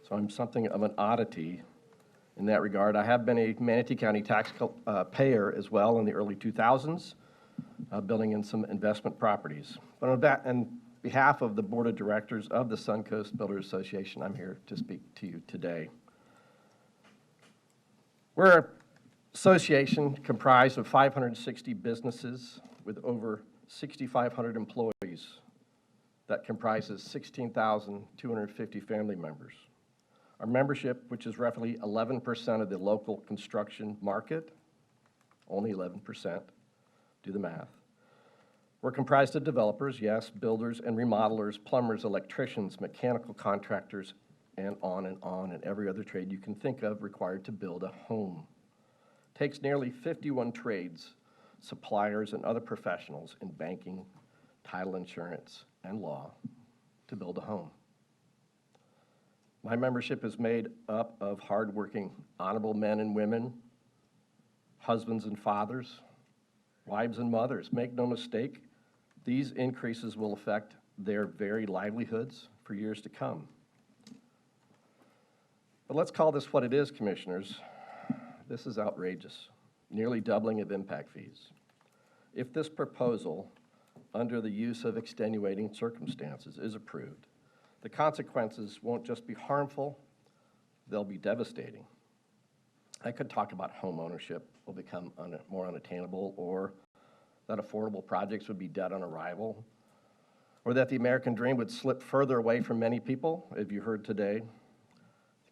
So I'm something of an oddity in that regard. I have been a Manatee County tax payer as well in the early 2000s, building in some investment properties. But on behalf of the Board of Directors of the Suncoast Builders Association, I'm here to speak to you today. We're an association comprised of 560 businesses with over 6,500 employees that comprises 16,250 family members. Our membership, which is roughly 11% of the local construction market, only 11%, do the math. We're comprised of developers, yes, builders and remodelers, plumbers, electricians, mechanical contractors, and every other trade you can think of required to build a home. Takes nearly 51 trades, suppliers, and other professionals in banking, title insurance, and law to build a home. My membership is made up of hardworking, honorable men and women, husbands and fathers, wives and mothers. Make no mistake, these increases will affect their very livelihoods for years to come. But let's call this what it is, Commissioners. This is outrageous, nearly doubling of impact fees. If this proposal, under the use of extenuating circumstances, is approved, the consequences won't just be harmful, they'll be devastating. I could talk about home ownership will become more unattainable, or that affordable projects would be dead on arrival, or that the American dream would slip further away from many people, as you heard today.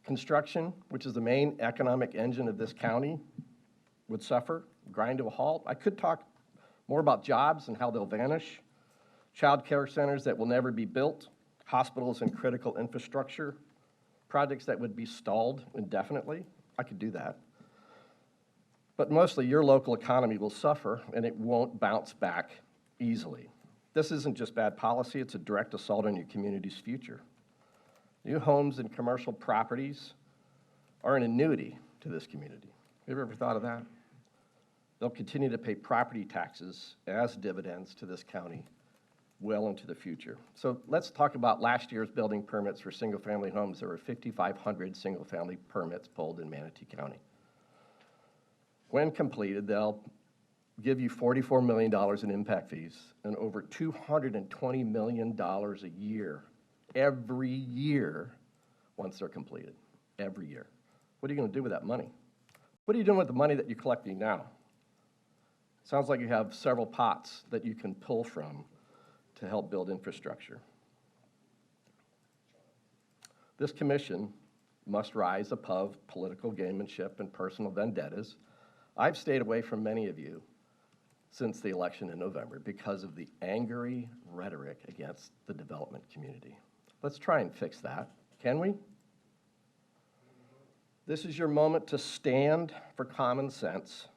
Construction, which is the main economic engine of this county, would suffer, grind to a halt. I could talk more about jobs and how they'll vanish, child care centers that will never be built, hospitals and critical infrastructure, projects that would be stalled indefinitely. I could do that. But mostly your local economy will suffer, and it won't bounce back easily. This isn't just bad policy, it's a direct assault on your community's future. New homes and commercial properties are an annuity to this community. Have you ever thought of that? They'll continue to pay property taxes as dividends to this county well into the future. So let's talk about last year's building permits for single-family homes. There were 5,500 single-family permits pulled in Manatee County. When completed, they'll give you $44 million in impact fees and over $220 million a year, every year, once they're completed, every year. What are you going to do with that money? What are you doing with the money that you're collecting now? Sounds like you have several pots that you can pull from to help build infrastructure. This commission must rise above political gamemanship and personal vendettas. I've stayed away from many of you since the election in November because of the angry rhetoric against the development community. Let's try and fix that, can we? This is your moment to stand for common sense.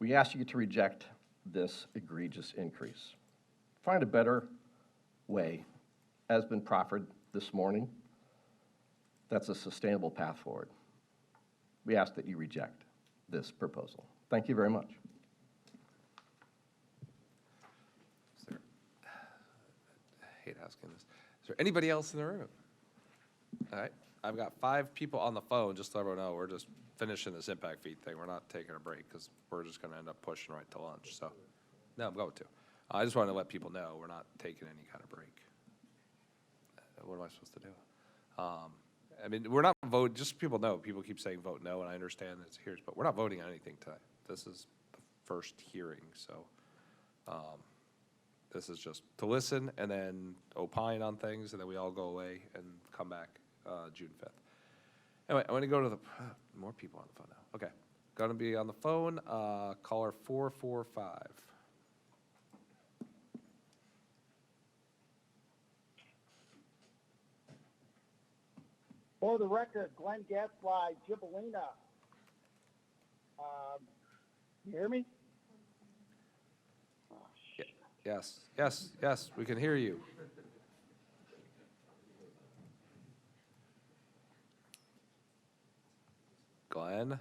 We ask you to reject this egregious increase. Find a better way, as been proffered this morning, that's a sustainable path forward. We ask that you reject this proposal. Thank you very much. I hate asking this. Is there anybody else in the room? All right, I've got 5 people on the phone, just so everyone know, we're just finishing this impact fee thing. We're not taking a break, because we're just gonna end up pushing right to lunch, so. No, I'm going to. I just wanted to let people know we're not taking any kind of break. What am I supposed to do? I mean, we're not voting, just so people know, people keep saying vote no, and I understand that it's here, but we're not voting on anything tonight. This is the first hearing, so this is just to listen and then opine on things, and then we all go away and come back June 5th. Anyway, I'm going to go to the, more people on the phone now. Okay, going to be on the phone, caller 445. For the record, Glenn Gatsby, Gibellina. You hear me? Yes, yes, yes, we can hear you. Glenn?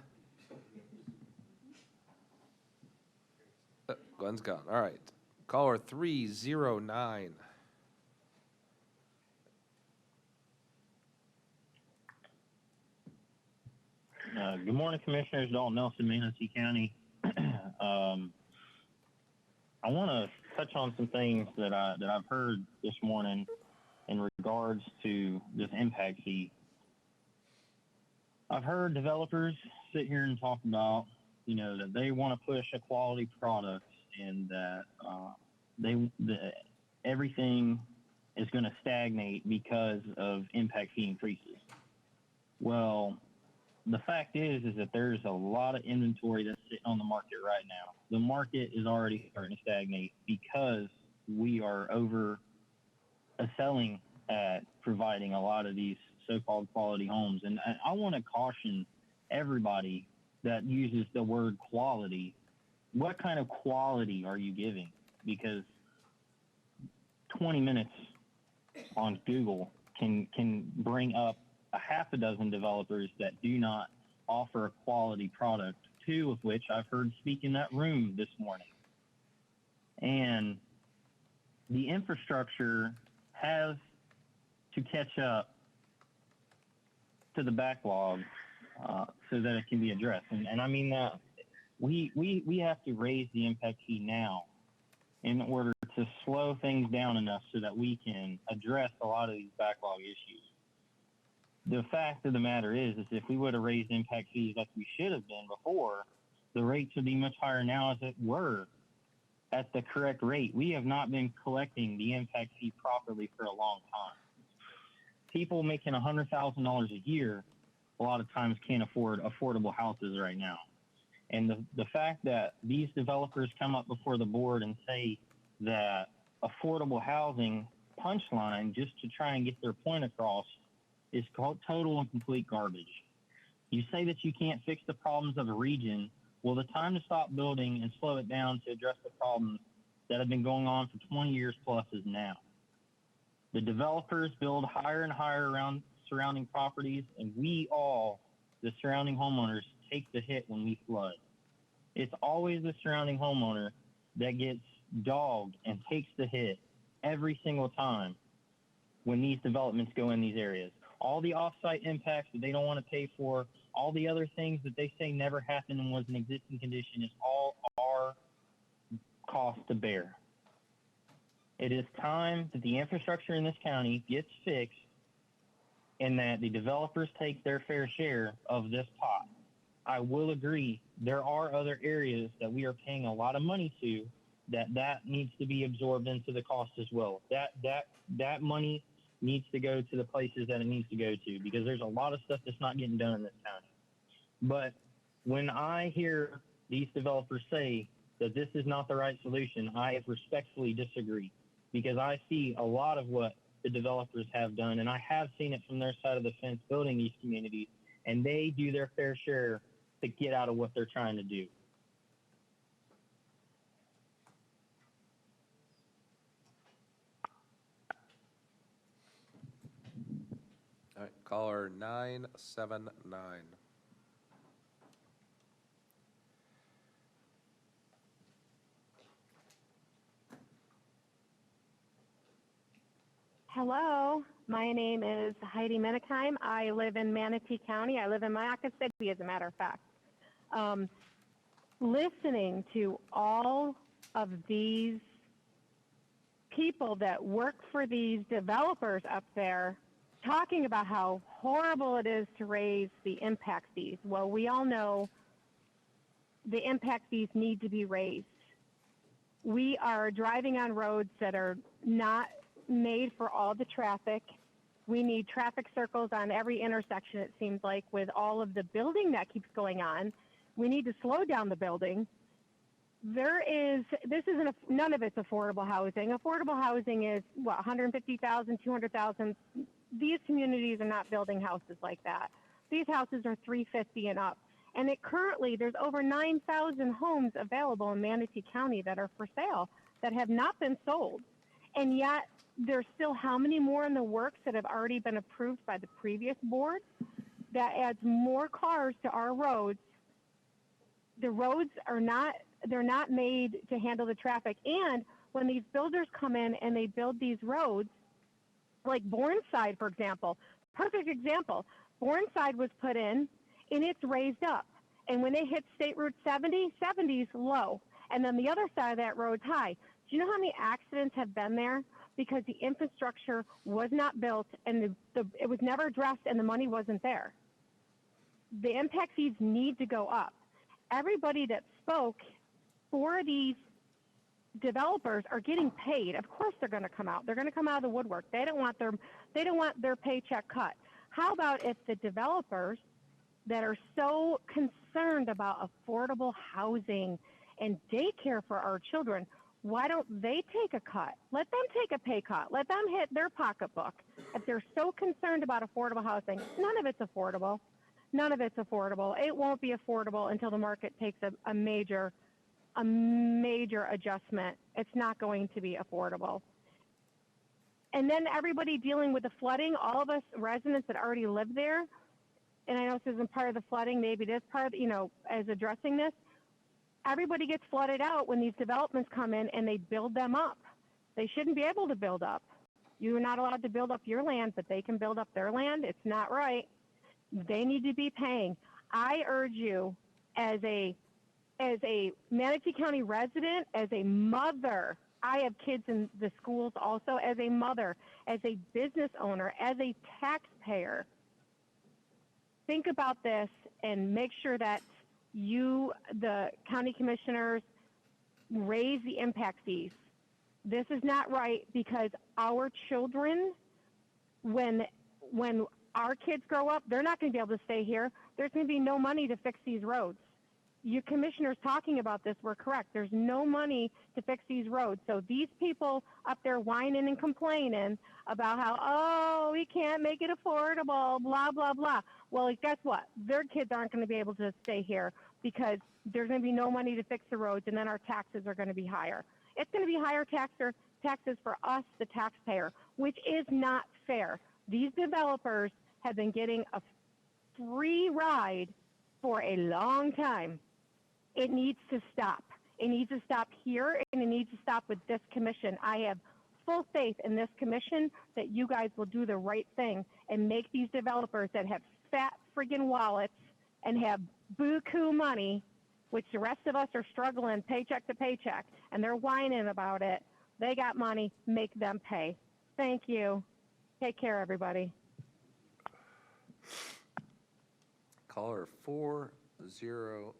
Glenn's gone, all right. Caller 309. Good morning, Commissioners. Dalton Nelson, Manatee County. I want to touch on some things that I've heard this morning in regards to this impact fee. I've heard developers sit here and talk about, that they want to push a quality product and that everything is going to stagnate because of impact fee increases. Well, the fact is that there's a lot of inventory that's sitting on the market right now. The market is already starting to stagnate because we are over selling at providing a lot of these so-called quality homes. And I want to caution everybody that uses the word quality. What kind of quality are you giving? Because 20 minutes on Google can bring up a half a dozen developers that do not offer a quality product, two of which I've heard speak in that room this morning. And the infrastructure has to catch up to the backlog so that it can be addressed. And I mean that we have to raise the impact fee now in order to slow things down enough so that we can address a lot of these backlog issues. The fact of the matter is if we would have raised impact fees like we should have been before, the rates would be much higher now as it were at the correct rate. We have not been collecting the impact fee properly for a long time. People making $100,000 a year a lot of times can't afford affordable houses right now. And the fact that these developers come up before the board and say that affordable housing punchline just to try and get their point across is called total and complete garbage. You say that you can't fix the problems of a region. Well, the time to stop building and slow it down to address the problems that have been going on for 20 years plus is now. The developers build higher and higher around surrounding properties, and we all, the surrounding homeowners, take the hit when we flood. It's always the surrounding homeowner that gets dogged and takes the hit every single time when these developments go in these areas. All the off-site impacts that they don't want to pay for, all the other things that they say never happened and was an existing condition is all our cost to bear. It is time that the infrastructure in this county gets fixed and that the developers take their fair share of this pot. I will agree there are other areas that we are paying a lot of money to that needs to be absorbed into the cost as well. That money needs to go to the places that it needs to go to because there's a lot of stuff that's not getting done in this county. But when I hear these developers say that this is not the right solution, I respectfully disagree because I see a lot of what the developers have done, and I have seen it from their side of the fence building these communities, and they do their fair share to get out of what they're trying to do. All right, caller 979. Hello, my name is Heidi Menekheim. I live in Manatee County. I live in Mayaca City, as a matter of fact. Listening to all of these people that work for these developers up there talking about how horrible it is to raise the impact fees. Well, we all know the impact fees need to be raised. We are driving on roads that are not made for all the traffic. We need traffic circles on every intersection, it seems like, with all of the building that keeps going on. We need to slow down the building. None of it's affordable housing. Affordable housing is, what, 150,000, 200,000. These communities are not building houses like that. These houses are 350 and up. And currently, there's over 9,000 homes available in Manatee County that are for sale that have not been sold. And yet, there's still how many more in the works that have already been approved by the previous board? That adds more cars to our roads. The roads are not, they're not made to handle the traffic. And when these builders come in and they build these roads, like Bourneside, for example, perfect example. Bourneside was put in and it's raised up. And when they hit State Route 70, 70's low. And then the other side of that road's high. Do you know how many accidents have been there? Because the infrastructure was not built and it was never addressed and the money wasn't there. The impact fees need to go up. Everybody that spoke for these developers are getting paid. Of course they're going to come out. They're going to come out of the woodwork. They don't want their paycheck cut. How about if the developers that are so concerned about affordable housing and daycare for our children, why don't they take a cut? Let them take a pay cut. Let them hit their pocketbook. If they're so concerned about affordable housing, none of it's affordable. None of it's affordable. It won't be affordable until the market takes a major adjustment. It's not going to be affordable. And then everybody dealing with the flooding, all of us residents that already live there, and I know this isn't part of the flooding, maybe it is part of, as addressing this, everybody gets flooded out when these developments come in and they build them up. They shouldn't be able to build up. You're not allowed to build up your land, but they can build up their land. It's not right. They need to be paying. I urge you as a Manatee County resident, as a mother, I have kids in the schools also, as a mother, as a business owner, as a taxpayer, think about this and make sure that you, the county commissioners, raise the impact fees. This is not right because our children, when our kids grow up, they're not going to be able to stay here. There's going to be no money to fix these roads. You commissioners talking about this were correct. There's no money to fix these roads. So these people up there whining and complaining about how, oh, we can't make it affordable, blah, blah, blah. Well, guess what? Their kids aren't going to be able to stay here because there's going to be no money to fix the roads, and then our taxes are going to be higher. It's going to be higher taxes for us, the taxpayer, which is not fair. These developers have been getting a free ride for a long time. It needs to stop. It needs to stop here, and it needs to stop with this commission. I have full faith in this commission that you guys will do the right thing and make these developers that have fat friggin' wallets and have buku money, which the rest of us are struggling paycheck to paycheck, and they're whining about it. They got money. Make them pay. Thank you. Take care, everybody. Caller 400.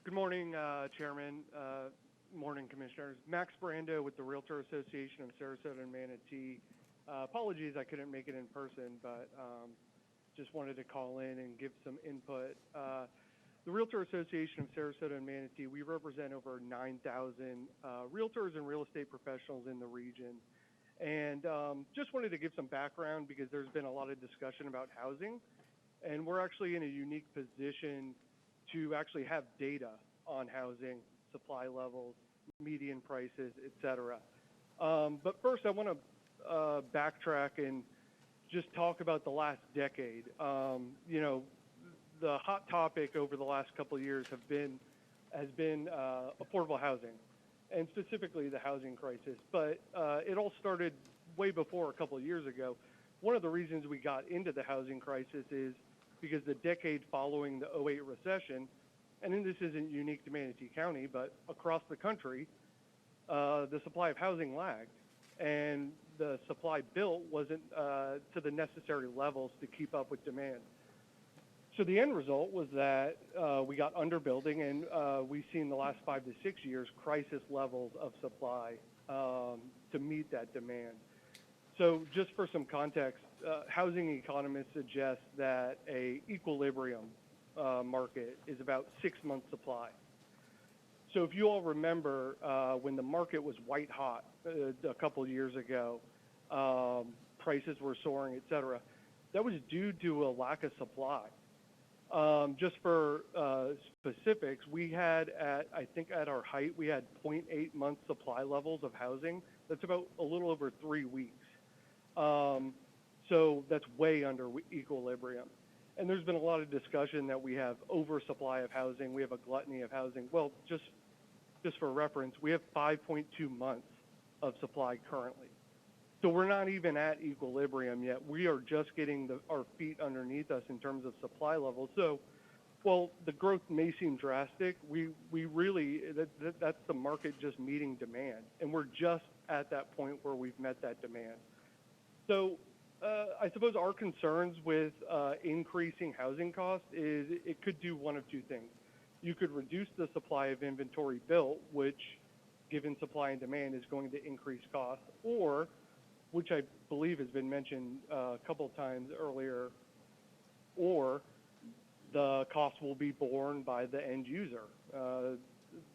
Good morning, Chairman. Morning, Commissioners. Max Brando with the Realtor Association of Sarasota and Manatee. Apologies I couldn't make it in person, but just wanted to call in and give some input. The Realtor Association of Sarasota and Manatee, we represent over 9,000 realtors and real estate professionals in the region. And just wanted to give some background because there's been a lot of discussion about housing, and we're actually in a unique position to actually have data on housing, supply levels, median prices, et cetera. But first I want to backtrack and just talk about the last decade. The hot topic over the last couple of years has been affordable housing, and specifically the housing crisis. But it all started way before, a couple of years ago. One of the reasons we got into the housing crisis is because the decade following the 2008 recession, and then this isn't unique to Manatee County, but across the country, the supply of housing lagged, and the supply built wasn't to the necessary levels to keep up with demand. So the end result was that we got underbuilding, and we've seen the last 5 to 6 years crisis levels of supply to meet that demand. So just for some context, housing economists suggest that a equilibrium market is about 6 months supply. So if you all remember, when the market was white hot a couple of years ago, prices were soaring, et cetera, that was due to a lack of supply. Just for specifics, we had I think at our height, we had 0.8 month supply levels of housing. That's about a little over 3 weeks. So that's way under equilibrium. And there's been a lot of discussion that we have oversupply of housing, we have a gluttony of housing. Well, just for reference, we have 5.2 months of supply currently. So we're not even at equilibrium yet. We are just getting our feet underneath us in terms of supply levels. So, while the growth may seem drastic, we really, that's the market just meeting demand. And we're just at that point where we've met that demand. So, I suppose our concerns with increasing housing costs is it could do one of two things. You could reduce the supply of inventory built, which, given supply and demand, is going to increase costs, or, which I believe has been mentioned a couple of times earlier, or the cost will be borne by the end user.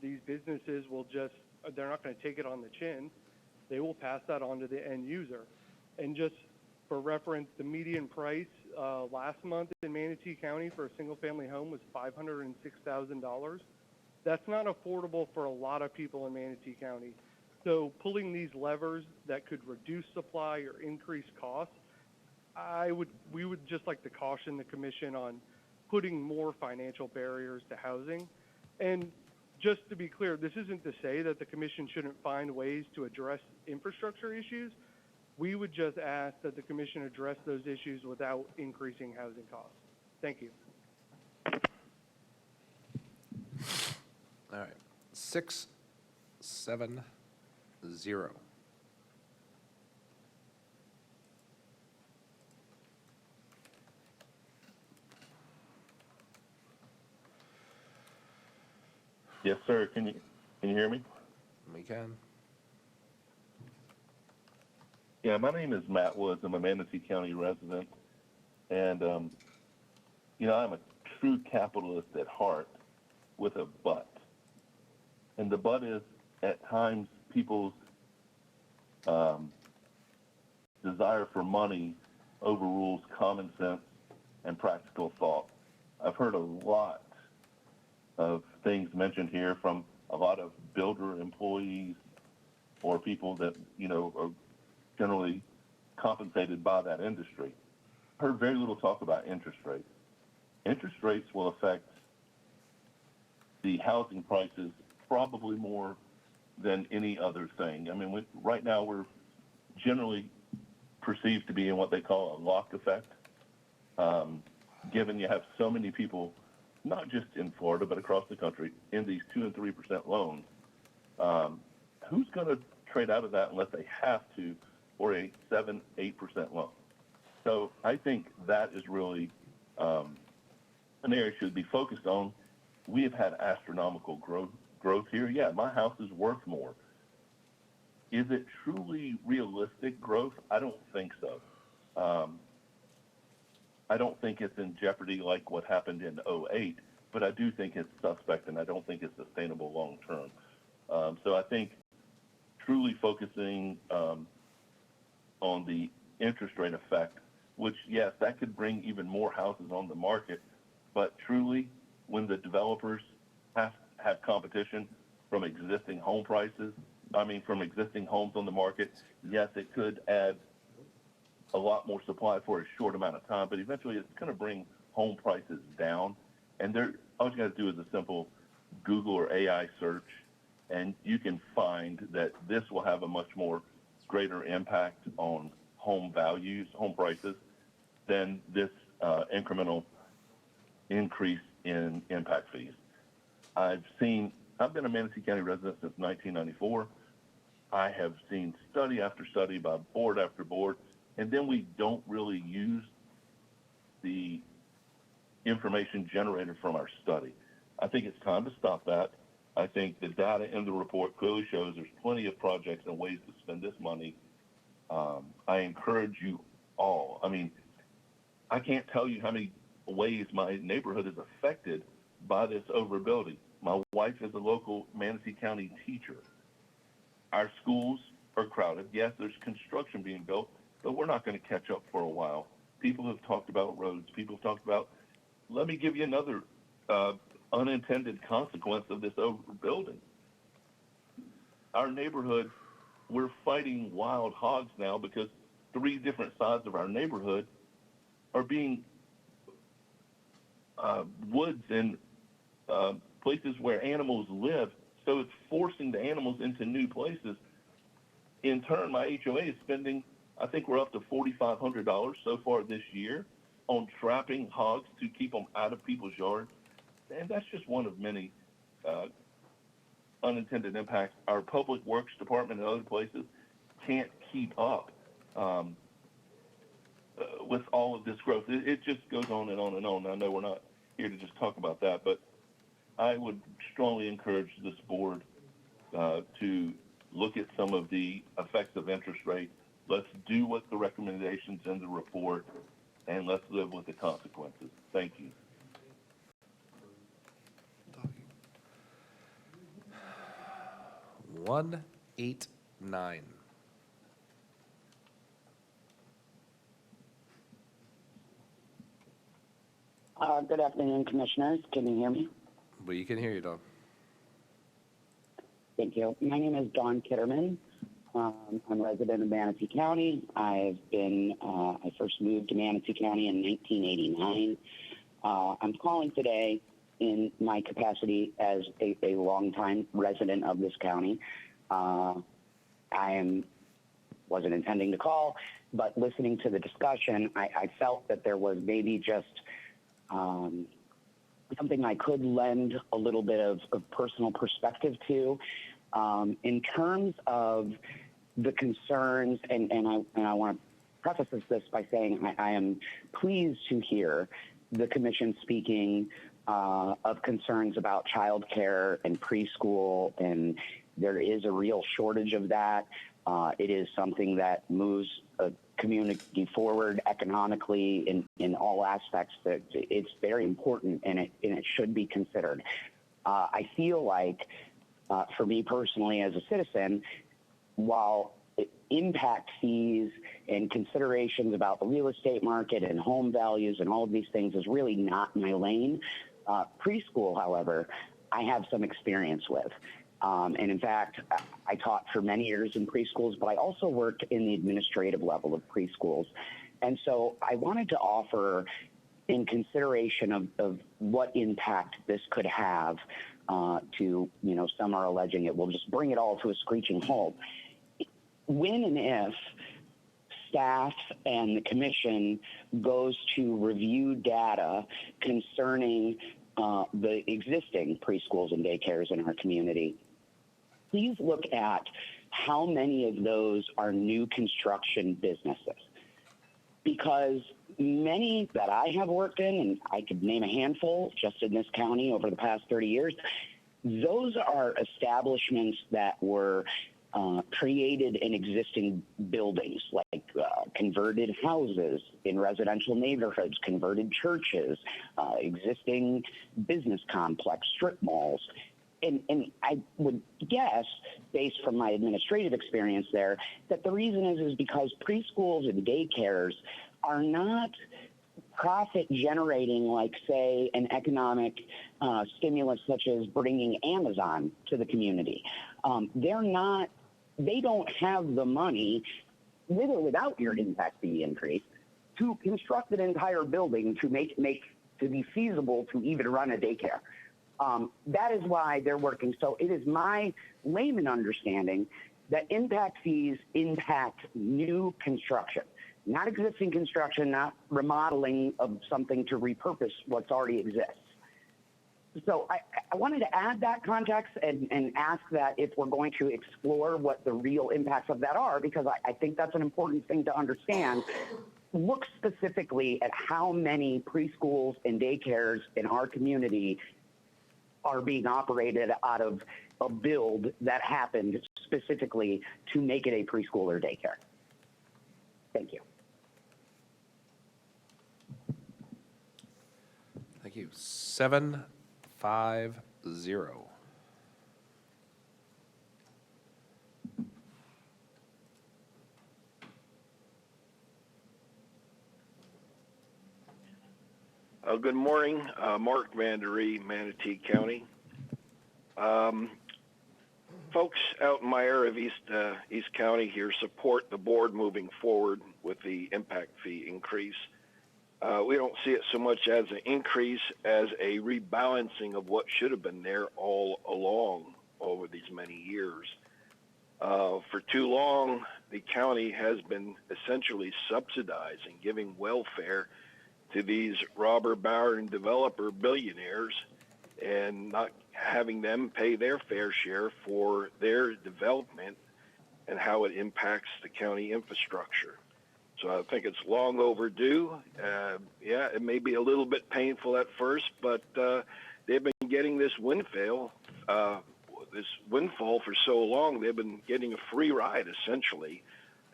These businesses will they're not going to take it on the chin. They will pass that on to the end user. And just for reference, the median price last month in Manatee County for a single-family home was $506,000. That's not affordable for a lot of people in Manatee County. So pulling these levers that could reduce supply or increase costs, we would just like to caution the commission on putting more financial barriers to housing. And just to be clear, this isn't to say that the commission shouldn't find ways to address infrastructure issues. We would just ask that the commission address those issues without increasing housing costs. Thank you. All right, 670. Yes, sir. Can you hear me? We can. Yeah, my name is Matt Woods. I'm a Manatee County resident, and you know, I'm a true capitalist at heart, with a but. And the but is, at times, people's desire for money overrules common sense and practical thought. I've heard a lot of things mentioned here from a lot of builder employees or people that, you know, are generally compensated by that industry. Heard very little talk about interest rates. Interest rates will affect the housing prices probably more than any other thing. I mean, right now we're generally perceived to be in what they call a lock effect, given you have so many people, not just in Florida, but across the country, in these 2% and 3% loans. Who's going to trade out of that unless they have to for a 7%, 8% loan? So I think that is really an area should be focused on. We have had astronomical growth here. Yeah, my house is worth more. Is it truly realistic growth? I don't think so. I don't think it's in jeopardy like what happened in 2008, but I do think it's suspect, and I don't think it's sustainable long term. So I think truly focusing on the interest rate effect, which, yes, that could bring even more houses on the market, but truly, when the developers have competition from existing home prices, from existing homes on the market, yes, it could add a lot more supply for a short amount of time, but eventually it's going to bring home prices down. And all you got to do is a simple Google or AI search, and you can find that this will have a much more greater impact on home values, home prices, than this incremental increase in impact fees. I've been a Manatee County resident since 1994. I have seen study after study by board after board, and then we don't really use the information generated from our study. I think it's time to stop that. I think the data in the report clearly shows there's plenty of projects and ways to spend this money. I encourage you all. I can't tell you how many ways my neighborhood is affected by this overbuilding. My wife is a local Manatee County teacher. Our schools are crowded. Yes, there's construction being built, but we're not going to catch up for a while. People have talked about roads. People have talked about, let me give you another unintended consequence of this overbuilding. Our neighborhood, we're fighting wild hogs now because 3 different sides of our neighborhood are being woods and places where animals live. So it's forcing the animals into new places. In turn, my HOA is spending, I think we're up to $4,500 so far this year on trapping hogs to keep them out of people's yards. And that's just one of many unintended impacts. Our public works department and other places can't keep up with all of this growth. It just goes on and on and on. I know we're not here to just talk about that, but I would strongly encourage this board to look at some of the effects of interest rate. Let's do what the recommendations in the report, and let's live with the consequences. Thank you. One, 8, 9. Good afternoon, Commissioners. Can you hear me? We can hear you, Don. Thank you. My name is Dawn Kitterman. I'm a resident of Manatee County. I first moved to Manatee County in 1989. I'm calling today in my capacity as a longtime resident of this county. Wasn't intending to call, but listening to the discussion, I felt that there was maybe just something I could lend a little bit of personal perspective to. In terms of the concerns, and I want to preface this by saying I am pleased to hear the Commission speaking of concerns about childcare and preschool, and there is a real shortage of that. It is something that moves a community forward economically in all aspects. That it's very important, and it should be considered. I feel like, for me personally as a citizen, while impact fees and considerations about the real estate market and home values and all of these things is really not my lane, preschool, however, I have some experience with. And in fact, I taught for many years in preschools, but I also worked in the administrative level of preschools. And so I wanted to offer, in consideration of what impact this could have some are alleging it will just bring it all to a screeching halt. When and if staff and the Commission goes to review data concerning the existing preschools and daycares in our community, please look at how many of those are new construction businesses. Because many that I have worked in, and I could name a handful just in this county over the past 30 years, those are establishments that were created in existing buildings, like converted houses in residential neighborhoods, converted churches, existing business complex, strip malls. And I would guess, based from my administrative experience there, that the reason is because preschools and daycares are not profit generating like, say, an economic stimulus such as bringing Amazon to the community. They don't have the money, with or without your impact fee increase, to construct an entire building to to be feasible to even run a daycare. That is why they're working. So it is my layman understanding that impact fees impact new construction, not existing construction, not remodeling of something to repurpose what's already exists. So I wanted to add that context and ask that if we're going to explore what the real impacts of that are, because I think that's an important thing to understand, look specifically at how many preschools and daycares in our community are being operated out of a build that happened specifically to make it a preschool or daycare. Thank you. Thank you. 7, 5, 0. Good morning, Mark Mandaree, Manatee County. Folks out in my area of East County here support the board moving forward with the impact fee increase. We don't see it so much as an increase as a rebalancing of what should have been there all along over these many years. For too long, the county has been essentially subsidizing, giving welfare to these robber baron developer billionaires and not having them pay their fair share for their development and how it impacts the county infrastructure. So I think it's long overdue. Yeah, it may be a little bit painful at first, but they've been getting this windfall for so long. They've been getting a free ride essentially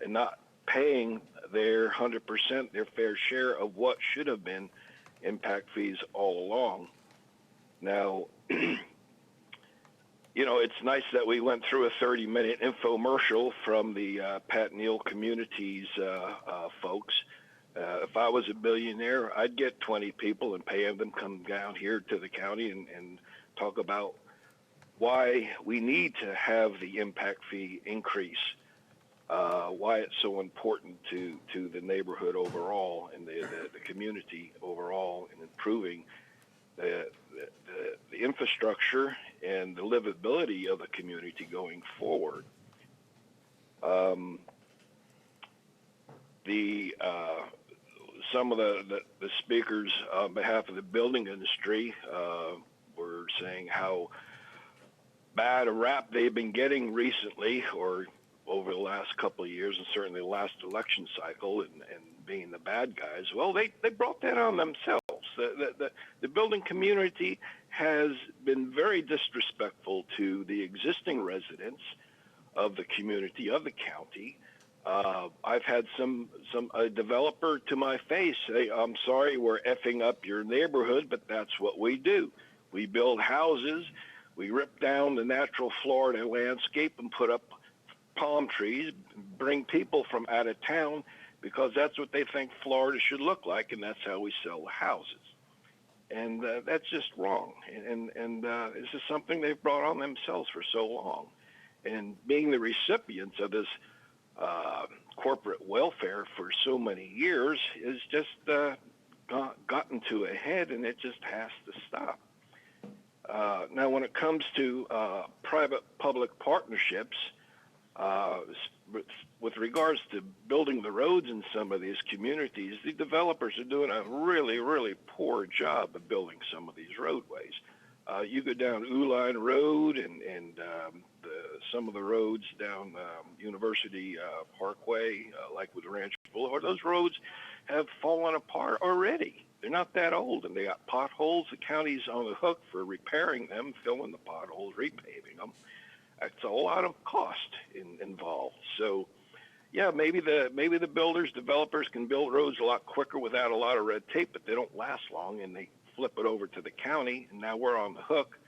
and not paying their 100%, their fair share of what should have been impact fees all along. Now, you know, it's nice that we went through a 30-minute infomercial from the Pat Neal Communities folks. If I was a billionaire, I'd get 20 people and pay them come down here to the county and talk about why we need to have the impact fee increase, why it's so important to the neighborhood overall and the community overall in improving the infrastructure and the livability of the community going forward. Some of the speakers on behalf of the building industry were saying how bad a rap they've been getting recently or over the last couple of years, and certainly the last election cycle, and being the bad guys. Well, they brought that on themselves. The building community has been very disrespectful to the existing residents of the community, of the county. I've had a developer to my face say, I'm sorry, we're effing up your neighborhood, but that's what we do. We build houses, we rip down the natural Florida landscape and put up palm trees, bring people from out of town because that's what they think Florida should look like, and that's how we sell the houses. And that's just wrong. And this is something they've brought on themselves for so long. And being the recipients of this corporate welfare for so many years is just gotten to a head, and it just has to stop. Now, when it comes to private-public partnerships, with regards to building the roads in some of these communities, the developers are doing a really, really poor job of building some of these roadways. You go down Uline Road and some of the roads down University Parkway, like with Ranch Boulevard, those roads have fallen apart already. They're not that old, and they got potholes. The county's on the hook for repairing them, filling the potholes, repaving them. It's a lot of cost involved. So, yeah, maybe the builders, developers can build roads a lot quicker without a lot of red tape, but they don't last long, and they flip it over to the county, and now we're on the hook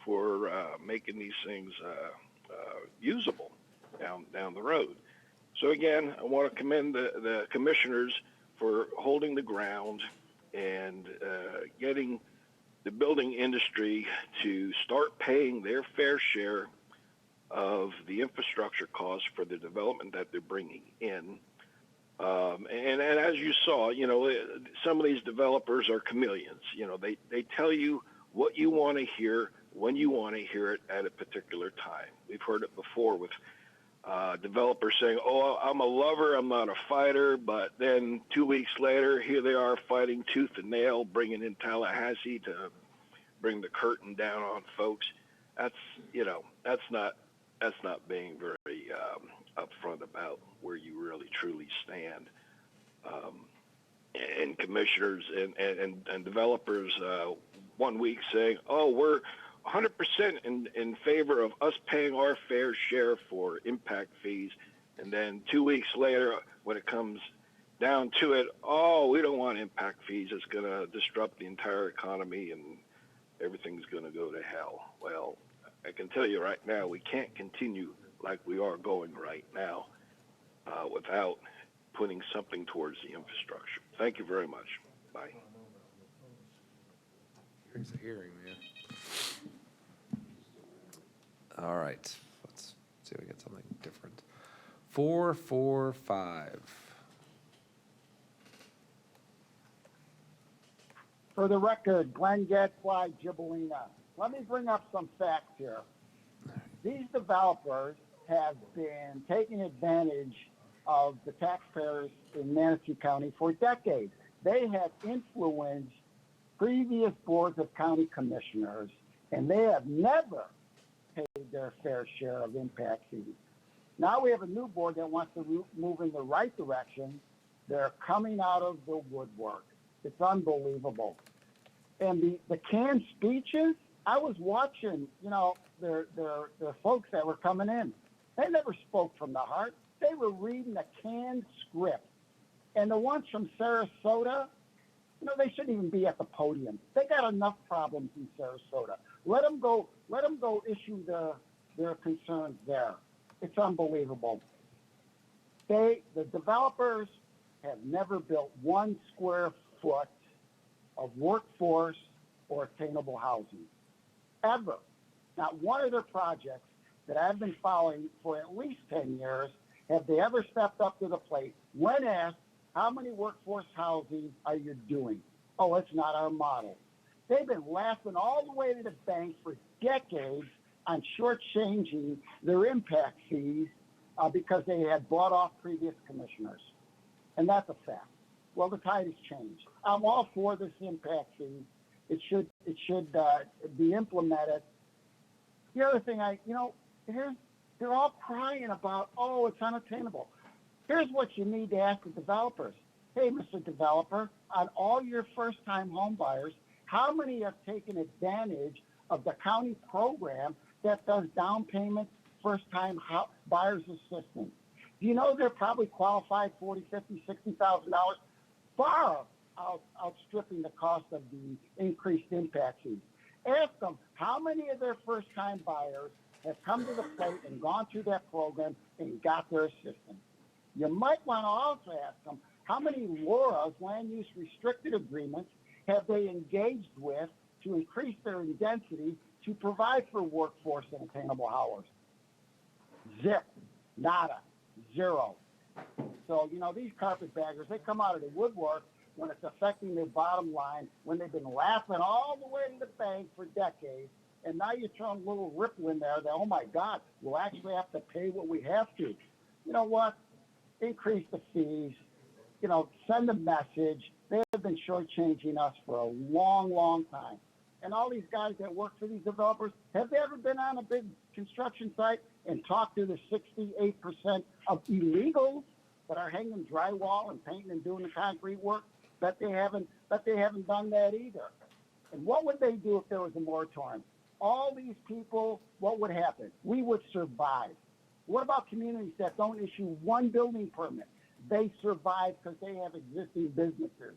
for making these things usable down the road. So again, I want to commend the commissioners for holding the ground and getting the building industry to start paying their fair share of the infrastructure costs for the development that they're bringing in. And as you saw, you know, some of these developers are chameleons. You know, they tell you what you want to hear when you want to hear it at a particular time. We've heard it before with developers saying, oh, I'm a lover, I'm not a fighter, but then 2 weeks later, here they are fighting tooth and nail, bringing in Tallahassee to bring the curtain down on folks. That's, you know, that's not being very upfront about where you really truly stand. And commissioners and developers 1 week saying, oh, we're 100% in favor of us paying our fair share for impact fees. And then 2 weeks later, when it comes down to it, oh, we don't want impact fees. It's going to disrupt the entire economy. everything's going to go to hell. Well, I can tell you right now, we can't continue like we are going right now without putting something towards the infrastructure. Thank you very much. Bye. Hearing's a hearing, man. All right, let's see if we get something different. 445. For the record, Glenn Gadfly, Gibellina. Let me bring up some facts here. These developers have been taking advantage of the taxpayers in Manatee County for decades. They have influenced previous boards of county commissioners, and they have never paid their fair share of impact fees. Now we have a new board that wants to move in the right direction. They're coming out of the woodwork. It's unbelievable. And the canned speeches, I was watching, you know, the folks that were coming in. They never spoke from the heart. They were reading a canned script. And the ones from Sarasota, you know, they shouldn't even be at the podium. They got enough problems in Sarasota. Let them go issue their concerns there. It's unbelievable. The developers have never built 1 square foot of workforce or attainable housing, ever. Not one of their projects that I've been following for at least 10 years have they ever stepped up to the plate when asked, how many workforce housing are you doing? Oh, it's not our model. They've been laughing all the way to the bank for decades on shortchanging their impact fees because they had bought off previous commissioners. And that's a fact. Well, the tide has changed. I'm all for this impact fee. It should be implemented. The other thing they're all crying about, oh, it's unattainable. Here's what you need to ask the developers. Hey, Mr. Developer, on all your first-time home buyers, how many have taken advantage of the county program that does down payment first-time buyers assistance? Do you know they're probably qualified $40,000, $50,000, $60,000, far outstripping the cost of the increased impact fees? Ask them how many of their first-time buyers have come to the plate and gone through that program and got their assistance. You might want to also ask them how many LURAs, land use restricted agreements, have they engaged with to increase their density to provide for workforce and attainable hours? Zip, nada, zero. So, you know, these carpetbaggers, they come out of the woodwork when it's affecting their bottom line, when they've been laughing all the way to the bank for decades, and now you're throwing a little ripple in there that, oh my God, we'll actually have to pay what we have to. You know what? Increase the fees, you know, send a message. They have been shortchanging us for a long, long time. And all these guys that work for these developers, have they ever been on a big construction site and talked to the 68% of illegals that are hanging drywall and painting and doing the concrete work? Bet they haven't done that either. And what would they do if there was a moratorium? All these people, what would happen? We would survive. What about communities that don't issue one building permit? They survive because they have existing businesses.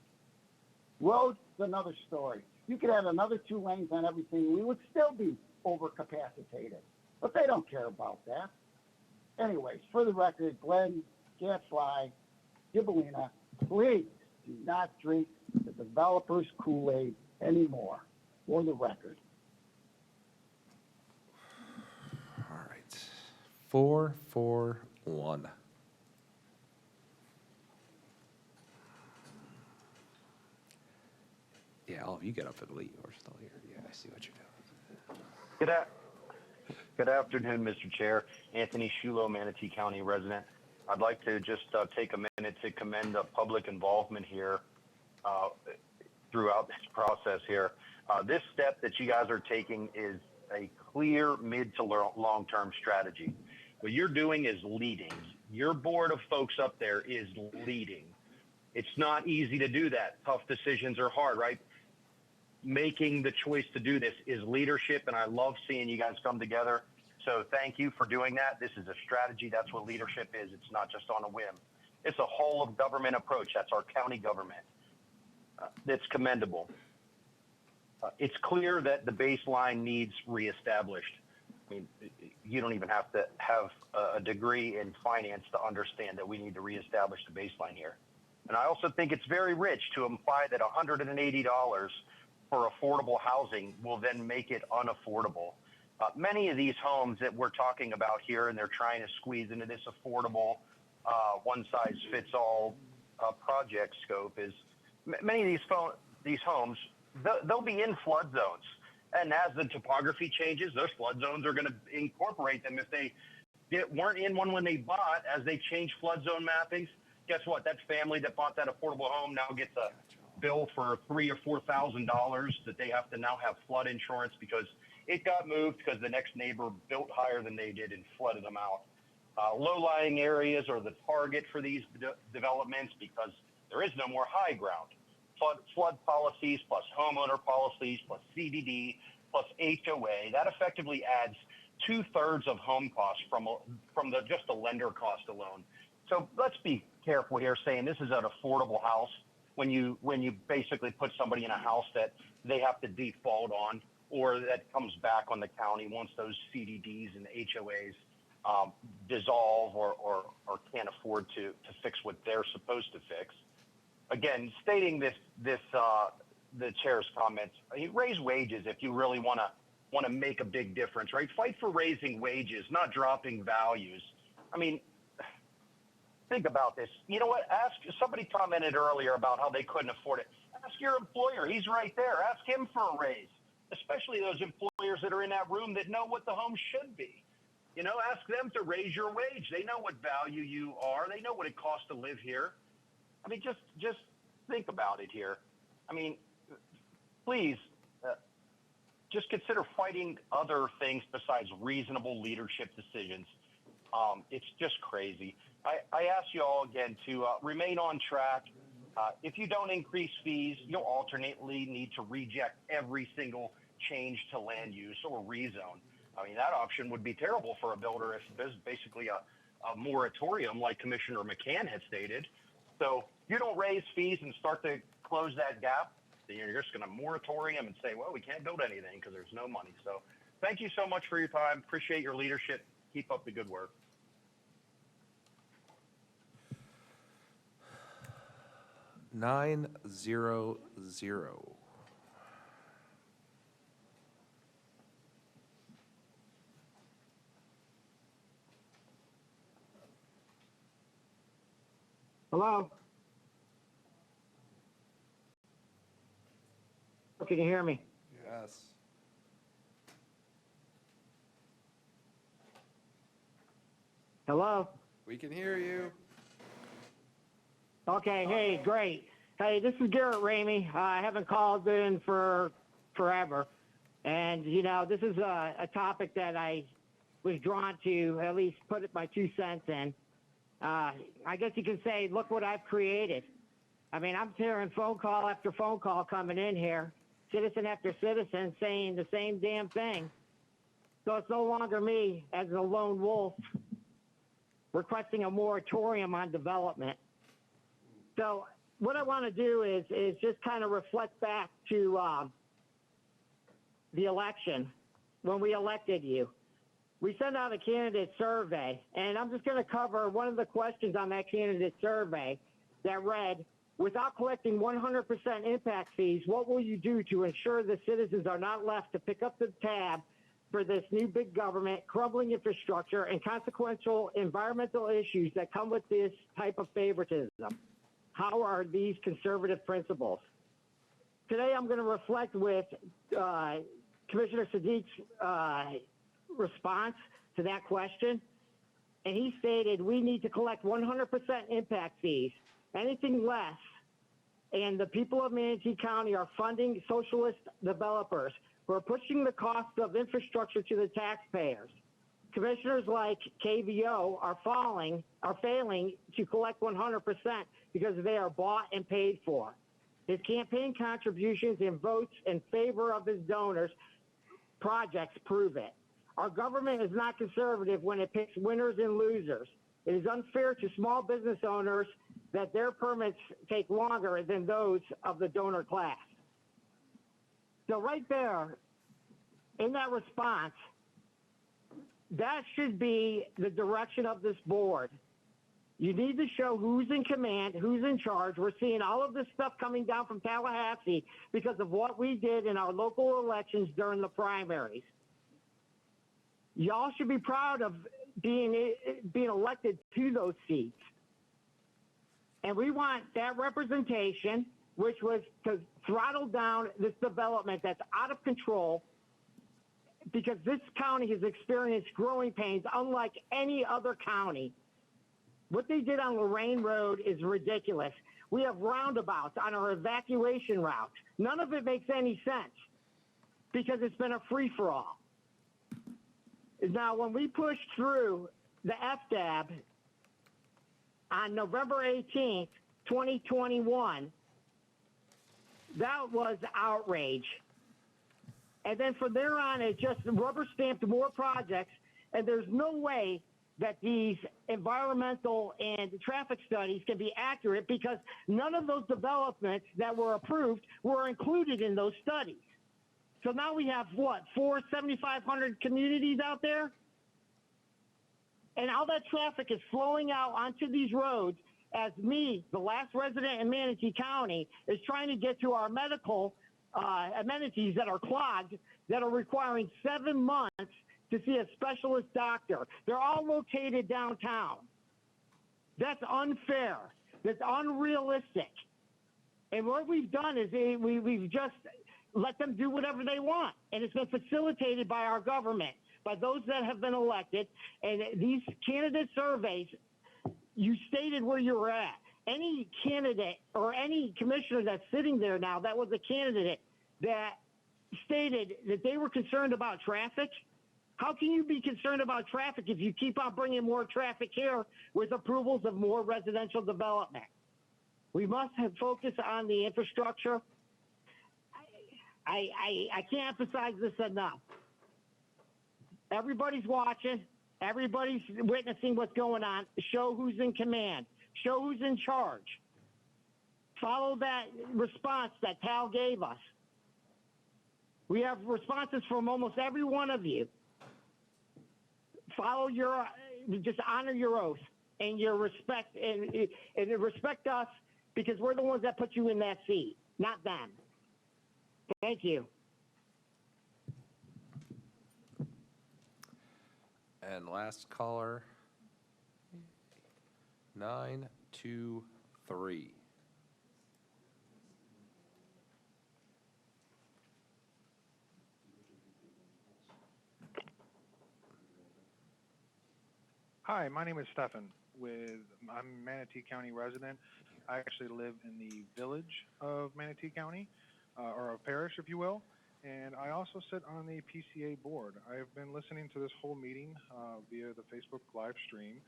Roads is another story. You could have another 2 lanes on everything. We would still be overcapacitated. But they don't care about that. Anyways, for the record, Glenn Gadfly, Gibellina, please do not drink the developers' Kool-Aid anymore. For the record. All right. 441. Yeah, all of you get up and leave. We're still here. Yeah, I see what you're doing. Good afternoon, Mr. Chair. Anthony Shulo, Manatee County resident. I'd like to just take a minute to commend the public involvement here throughout this process here. This step that you guys are taking is a clear mid to long-term strategy. What you're doing is leading. Your board of folks up there is leading. It's not easy to do that. Tough decisions are hard, right? Making the choice to do this is leadership, and I love seeing you guys come together. So thank you for doing that. This is a strategy. That's what leadership is. It's not just on a whim. It's a whole of government approach. That's our county government. That's commendable. It's clear that the baseline needs reestablished. I mean, you don't even have to have a degree in finance to understand that we need to reestablish the baseline here. And I also think it's very rich to imply that $180 for affordable housing will then make it unaffordable. Many of these homes that we're talking about here, and they're trying to squeeze into this affordable one-size-fits-all project scope, is many of these homes, they'll be in flood zones. And as the topography changes, those flood zones are going to incorporate them. If they weren't in one when they bought, as they change flood zone mappings, guess what? That family that bought that affordable home now gets a bill for $3,000 or $4,000 that they have to now have flood insurance because it got moved because the next neighbor built higher than they did and flooded them out. Low-lying areas are the target for these developments because there is no more high ground. Flood policies plus homeowner policies plus CDD plus HOA, that effectively adds 2/3 of home costs from just the lender cost alone. So let's be careful here saying this is an affordable house when you basically put somebody in a house that they have to default on or that comes back on the county once those CDDs and HOAs dissolve or can't afford to fix what they're supposed to fix. Again, stating the chair's comments, raise wages if you really want to make a big difference, right? Fight for raising wages, not dropping values. I mean, think about this. You know what? Somebody commented earlier about how they couldn't afford it. Ask your employer. He's right there. Ask him for a raise, especially those employers that are in that room that know what the home should be. You know, ask them to raise your wage. They know what value you are. They know what it costs to live here. I mean, just think about it here. I mean, please, just consider fighting other things besides reasonable leadership decisions. It's just crazy. I ask you all again to remain on track. If you don't increase fees, you'll alternately need to reject every single change to land use or rezone. I mean, that option would be terrible for a builder if there's basically a moratorium like Commissioner McCann had stated. So you don't raise fees and start to close that gap, then you're just going to moratorium and say, well, we can't build anything because there's no money. So thank you so much for your time. Appreciate your leadership. Keep up the good work. 900. Hello? Can you hear me? Yes. Hello? We can hear you. Okay, hey, great. Hey, this is Garrett Ramey. I haven't called in for forever. And, you know, this is a topic that I was drawn to at least put my 2 cents in. I guess you can say, look what I've created. I mean, I'm hearing phone call after phone call coming in here, citizen after citizen saying the same damn thing. So it's no longer me as a lone wolf requesting a moratorium on development. So what I want to do is just kind of reflect back to the election when we elected you. We sent out a candidate survey, and I'm just going to cover one of the questions on that candidate survey that read, without collecting 100% impact fees, what will you do to ensure the citizens are not left to pick up the tab for this new big government, crumbling infrastructure, and consequential environmental issues that come with this type of favoritism? How are these conservative principles? Today, I'm going to reflect with Commissioner Sadiq's response to that question. And he stated we need to collect 100% impact fees. Anything less, and the people of Manatee County are funding socialist developers who are pushing the cost of infrastructure to the taxpayers. Commissioners like KVO are failing to collect 100% because they are bought and paid for. His campaign contributions and votes in favor of his donors' projects prove it. Our government is not conservative when it picks winners and losers. It is unfair to small business owners that their permits take longer than those of the donor class. So right there, in that response, that should be the direction of this board. You need to show who's in command, who's in charge. We're seeing all of this stuff coming down from Tallahassee because of what we did in our local elections during the primaries. Y'all should be proud of being elected to those seats. And we want that representation, which was to throttle down this development that's out of control, because this county has experienced growing pains unlike any other county. What they did on Lorraine Road is ridiculous. We have roundabouts on our evacuation route. None of it makes any sense because it's been a free-for-all. Now, when we pushed through the FDAB on November 18th, 2021, that was outrage. And then from there on, it just rubber stamped more projects, and there's no way that these environmental and traffic studies can be accurate because none of those developments that were approved were included in those studies. So now we have, what, 7,500 communities out there? And all that traffic is flowing out onto these roads as me, the last resident in Manatee County, is trying to get to our medical amenities that are clogged, that are requiring 7 months to see a specialist doctor. They're all located downtown. That's unfair. That's unrealistic. And what we've done is we've just let them do whatever they want. And it's been facilitated by our government, by those that have been elected. And these candidate surveys, you stated where you were at. Any candidate or any commissioner that's sitting there now that was a candidate that stated that they were concerned about traffic, how can you be concerned about traffic if you keep on bringing more traffic here with approvals of more residential development? We must have focus on the infrastructure. I can't emphasize this enough. Everybody's watching. Everybody's witnessing what's going on. Show who's in command. Show who's in charge. Follow that response that Tal gave us. We have responses from almost every one of you. Follow just honor your oath and your respect, and respect us because we're the ones that put you in that seat, not them. Thank you. And last caller, 923. Hi, my name is Stefan. I'm a Manatee County resident. I actually live in the village of Manatee County, or a parish, if you will. And I also sit on the PCA board. I've been listening to this whole meeting via the Facebook live stream.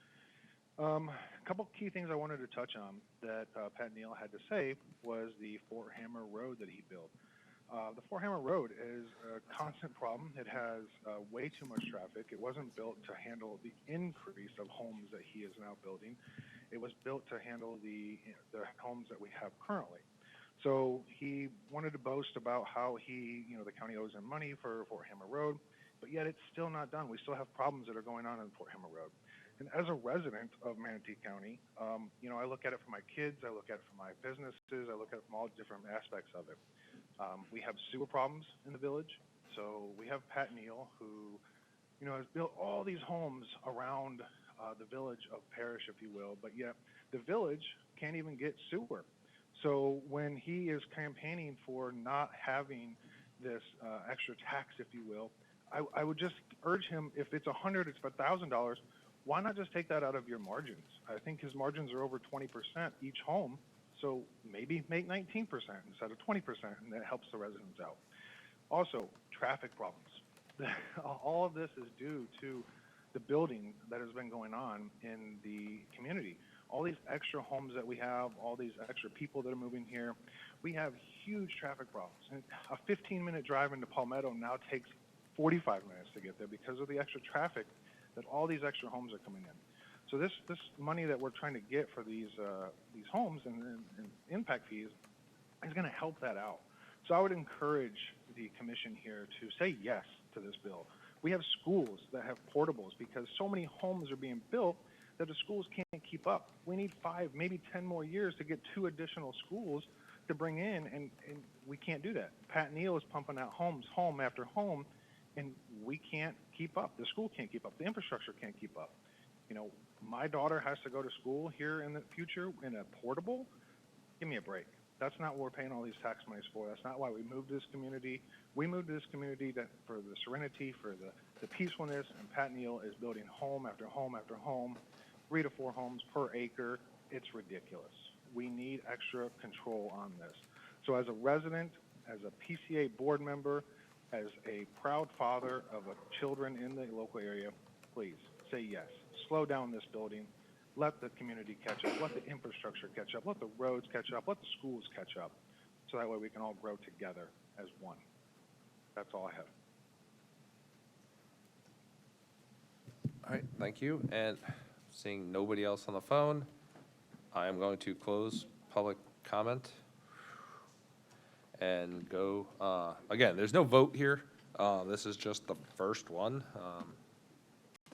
A couple key things I wanted to touch on that Pat Neal had to say was the Fort Hammer Road that he built. The Fort Hammer Road is a constant problem. It has way too much traffic. It wasn't built to handle the increase of homes that he is now building. It was built to handle the homes that we have currently. So he wanted to boast about how the county owes him money for Fort Hammer Road, but yet it's still not done. We still have problems that are going on Fort Hammer Road. And as a resident of Manatee County, I look at it for my kids, I look at it for my businesses, I look at it from all different aspects of it. We have sewer problems in the village. So we have Pat Neal, who, has built all these homes around the village of Parish, if you will, but yet the village can't even get sewer. So when he is campaigning for not having this extra tax, if you will, I would just urge him, if it's $100, it's $1,000, why not just take that out of your margins? I think his margins are over 20% each home, so maybe make 19% instead of 20%, and that helps the residents out. Also, traffic problems. All of this is due to the building that has been going on in the community. All these extra homes that we have, all these extra people that are moving here, we have huge traffic problems. And a 15-minute drive into Palmetto now takes 45 minutes to get there because of the extra traffic that all these extra homes are coming in. So this money that we're trying to get for these homes and impact fees is going to help that out. So I would encourage the commission here to say yes to this bill. We have schools that have portables because so many homes are being built that the schools can't keep up. We need 5, maybe 10 more years to get 2 additional schools to bring in, and we can't do that. Pat Neal is pumping out homes, home after home, and we can't keep up. The school can't keep up. The infrastructure can't keep up. You know, my daughter has to go to school here in the future in a portable. Give me a break. That's not what we're paying all these tax monies for. That's not why we moved to this community. We moved to this community for the serenity, for the peacefulness, and Pat Neal is building home after home after home, 3 to 4 homes per acre. It's ridiculous. We need extra control on this. So as a resident, as a PCA board member, as a proud father of children in the local area, please say yes. Slow down this building. Let the community catch up. Let the infrastructure catch up. Let the roads catch up. Let the schools catch up. So that way we can all grow together as one. That's all I have. All right, thank you. And seeing nobody else on the phone, I am going to close public comment and go, again, there's no vote here. This is just the first one.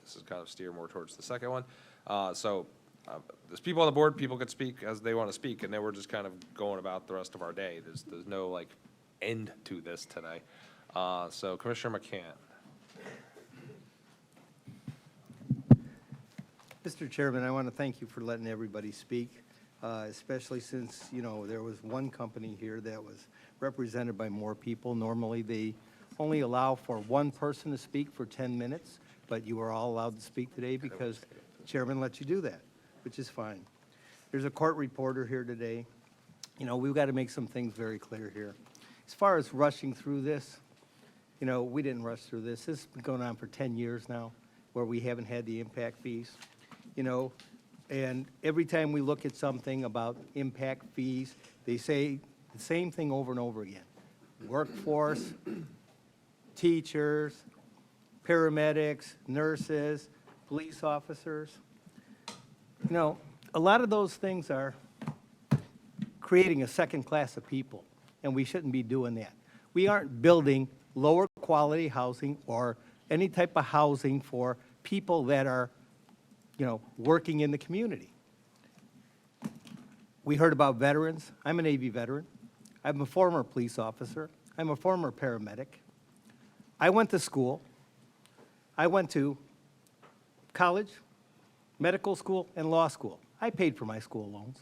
This is kind of steer more towards the second one. There's people on the board, people could speak as they want to speak, and then we're just kind of going about the rest of our day. There's no like end to this today. So Commissioner McCann. Mr. Chairman, I want to thank you for letting everybody speak, especially since, you know, there was one company here that was represented by more people. Normally, they only allow for one person to speak for 10 minutes, but you are all allowed to speak today because the chairman lets you do that, which is fine. There's a court reporter here today. You know, we've got to make some things very clear here. As far as rushing through this, you know, we didn't rush through this. This has been going on for 10 years now where we haven't had the impact fees. You know, and every time we look at something about impact fees, they say the same thing over and over again. Workforce, teachers, paramedics, nurses, police officers. You know, a lot of those things are creating a second class of people, and we shouldn't be doing that. We aren't building lower quality housing or any type of housing for people that are, you know, working in the community. We heard about veterans. I'm a Navy veteran. I'm a former police officer. I'm a former paramedic. I went to school. I went to college, medical school, and law school. I paid for my school loans.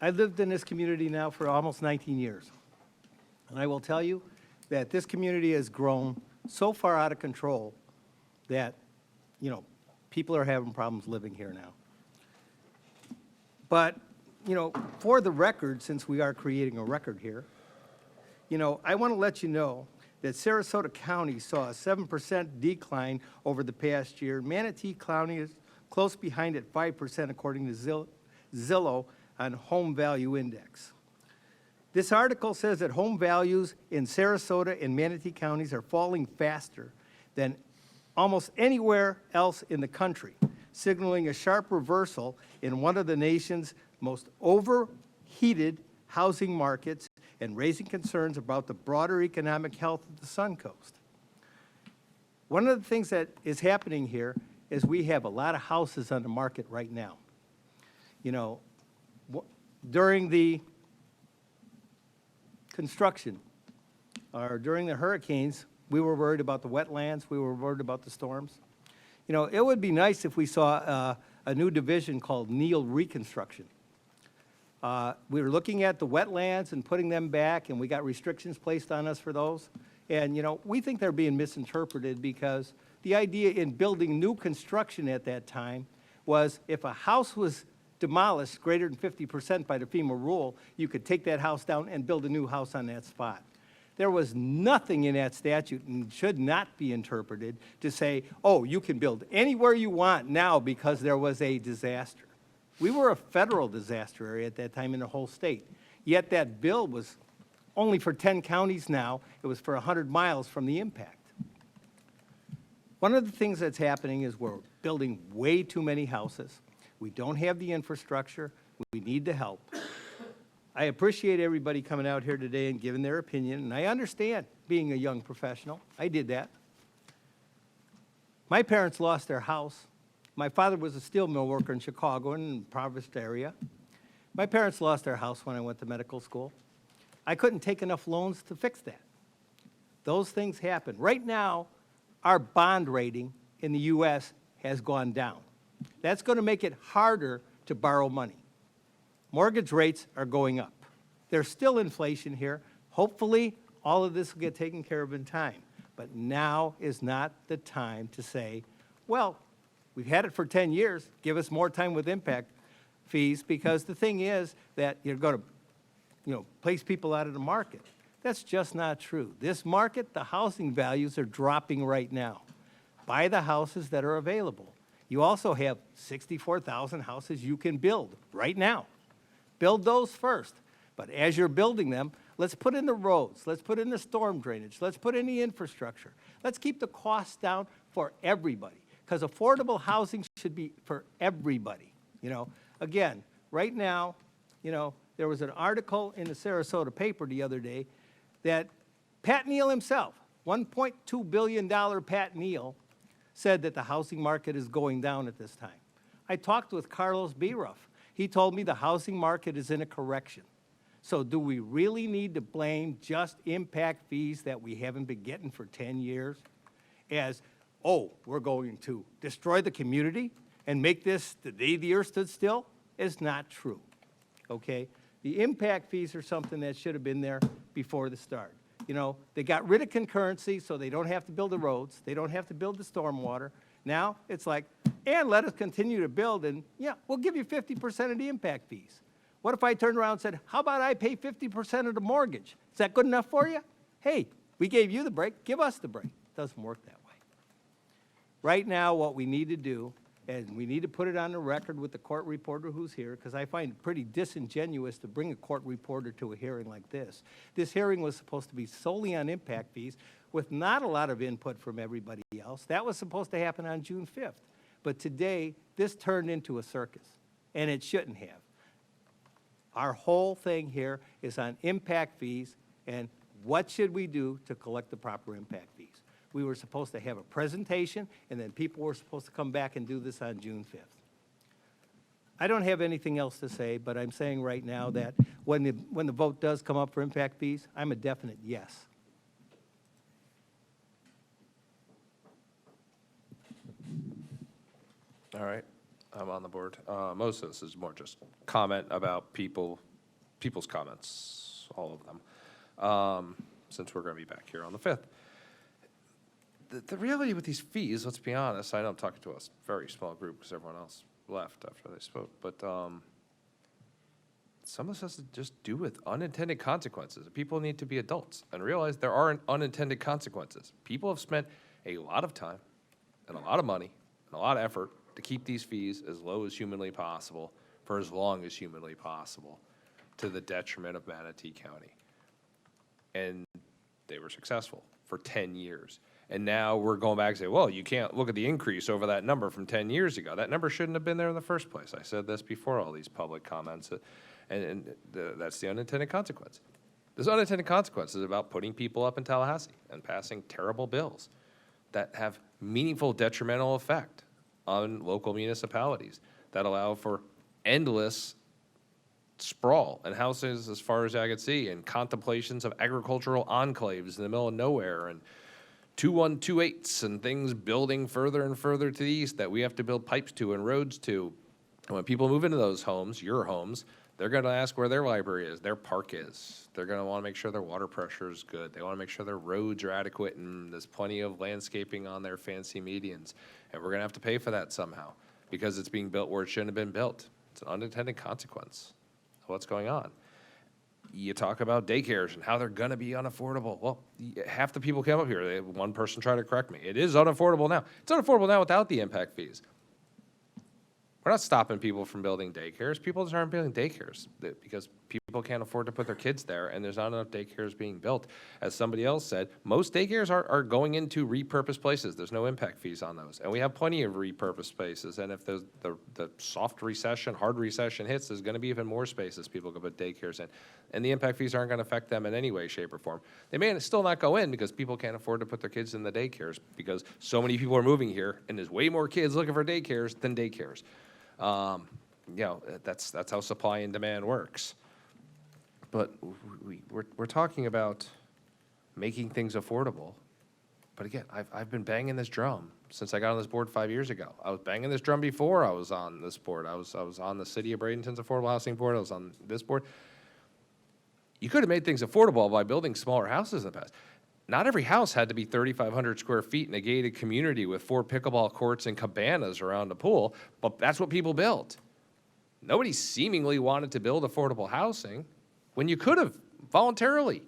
I lived in this community now for almost 19 years. And I will tell you that this community has grown so far out of control that, you know, people are having problems living here now. But, you know, for the record, since we are creating a record here, you know, I want to let you know that Sarasota County saw a 7% decline over the past year. Manatee County is close behind at 5% according to Zillow on Home Value Index. This article says that home values in Sarasota and Manatee counties are falling faster than almost anywhere else in the country, signaling a sharp reversal in one of the nation's most overheated housing markets and raising concerns about the broader economic health of the Suncoast. One of the things that is happening here is we have a lot of houses on the market right now. You know, during the construction or during the hurricanes, we were worried about the wetlands. We were worried about the storms. You know, it would be nice if we saw a new division called Neal Reconstruction. We were looking at the wetlands and putting them back, and we got restrictions placed on us for those. And, you know, we think they're being misinterpreted because the idea in building new construction at that time was if a house was demolished greater than 50% by the FEMA rule, you could take that house down and build a new house on that spot. There was nothing in that statute and should not be interpreted to say, oh, you can build anywhere you want now because there was a disaster. We were a federal disaster area at that time in the whole state. Yet that bill was only for 10 counties now. It was for 100 miles from the impact. One of the things that's happening is we're building way too many houses. We don't have the infrastructure. We need the help. I appreciate everybody coming out here today and giving their opinion, and I understand being a young professional. I did that. My parents lost their house. My father was a steel mill worker in Chicago and Providence area. My parents lost their house when I went to medical school. I couldn't take enough loans to fix that. Those things happen. Right now, our bond rating in the U.S. has gone down. That's going to make it harder to borrow money. Mortgage rates are going up. There's still inflation here. Hopefully, all of this will get taken care of in time. But now is not the time to say, well, we've had it for 10 years, give us more time with impact fees, because the thing is that you're going to, place people out of the market. That's just not true. This market, the housing values are dropping right now. Buy the houses that are available. You also have 64,000 houses you can build right now. Build those first. But as you're building them, let's put in the roads, let's put in the storm drainage, let's put in the infrastructure. Let's keep the costs down for everybody, because affordable housing should be for everybody. Again, right now, there was an article in the Sarasota paper the other day that Pat Neal himself, $1.2 billion Pat Neal, said that the housing market is going down at this time. I talked with Carlos Biruff. He told me the housing market is in a correction. So do we really need to blame just impact fees that we haven't been getting for 10 years as, oh, we're going to destroy the community and make this the day the earth stood still? It's not true, okay? The impact fees are something that should have been there before the start. They got rid of concurrency so they don't have to build the roads, they don't have to build the stormwater. Now it's like, and let us continue to build, and yeah, we'll give you 50% of the impact fees. What if I turned around and said, how about I pay 50% of the mortgage? Is that good enough for you? Hey, we gave you the break, give us the break. It doesn't work that way. Right now, what we need to do, and we need to put it on the record with the court reporter who's here, because I find it pretty disingenuous to bring a court reporter to a hearing like this. This hearing was supposed to be solely on impact fees with not a lot of input from everybody else. That was supposed to happen on June 5th. But today, this turned into a circus, and it shouldn't have. Our whole thing here is on impact fees and what should we do to collect the proper impact fees. We were supposed to have a presentation, and then people were supposed to come back and do this on June 5th. I don't have anything else to say, but I'm saying right now that when the vote does come up for impact fees, I'm a definite yes. All right, I'm on the board. Most of this is more just comment about people's comments, all of them, since we're going to be back here on the 5th. The reality with these fees, let's be honest, I know I'm talking to a very small group because everyone else left after they spoke, but some of this has to just do with unintended consequences. People need to be adults and realize there are unintended consequences. People have spent a lot of time and a lot of money and a lot of effort to keep these fees as low as humanly possible for as long as humanly possible, to the detriment of Manatee County. And they were successful for 10 years. And now we're going back and say, well, you can't look at the increase over that number from 10 years ago. That number shouldn't have been there in the first place. I said this before all these public comments, that's the unintended consequence. This unintended consequence is about putting people up in Tallahassee and passing terrible bills that have meaningful detrimental effect on local municipalities that allow for endless sprawl and houses as far as I could see, and contemplations of agricultural enclaves in the middle of nowhere, and 2128s and things building further and further to the east that we have to build pipes to and roads to. And when people move into those homes, your homes, they're going to ask where their library is, their park is. They're going to want to make sure their water pressure is good. They want to make sure their roads are adequate and there's plenty of landscaping on their fancy medians. And we're going to have to pay for that somehow because it's being built where it shouldn't have been built. It's an unintended consequence of what's going on. You talk about daycares and how they're going to be unaffordable. Well, half the people came up here. One person tried to correct me. It is unaffordable now. It's unaffordable now without the impact fees. We're not stopping people from building daycares. People just aren't building daycares because people People can't afford to put their kids there, and there's not enough daycares being built. As somebody else said, most daycares are going into repurposed places. There's no impact fees on those. And we have plenty of repurposed places. And if the soft recession, hard recession hits, there's going to be even more spaces people can put daycares in. And the impact fees aren't going to affect them in any way, shape, or form. They may still not go in because people can't afford to put their kids in the daycares because so many people are moving here, and there's way more kids looking for daycares than daycares. That's how supply and demand works. But we're talking about making things affordable. But again, I've been banging this drum since I got on this board 5 years ago. I was banging this drum before I was on this board. I was on the City of Bradenton's Affordable Housing Board. I was on this board. You could have made things affordable by building smaller houses in the past. Not every house had to be 3,500 square feet in a gated community with 4 pickleball courts and cabanas around a pool, but that's what people built. Nobody seemingly wanted to build affordable housing when you could have voluntarily.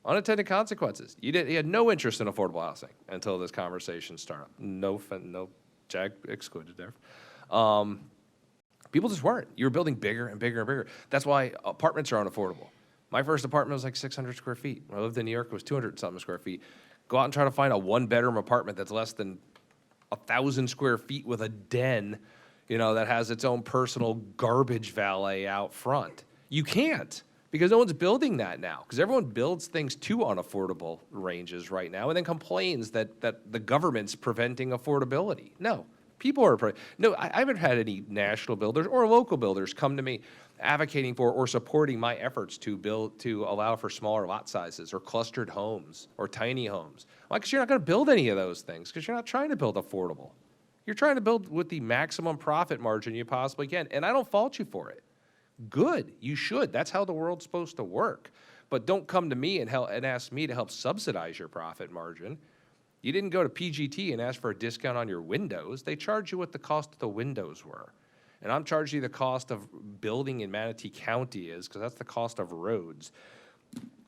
Unintended consequences. You had no interest in affordable housing until this conversation started. No, JAG excluded there. People just weren't. You were building bigger and bigger and bigger. That's why apartments are unaffordable. My first apartment was like 600 square feet. When I lived in New York, it was 200 something square feet. Go out and try to find a 1-bedroom apartment that's less than 1,000 square feet with a den, that has its own personal garbage valet out front. You can't. Because no one's building that now. Because everyone builds things to unaffordable ranges right now and then complains that the government's preventing affordability. No, people are, I haven't had any national builders or local builders come to me advocating for or supporting my efforts to allow for smaller lot sizes or clustered homes or tiny homes. Why? Because you're not going to build any of those things because you're not trying to build affordable. You're trying to build with the maximum profit margin you possibly can. And I don't fault you for it. Good, you should. That's how the world's supposed to work. But don't come to me and ask me to help subsidize your profit margin. You didn't go to PGT and ask for a discount on your windows. They charge you what the cost of the windows were. And I'm charging you the cost of building in Manatee County is, because that's the cost of roads.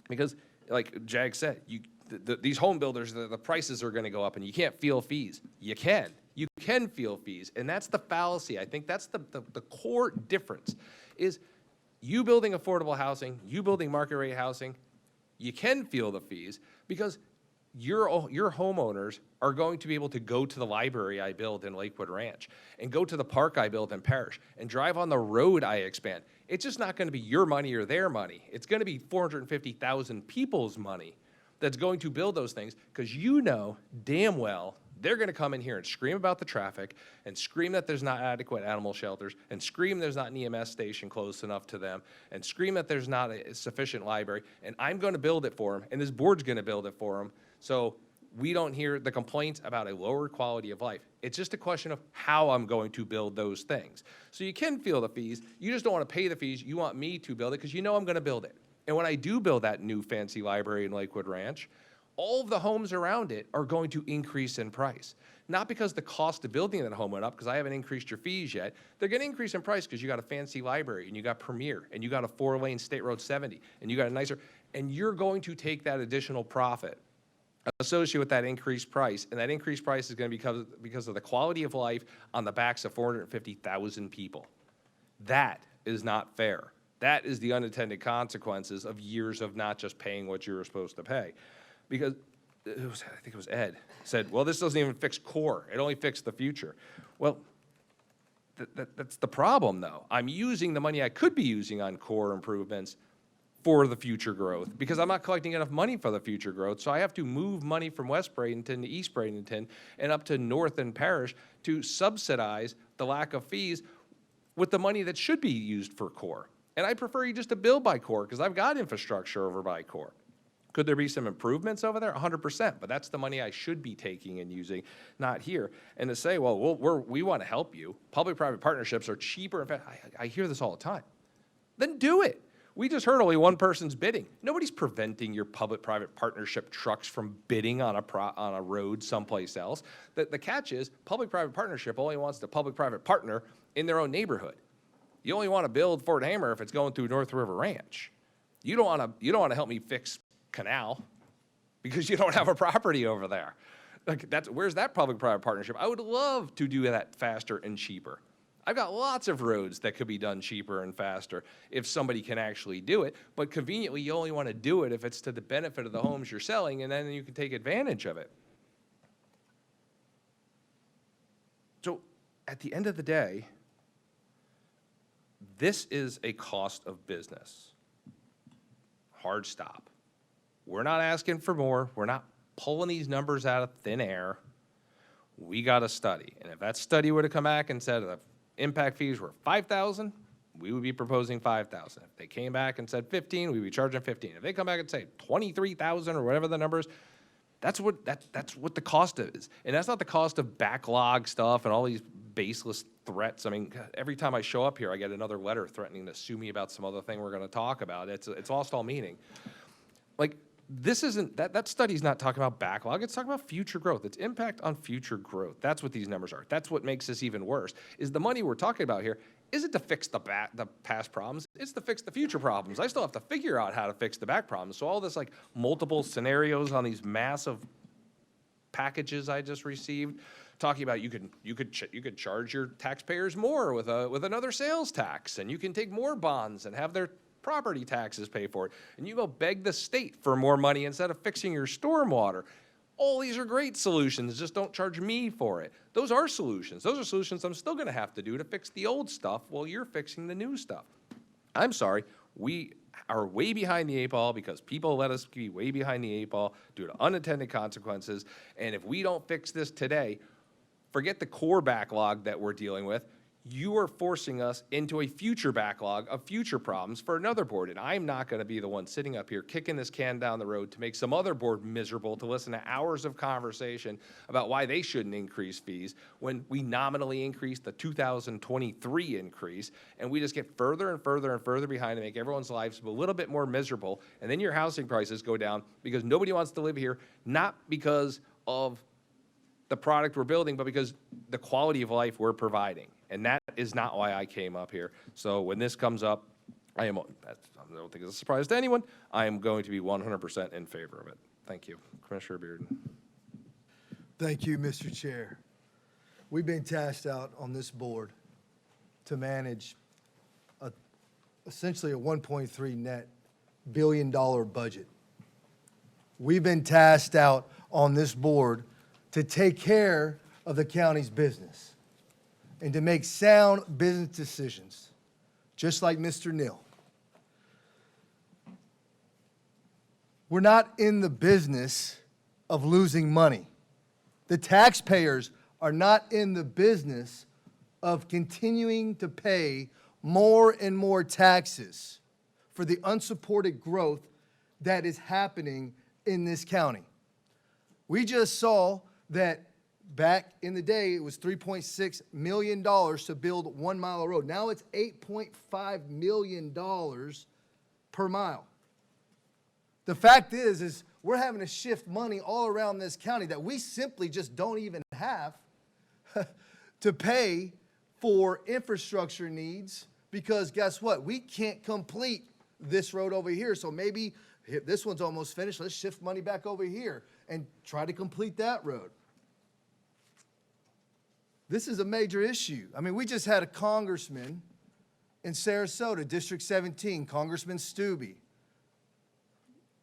Because, like Jag said, these home builders, the prices are going to go up, and you can't feel fees. You can. You can feel fees, and that's the fallacy. I think that's the core difference, is you building affordable housing, you building market rate housing, you can feel the fees because your homeowners are going to be able to go to the library I build in Lakewood Ranch and go to the park I build in Parrish and drive on the road I expand. It's just not going to be your money or their money. It's going to be 450,000 people's money that's going to build those things because damn well they're going to come in here and scream about the traffic and scream that there's not adequate animal shelters and scream there's not an EMS station close enough to them and scream that there's not a sufficient library. And I'm going to build it for them, and this board's going to build it for them. So we don't hear the complaints about a lower quality of life. It's just a question of how I'm going to build those things. So you can feel the fees. You just don't want to pay the fees. You want me to build it because I'm going to build it. And when I do build that new fancy library in Lakewood Ranch, all of the homes around it are going to increase in price. Not because the cost of building that home went up, because I haven't increased your fees yet. They're going to increase in price because you got a fancy library, and you got Premier, and you got a 4-lane State Road 70, and you got a nicer, and you're going to take that additional profit associated with that increased price, and that increased price is going to be because of the quality of life on the backs of 450,000 people. That is not fair. That is the unintended consequences of years of not just paying what you were supposed to pay. Because I think it was Ed said, well, this doesn't even fix core. It only fixed the future. Well, that's the problem, though. I'm using the money I could be using on core improvements for the future growth because I'm not collecting enough money for the future growth. So I have to move money from West Bradenton to East Bradenton and up to North and Parish to subsidize the lack of fees with the money that should be used for core. And I prefer you just to build by core because I've got infrastructure over by core. Could there be some improvements over there? 100%, but that's the money I should be taking and using, not here. And to say, well, we want to help you. Public-private partnerships are cheaper. In fact, I hear this all the time. Then do it. We just heard only one person's bidding. Nobody's preventing your public-private partnership trucks from bidding on a road someplace else. The catch is public-private partnership only wants the public-private partner in their own neighborhood. You only want to build Fort Hamer if it's going through North River Ranch. You don't want to help me fix Canal because you don't have a property over there. Like where's that public-private partnership? I would love to do that faster and cheaper. I've got lots of roads that could be done cheaper and faster if somebody can actually do it. But conveniently, you only want to do it if it's to the benefit of the homes you're selling, and then you can take advantage of it. So at the end of the day, this is a cost of business. Hard stop. We're not asking for more. We're not pulling these numbers out of thin air. We got a study. And if that study would have come back and said the impact fees were $5,000, we would be proposing $5,000. If they came back and said 15, we'd be charging 15. If they come back and say 23,000 or whatever the number is, that's what the cost is. And that's not the cost of backlog stuff and all these baseless threats. I mean, every time I show up here, I get another letter threatening to sue me about some other thing we're going to talk about. It's lost all meaning. Like, this isn't, that study's not talking about backlog. It's talking about future growth. It's impact on future growth. That's what these numbers are. That's what makes this even worse, is the money we're talking about here isn't to fix the past problems. It's to fix the future problems. I still have to figure out how to fix the back problems. So all this, like, multiple scenarios on these massive packages I just received, talking about you could charge your taxpayers more with another sales tax, and you can take more bonds and have their property taxes pay for it, and you go beg the state for more money instead of fixing your stormwater. All these are great solutions, just don't charge me for it. Those are solutions. Those are solutions I'm still gonna have to do to fix the old stuff while you're fixing the new stuff. I'm sorry, we are way behind the 8 ball because people let us be way behind the 8 ball due to unintended consequences, and if we don't fix this today, forget the core backlog that we're dealing with. You are forcing us into a future backlog of future problems for another board. And I'm not going to be the one sitting up here kicking this can down the road to make some other board miserable to listen to hours of conversation about why they shouldn't increase fees when we nominally increased the 2023 increase. And we just get further and further and further behind to make everyone's lives a little bit more miserable. And then your housing prices go down because nobody wants to live here, not because of the product we're building, but because the quality of life we're providing. And that is not why I came up here. So when this comes up, I don't think it's a surprise to anyone, I am going to be 100% in favor of it. Thank you. Commissioner Bearden. Thank you, Mr. Chair. We've been tasked out on this board to manage essentially a 1.3 net billion-dollar budget. We've been tasked out on this board to take care of the county's business and to make sound business decisions, just like Mr. Neal. We're not in the business of losing money. The taxpayers are not in the business of continuing to pay more and more taxes for the unsupported growth that is happening in this county. We just saw that back in the day, it was $3.6 million to build 1 mile of road. Now it's $8.5 million per mile. The fact is we're having to shift money all around this county that we simply just don't even have to pay for infrastructure needs, because guess what? We can't complete this road over here. So maybe this one's almost finished. Let's shift money back over here and try to complete that road. This is a major issue. I mean, we just had a congressman in Sarasota, District 17, Congressman Stubbe.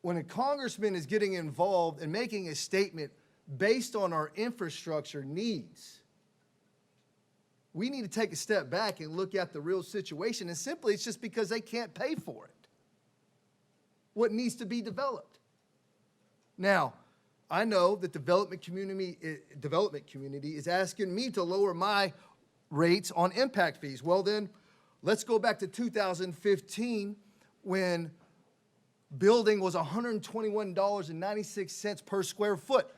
When a congressman is getting involved and making a statement based on our infrastructure needs, we need to take a step back and look at the real situation. And simply, it's just because they can't pay for it. What needs to be developed? Now, I know that development community is asking me to lower my rates on impact fees. Well then, let's go back to 2015 when building was $121.96 per square foot.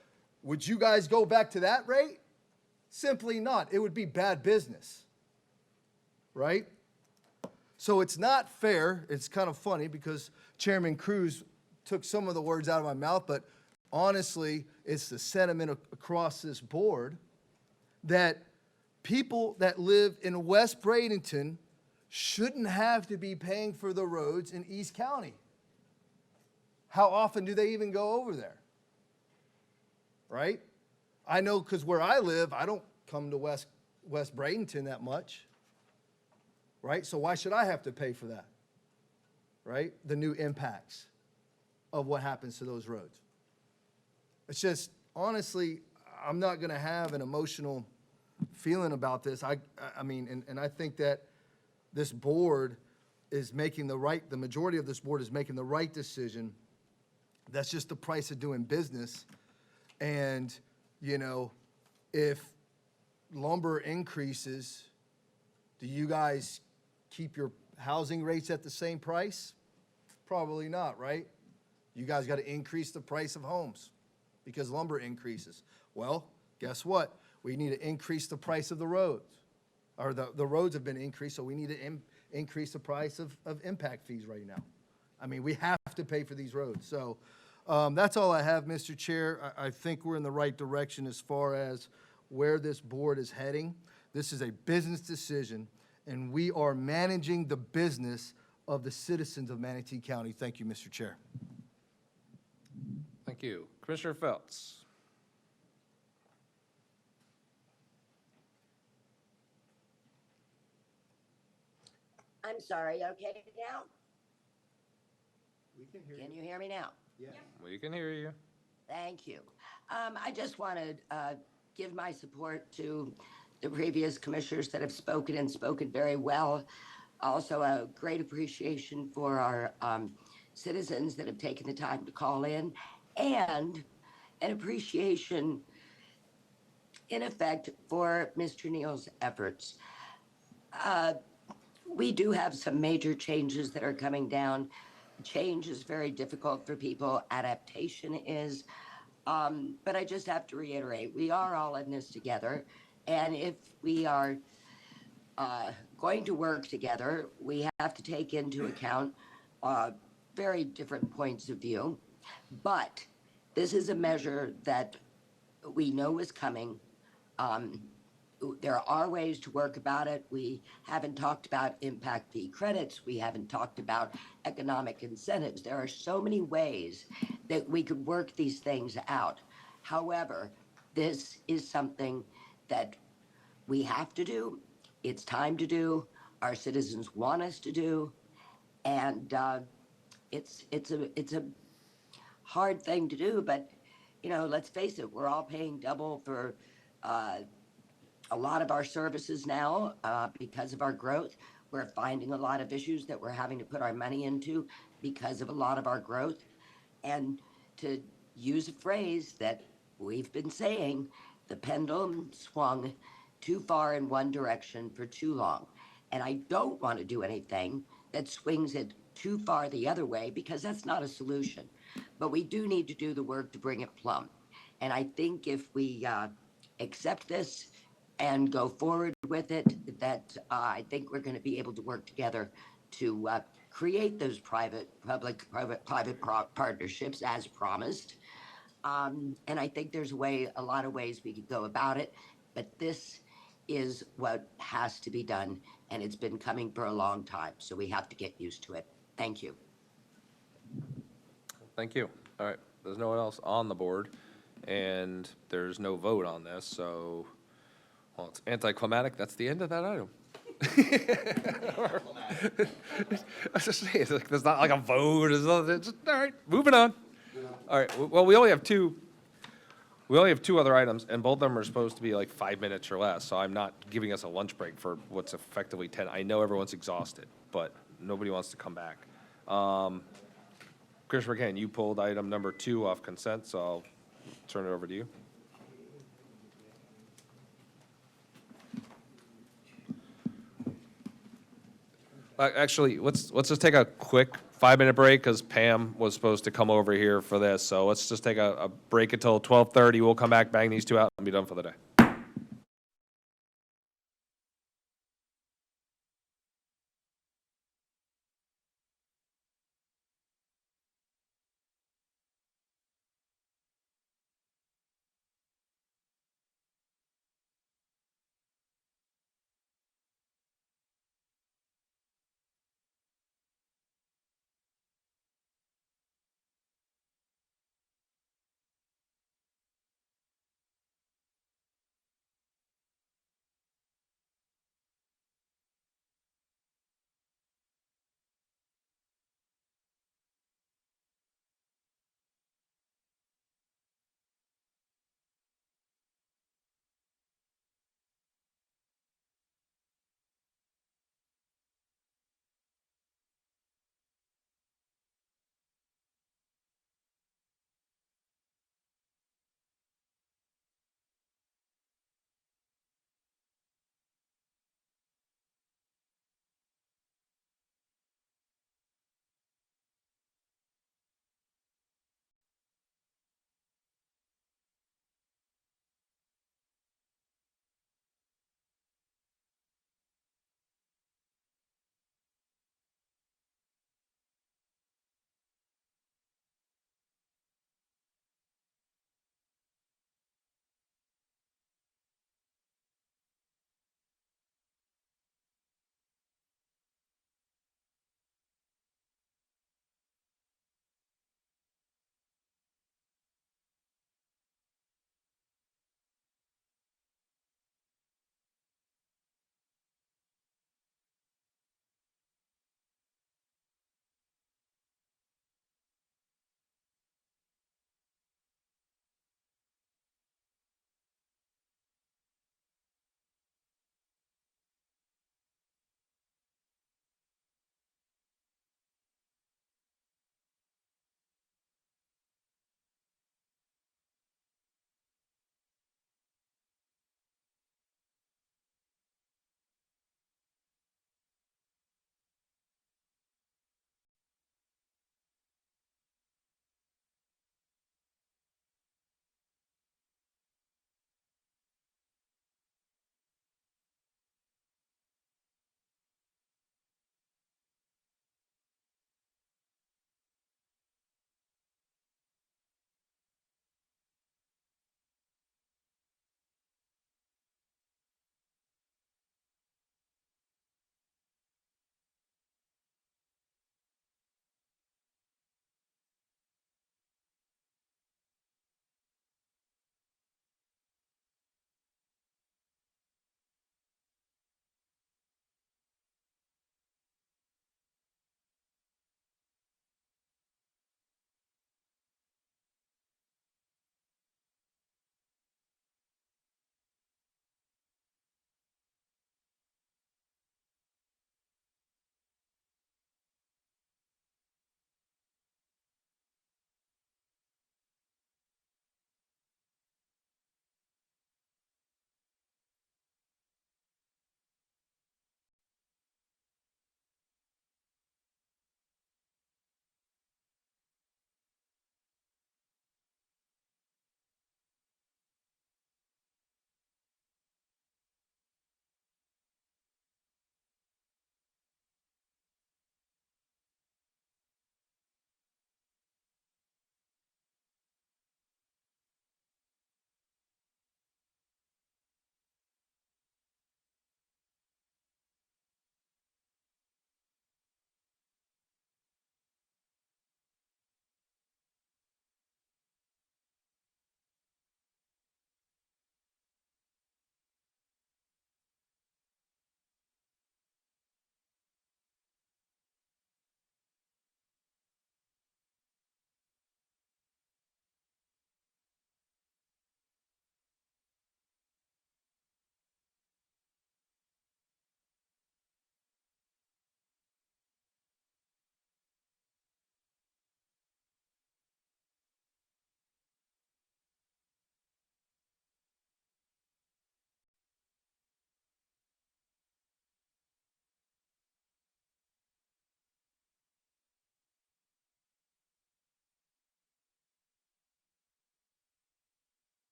Would you guys go back to that rate? Simply not. It would be bad business, right? So it's not fair. It's kind of funny because Chairman Cruz took some of the words out of my mouth, but honestly, it's the sentiment across this board that people that live in West Bradenton shouldn't have to be paying for the roads in East County. How often do they even go over there? Right? I know because where I live, I don't come to West Bradenton that much. right? So why should I have to pay for that, right? The new impacts of what happens to those roads. It's just, honestly, I'm not going to have an emotional feeling about this. I mean, and I think that this board is making the majority of this board is making the right decision. That's just the price of doing business. And, you know, if lumber increases, do you guys keep your housing rates at the same price? Probably not, right? You guys got to increase the price of homes because lumber increases. Well, guess what? We need to increase the price of the roads. Or the roads have been increased, so we need to increase the price of impact fees right now. I mean, we have to pay for these roads. So that's all I have, Mr. Chair. I think we're in the right direction as far as where this board is heading. This is a business decision, and we are managing the business of the citizens of Manatee County. Thank you, Mr. Chair. Thank you. Commissioner Feltz. I'm sorry, okay now? We can hear Can you hear me now? Yes. We can hear you. Thank you. I just want to give my support to the previous commissioners that have spoken and spoken very well. Also, a great appreciation for our citizens that have taken the time to call in, and an appreciation, in effect, for Mr. Neal's efforts. We do have some major changes that are coming down. Change is very difficult for people. Adaptation is. But I just have to reiterate, we are all in this together. And if we are going to work together, we have to take into account very different points of view. But this is a measure that we know is coming. There are ways to work about it. We haven't talked about impact fee credits. We haven't talked about economic incentives. There are so many ways that we could work these things out. However, this is something that we have to do. It's time to do. Our citizens want us to do. And it's a hard thing to do, but you know, let's face it, we're all paying double for a lot of our services now because of our growth. We're finding a lot of issues that we're having to put our money into because of a lot of our growth. And to use a phrase that we've been saying, the pendulum swung too far in one direction for too long. And I don't want to do anything that swings it too far the other way, because that's not a solution. But we do need to do the work to bring it plumb. And I think if we accept this and go forward with it, that I think we're going to be able to work together to create those public-private partnerships as promised. And I think there's a lot of ways we could go about it, but this is what has to be done, and it's been coming for a long time, so we have to get used to it. Thank you. Thank you. All right, there's no one else on the board, and there's no vote on this, so, well, it's anticlimactic. That's the end of that item. I was just saying, like, there's not like a vote. It's just, all right, moving on. All right, well, we only have two other items, and both of them are supposed to be like 5 minutes or less, so I'm not giving us a lunch break for what's effectively 10. I know everyone's exhausted, but nobody wants to come back. Commissioner McCann, you pulled item number 2 off consent, so I'll turn it over to you. Actually, let's just take a quick 5-minute break, because Pam was supposed to come over here for this. So let's just take a break until 12:30. We'll come back, bang these 2 out, and be done for the day.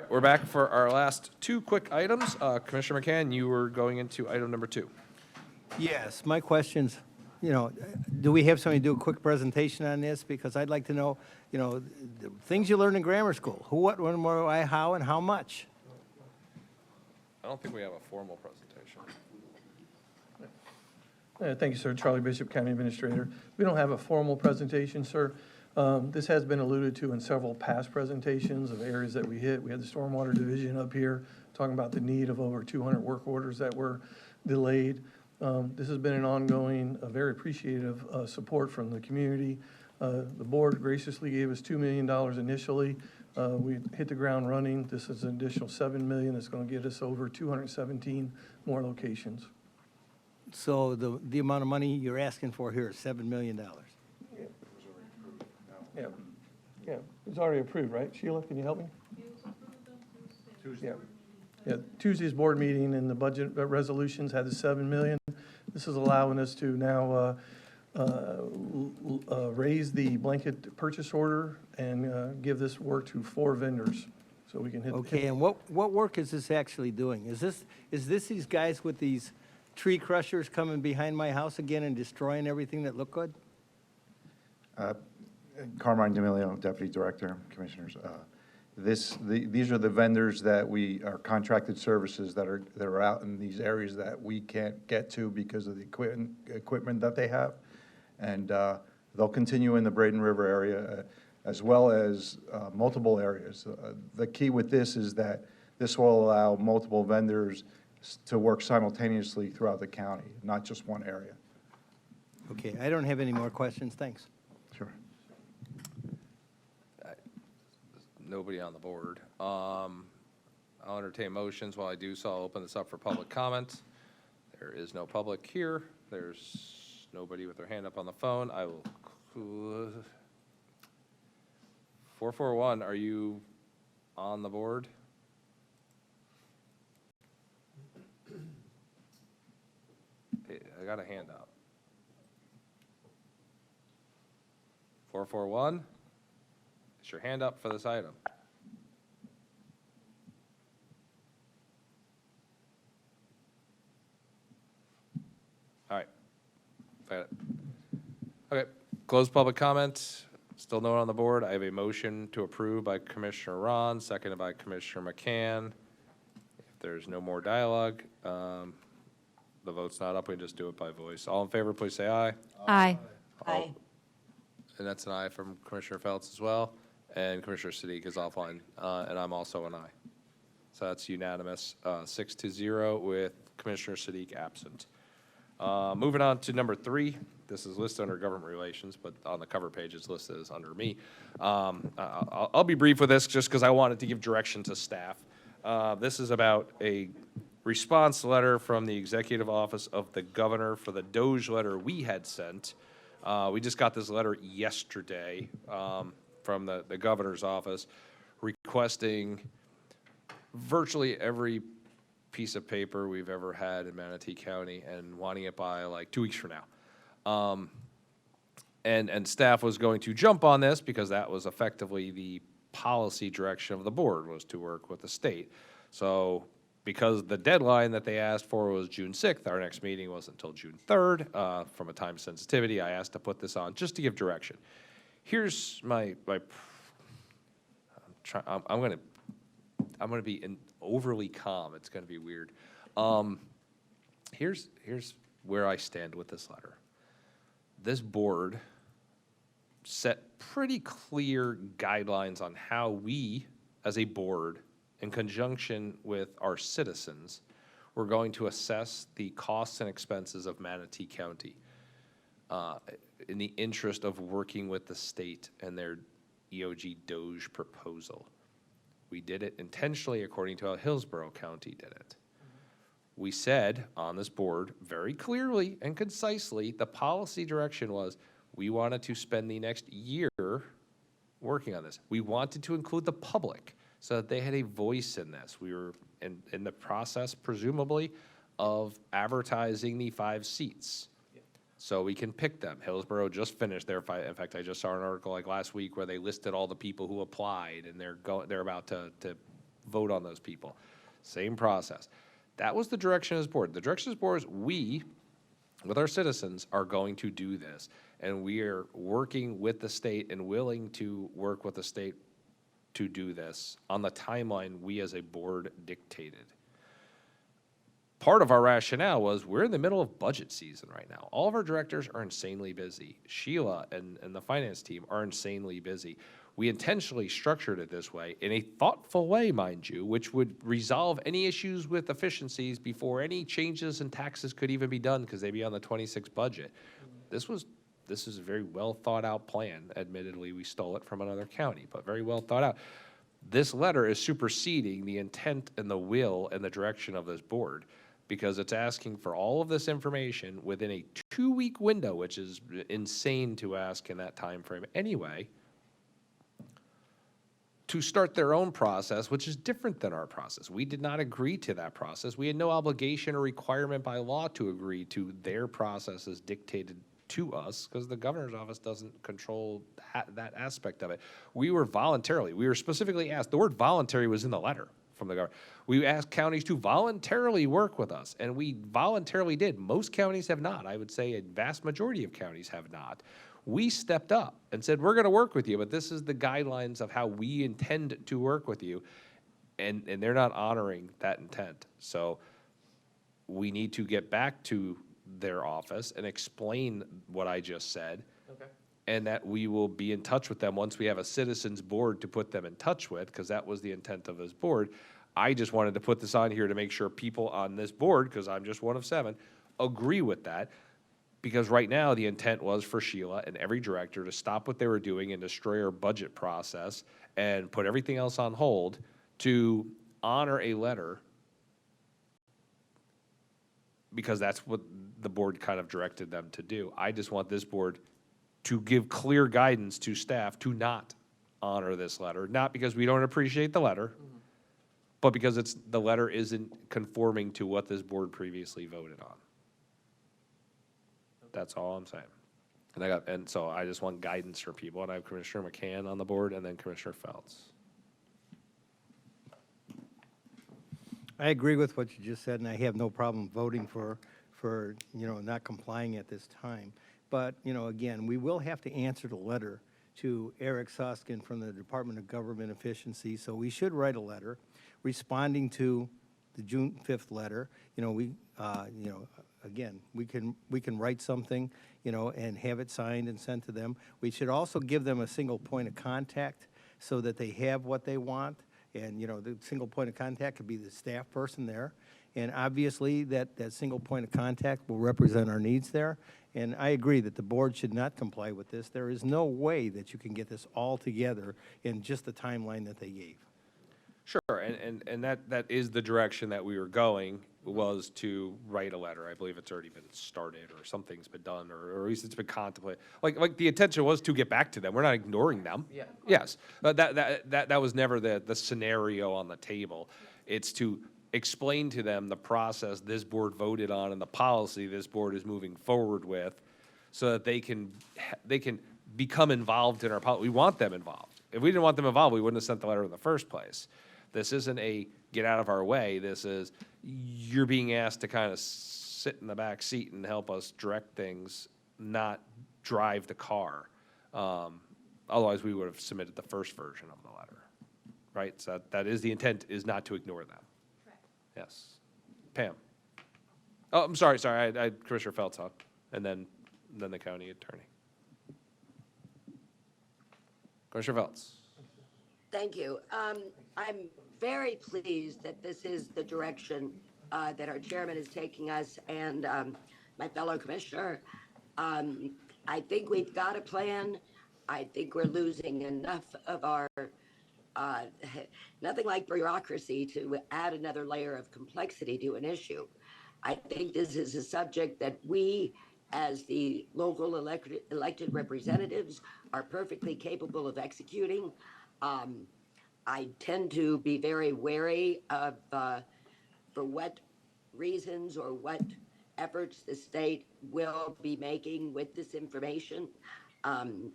We're back for our last two quick items. Commissioner McCann, you were going into item number 2. Yes, my question's, do we have somebody do a quick presentation on this? Because I'd like to know, the things you learned in grammar school. Who, what, when, where, why, how, and how much? I don't think we have a formal presentation. Thank you, sir. Charlie Bishop, County Administrator. We don't have a formal presentation, sir. This has been alluded to in several past presentations of areas that we hit. We had the Stormwater Division up here talking about the need of over 200 work orders that were delayed. This has been an ongoing, very appreciative support from the community. The board graciously gave us $2 million initially. We hit the ground running. This is an additional $7 million. It's going to get us over 217 more locations. So the amount of money you're asking for here is $7 million. Yeah, it's already approved, right? Sheila, can you help me? Tuesday. Yeah, Tuesday's board meeting and the budget resolutions had the $7 million. This is allowing us to now raise the blanket purchase order and give this work to 4 vendors, so we can hit. Okay, and what work is this actually doing? Is this these guys with these tree crushers coming behind my house again and destroying everything that looked good? Carmine D'Amelio, Deputy Director, Commissioners. These are the vendors that we are contracted services that are out in these areas that we can't get to because of the equipment that they have. And they'll continue in the Braden River area as well as multiple areas. The key with this is that this will allow multiple vendors to work simultaneously throughout the county, not just one area. Okay, I don't have any more questions. Thanks. Sure. Nobody on the board. I'll entertain motions. While I do so, I'll open this up for public comment. There is no public here. There's nobody with their hand up on the phone. I will. 441, are you on the board? Hey, I got a hand up. 441? Is your hand up for this item? All right. Got it. Okay, close public comment. Still no one on the board. I have a motion to approve by Commissioner Ron, seconded by Commissioner McCann. If there's no more dialogue, the vote's not up. We just do it by voice. All in favor, please say aye. Aye. Aye. And that's an aye from Commissioner Feltz as well. And Commissioner Siddiq is offline, and I'm also an aye. So that's unanimous, 6-0 with Commissioner Siddiq absent. Moving on to number 3. This is listed under government relations, but on the cover page it's listed as under me. I'll be brief with this just because I wanted to give direction to staff. This is about a response letter from the executive office of the governor for the Doge letter we had sent. We just got this letter yesterday from the governor's office requesting virtually every piece of paper we've ever had in Manatee County and wanting it by like 2 weeks from now. And staff was going to jump on this because that was effectively the policy direction of the board, was to work with the state. So because the deadline that they asked for was June 6th, our next meeting wasn't until June 3rd. From a time sensitivity, I asked to put this on just to give direction. Here's my I'm gonna be overly calm. It's gonna be weird. Here's where I stand with this letter. This board set pretty clear guidelines on how we, as a board, in conjunction with our citizens, we're going to assess the costs and expenses of Manatee County in the interest of working with the state and their EOG Doge proposal. We did it intentionally according to how Hillsborough County did it. We said on this board very clearly and concisely, the policy direction was we wanted to spend the next year working on this. We wanted to include the public so that they had a voice in this. We were in the process, presumably, of advertising the 5 seats. So we can pick them. Hillsborough just finished their fight. In fact, I just saw an article like last week where they listed all the people who applied, and they're about to vote on those people. Same process. That was the direction of this board. The direction of this board is we, with our citizens, are going to do this. And we are working with the state and willing to work with the state to do this on the timeline we as a board dictated. Part of our rationale was we're in the middle of budget season right now. All of our directors are insanely busy. Sheila and the finance team are insanely busy. We intentionally structured it this way in a thoughtful way, mind you, which would resolve any issues with efficiencies before any changes in taxes could even be done because they'd be on the 26 budget. This is a very well thought out plan. Admittedly, we stole it from another county, but very well thought out. This letter is superseding the intent and the will and the direction of this board because it's asking for all of this information within a 2-week window, which is insane to ask in that time frame anyway, to start their own process, which is different than our process. We did not agree to that process. We had no obligation or requirement by law to agree to their process as dictated to us because the governor's office doesn't control that aspect of it. We were specifically asked, the word voluntary was in the letter from the governor. We asked counties to voluntarily work with us, and we voluntarily did. Most counties have not. I would say a vast majority of counties have not. We stepped up and said, we're going to work with you, but this is the guidelines of how we intend to work with you, and they're not honoring that intent. So we need to get back to their office and explain what I just said. Okay. And that we will be in touch with them once we have a citizens board to put them in touch with, because that was the intent of this board. I just wanted to put this on here to make sure people on this board, because I'm just one of 7, agree with that. Because right now, the intent was for Sheila and every director to stop what they were doing and destroy our budget process and put everything else on hold to honor a letter, because that's what the board kind of directed them to do. I just want this board to give clear guidance to staff to not honor this letter, not because we don't appreciate the letter, but because the letter isn't conforming to what this board previously voted on. That's all I'm saying. And so I just want guidance for people, and I have Commissioner McCann on the board and then Commissioner Feltz. I agree with what you just said, and I have no problem voting for not complying at this time. But, again, we will have to answer the letter to Eric Suskin from the Department of Government Efficiency, so we should write a letter responding to the June 5th letter. Again, we can write something, and have it signed and sent to them. We should also give them a single point of contact so that they have what they want. And, the single point of contact could be the staff person there. And obviously, that single point of contact will represent our needs there. And I agree that the board should not comply with this. There is no way that you can get this all together in just the timeline that they gave. Sure, and that is the direction that we were going, was to write a letter. I believe it's already been started, or something's been done, or at least it's been contemplated. Like the intention was to get back to them. We're not ignoring them. Yeah. Yes, that was never the scenario on the table. It's to explain to them the process this board voted on and the policy this board is moving forward with, so that they can become involved in our policy. We want them involved. If we didn't want them involved, we wouldn't have sent the letter in the first place. This isn't a get out of our way. This is, you're being asked to kind of sit in the back seat and help us direct things, not drive the car. Otherwise, we would have submitted the first version of the letter, right? So that is the intent, is not to ignore them. Correct. Yes. Pam. Oh, I'm sorry. I had Commissioner Feltz on, and then the county attorney. Commissioner Feltz. Thank you. I'm very pleased that this is the direction that our chairman is taking us, and my fellow commissioner. I think we've got a plan. I think we're losing enough of our, nothing like bureaucracy to add another layer of complexity to an issue. I think this is a subject that we, as the local elected representatives, are perfectly capable of executing. I tend to be very wary of for what reasons or what efforts the state will be making with this information.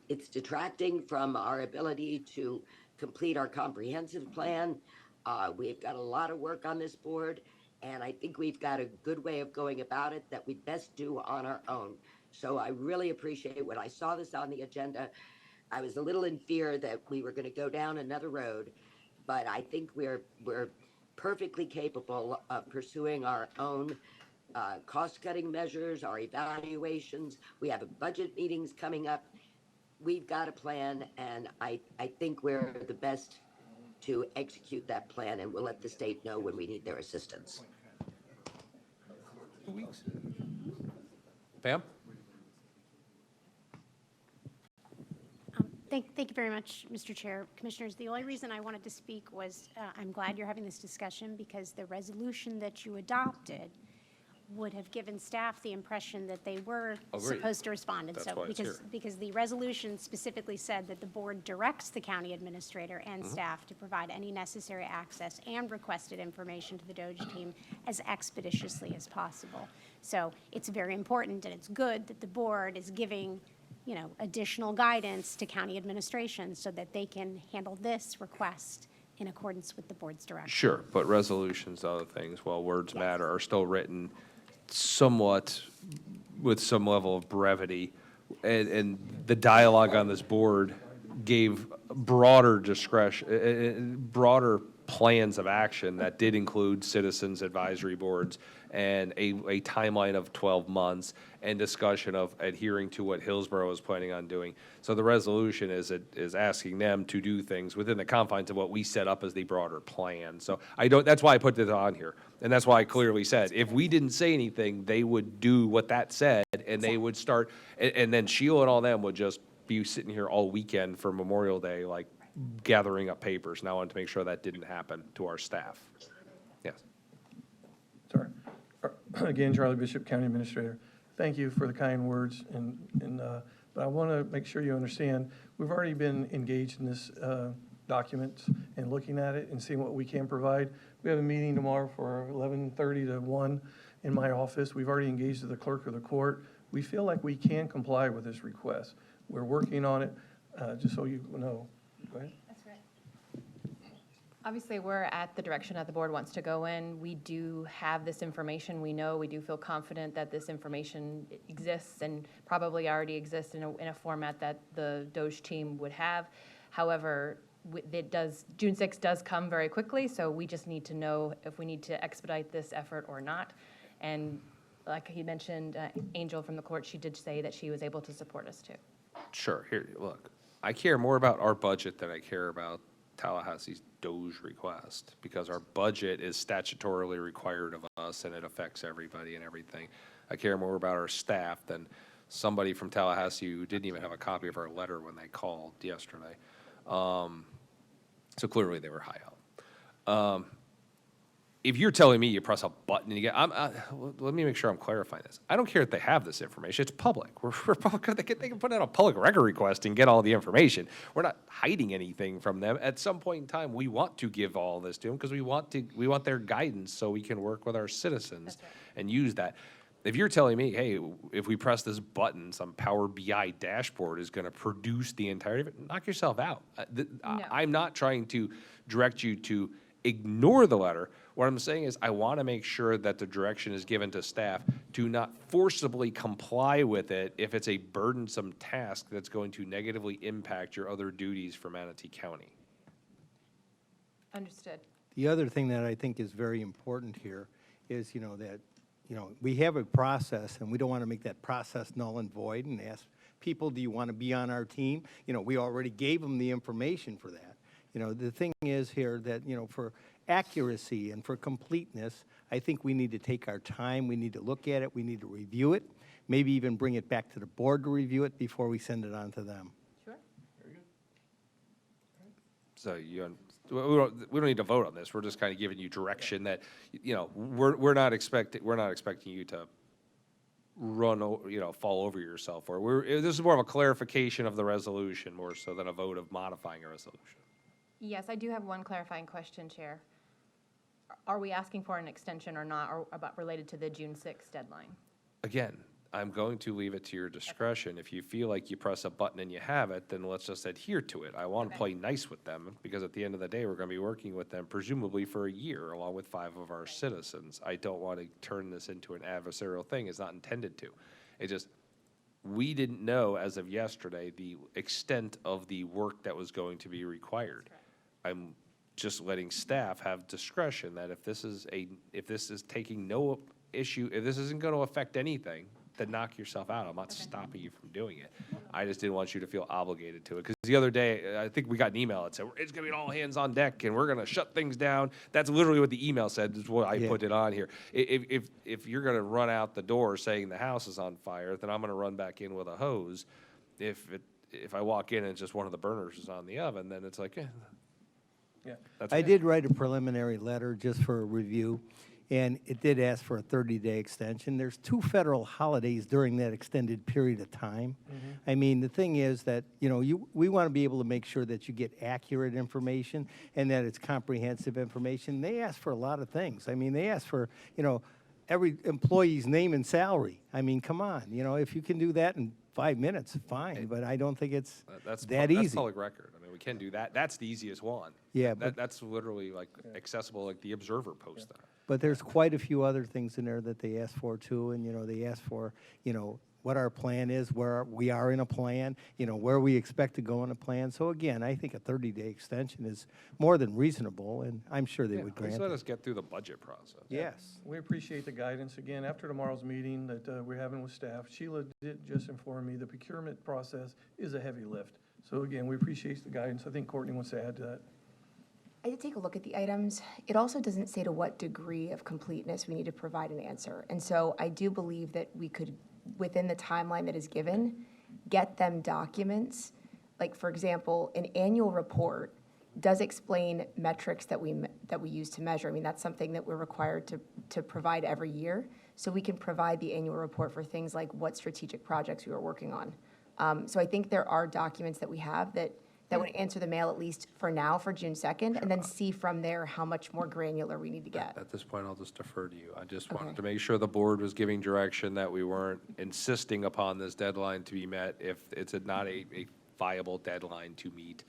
It's detracting from our ability to complete our comprehensive plan. We've got a lot of work on this board, and I think we've got a good way of going about it that we best do on our own. So I really appreciate when I saw this on the agenda. I was a little in fear that we were going to go down another road, but I think we're perfectly capable of pursuing our own cost-cutting measures, our evaluations. We have budget meetings coming up. We've got a plan, and I think we're the best to execute that plan, and we'll let the state know when we need their assistance. 2 weeks. Pam? Thank you very much, Mr. Chair. Commissioners, the only reason I wanted to speak was I'm glad you're having this discussion because the resolution that you adopted would have given staff the impression that they were supposed to respond. And That's so why it's here. because the resolution specifically said that the board directs the county administrator and staff to provide any necessary access and requested information to the DOJ team as expeditiously as possible. So it's very important and it's good that the board is giving additional guidance to county administration so that they can handle this request in accordance with the board's direction. Sure, but resolutions, other things, while words matter, are still written somewhat with some level of brevity. And the dialogue on this board gave broader discretion, broader plans of action that did include citizens advisory boards and a timeline of 12 months and discussion of adhering to what Hillsborough is planning on doing. So the resolution is asking them to do things within the confines of what we set up as the broader plan. So that's why I put this on here. And that's why I clearly said, if we didn't say anything, they would do what that said and they would start, and then Sheila and all them would just be sitting here all weekend for Memorial Day, like gathering up papers. And I wanted to make sure that didn't happen to our staff. Yes. Sorry. Again, Charlie Bishop, County Administrator. Thank you for the kind words, but I want to make sure you understand, we've already been engaged in this document and looking at it and seeing what we can provide. We have a meeting tomorrow for 11:30 to 1 in my office. We've already engaged the clerk of the court. We feel like we can comply with this request. We're working on it, just so you know. Go ahead. Obviously, we're at the direction that the board wants to go in. We do have this information. We do feel confident that this information exists and probably already exists in a format that the DOJ team would have. However, June 6th does come very quickly, so we just need to know if we need to expedite this effort or not. And like he mentioned, Angel from the court, she did say that she was able to support us too. Sure. Here, look, I care more about our budget than I care about Tallahassee's DOJ request, because our budget is statutorily required of us and it affects everybody and everything. I care more about our staff than somebody from Tallahassee who didn't even have a copy of our letter when they called yesterday. So clearly they were high out. If you're telling me you press a button and you get, let me make sure I'm clarifying this. I don't care if they have this information. It's public. We're public. They can put out a public record request and get all the information. We're not hiding anything from them. At some point in time, we want to give all this to them because we want their guidance so we can work with our citizens and use that. If you're telling me, hey, if we press this button, some Power BI dashboard is going to produce the entirety of it, knock yourself out. I'm not trying to direct you to ignore the letter. What I'm saying is I want to make sure that the direction is given to staff to not forcibly comply with it if it's a burdensome task that's going to negatively impact your other duties for Manatee County. Understood. The other thing that I think is very important here is, that, we have a process and we don't want to make that process null and void and ask people, do you want to be on our team? We already gave them the information for that. The thing is here that, for accuracy and for completeness, I think we need to take our time. We need to look at it. We need to review it, maybe even bring it back to the board to review it before we send it on to them. Sure. Very good. So we don't need to vote on this. We're just kind of giving you direction that, we're not expecting you to fall over yourself. This is more of a clarification of the resolution more so than a vote of modifying a resolution. Yes, I do have one clarifying question, Chair. Are we asking for an extension or not, or related to the June 6th deadline? Again, I'm going to leave it to your discretion. If you feel like you press a button and you have it, then let's just adhere to it. I want to play nice with them, because at the end of the day, we're going to be working with them presumably for a year, along with 5 of our citizens. I don't want to turn this into an adversarial thing. It's not intended to. It just, we didn't know as of yesterday the extent of the work that was going to be required. I'm just letting staff have discretion that if this is taking no issue, if this isn't going to affect anything, then knock yourself out. I'm not stopping you from doing it. I just didn't want you to feel obligated to it. Because the other day, I think we got an email that said, it's going to be all hands on deck and we're going to shut things down. That's literally what the email said, is what I put it on here. If you're going to run out the door saying the house is on fire, then I'm going to run back in with a hose. If I walk in and just one of the burners is on the oven, then it's like, Yeah. I did write a preliminary letter just for a review, and it did ask for a 30-day extension. There's 2 federal holidays during that extended period of time. I mean, the thing is that, we want to be able to make sure that you get accurate information and that it's comprehensive information. They ask for a lot of things. I mean, they ask for, every employee's name and salary. I mean, come on, if you can do that in 5 minutes, fine, but I don't think it's that easy. That's public record. I mean, we can do that. That's the easiest one. Yeah, that's literally like accessible, like the Observer post that. But there's quite a few other things in there that they ask for too, and, they ask for, what our plan is, where we are in a plan, where we expect to go in a plan. So again, I think a 30-day extension is more than reasonable, and I'm sure they would grant Please let it. us get through the budget process. Yes. We appreciate the guidance. Again, after tomorrow's meeting that we're having with staff, Sheila did just inform me the procurement process is a heavy lift. So again, we appreciate the guidance. I think Courtney wants to add to that. I did take a look at the items. It also doesn't say to what degree of completeness we need to provide an answer. And so I do believe that we could, within the timeline that is given, get them documents. Like, for example, an annual report does explain metrics that we use to measure. I mean, that's something that we're required to provide every year. So we can provide the annual report for things like what strategic projects we were working on. So I think there are documents that we have that would answer the mail, at least for now, for June 2nd, and then see from there how much more granular we need to get. At this point, I'll just defer to you. I just wanted to make sure the board was giving direction that we weren't insisting upon this deadline to be met if it's not a viable deadline to meet.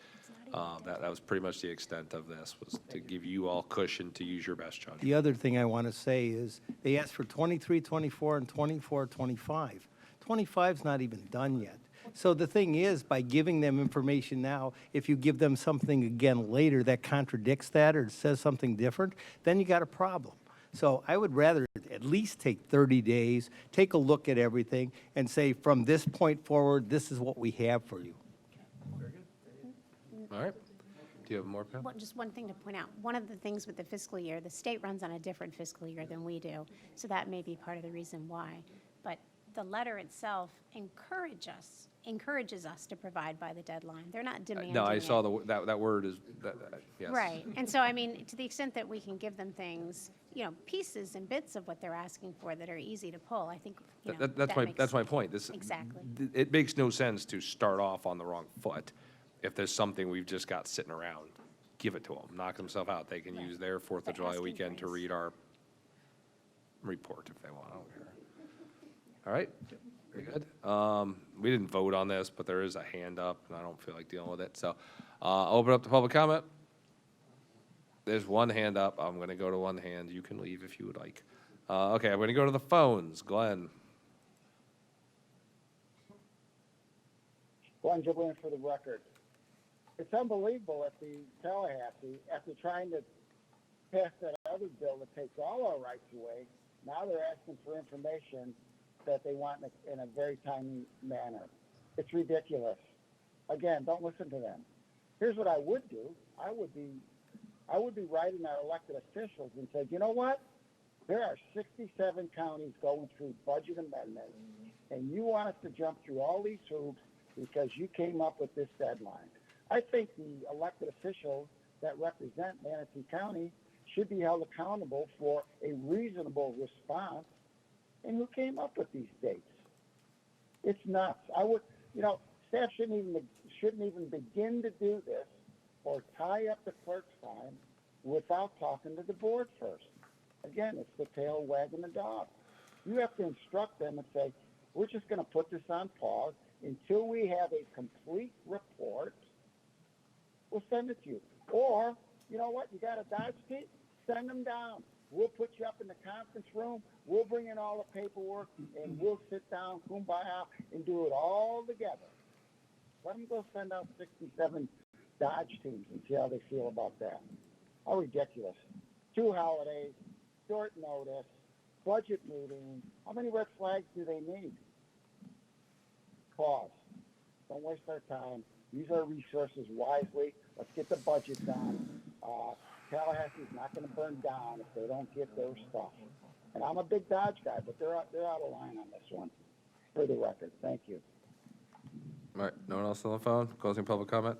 That was pretty much the extent of this, was to give you all cushion to use your best judgment. The other thing I want to say is they asked for 23, 24, and 24, 25. 25's not even done yet. So the thing is, by giving them information now, if you give them something again later that contradicts that or says something different, then you got a problem. So I would rather at least take 30 days, take a look at everything, and say, from this point forward, this is what we have for you. Very good. All right. Do you have more, Pam? Well, just one thing to point out. One of the things with the fiscal year, the state runs on a different fiscal year than we do, so that may be part of the reason why. But the letter itself encourages us to provide by the deadline. They're not demanding No, I it. saw that word is, yes. Right. And so, I mean, to the extent that we can give them things, pieces and bits of what they're asking for that are easy to pull, I think, That's my point. Exactly. It makes no sense to start off on the wrong foot. If there's something we've just got sitting around, give it to them, knock themselves out. They can use their 4th of July weekend to read our report if they want. I don't care. All right, very good. We didn't vote on this, but there is a hand up, and I don't feel like dealing with it. So I'll open up the public comment. There's one hand up. I'm going to go to one hand. You can leave if you would like. Okay, I'm going to go to the phones. Glenn. Glenn Giblin for the record. It's unbelievable at the Tallahassee, after trying to pass that other bill that takes all our rights away, now they're asking for information that they want in a very timely manner. It's ridiculous. Again, don't listen to them. Here's what I would do. I would be writing our elected officials and say, you know what? There are 67 counties going through budget amendments, and you want us to jump through all these hoops because you came up with this deadline. I think the elected officials that represent Manatee County should be held accountable for a reasonable response. And who came up with these dates? It's nuts. Staff shouldn't even begin to do this or tie up the clerk's time without talking to the board first. Again, it's the tail wagging the dog. You have to instruct them and say, we're just going to put this on pause until we have a complete report. We'll send it to you. Or, you know what, you got a Dodge team? Send them down. We'll put you up in the conference room. We'll bring in all the paperwork, and we'll sit down, kumbaya, and do it all together. Let them go send out 67 Dodge teams and see how they feel about that. How ridiculous. 2 holidays, short notice, budget meeting. How many red flags do they need? Pause. Don't waste our time. Use our resources wisely. Let's get the budget done. Tallahassee's not going to burn down if they don't get their stuff. And I'm a big Dodge guy, but they're out of line on this one. For the record, thank you. All right, no one else on the phone? Closing public comment?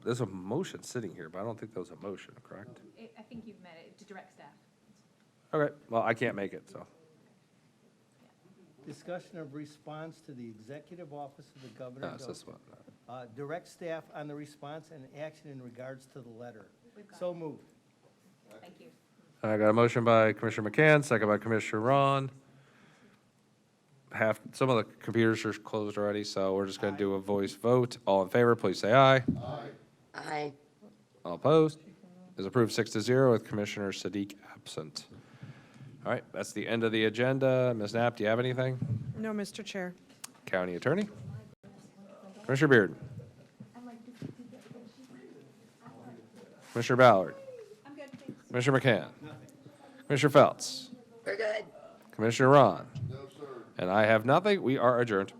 There's a motion sitting here, but I don't think there was a motion, correct? I think you've met it, to direct staff. Okay, well, I can't make it, so. Discussion of response to the Executive Office of the Governor. No, it's this one. Direct staff on the response and action in regards to the letter. So moved. Thank you. I got a motion by Commissioner McCann, second by Commissioner Ron. Some of the computers are closed already, so we're just gonna do a voice vote. All in favor, please say aye. Aye. All opposed? Is approved 6-0 with Commissioner Sadiq absent. All right, that's the end of the agenda. Ms. Knapp, do you have anything? No, Mr. Chair. County Attorney? Commissioner Beard? Commissioner Ballard? Commissioner McCann? Commissioner Feltz? We're good. Commissioner Ron? No, sir. And I have nothing. We are adjourned.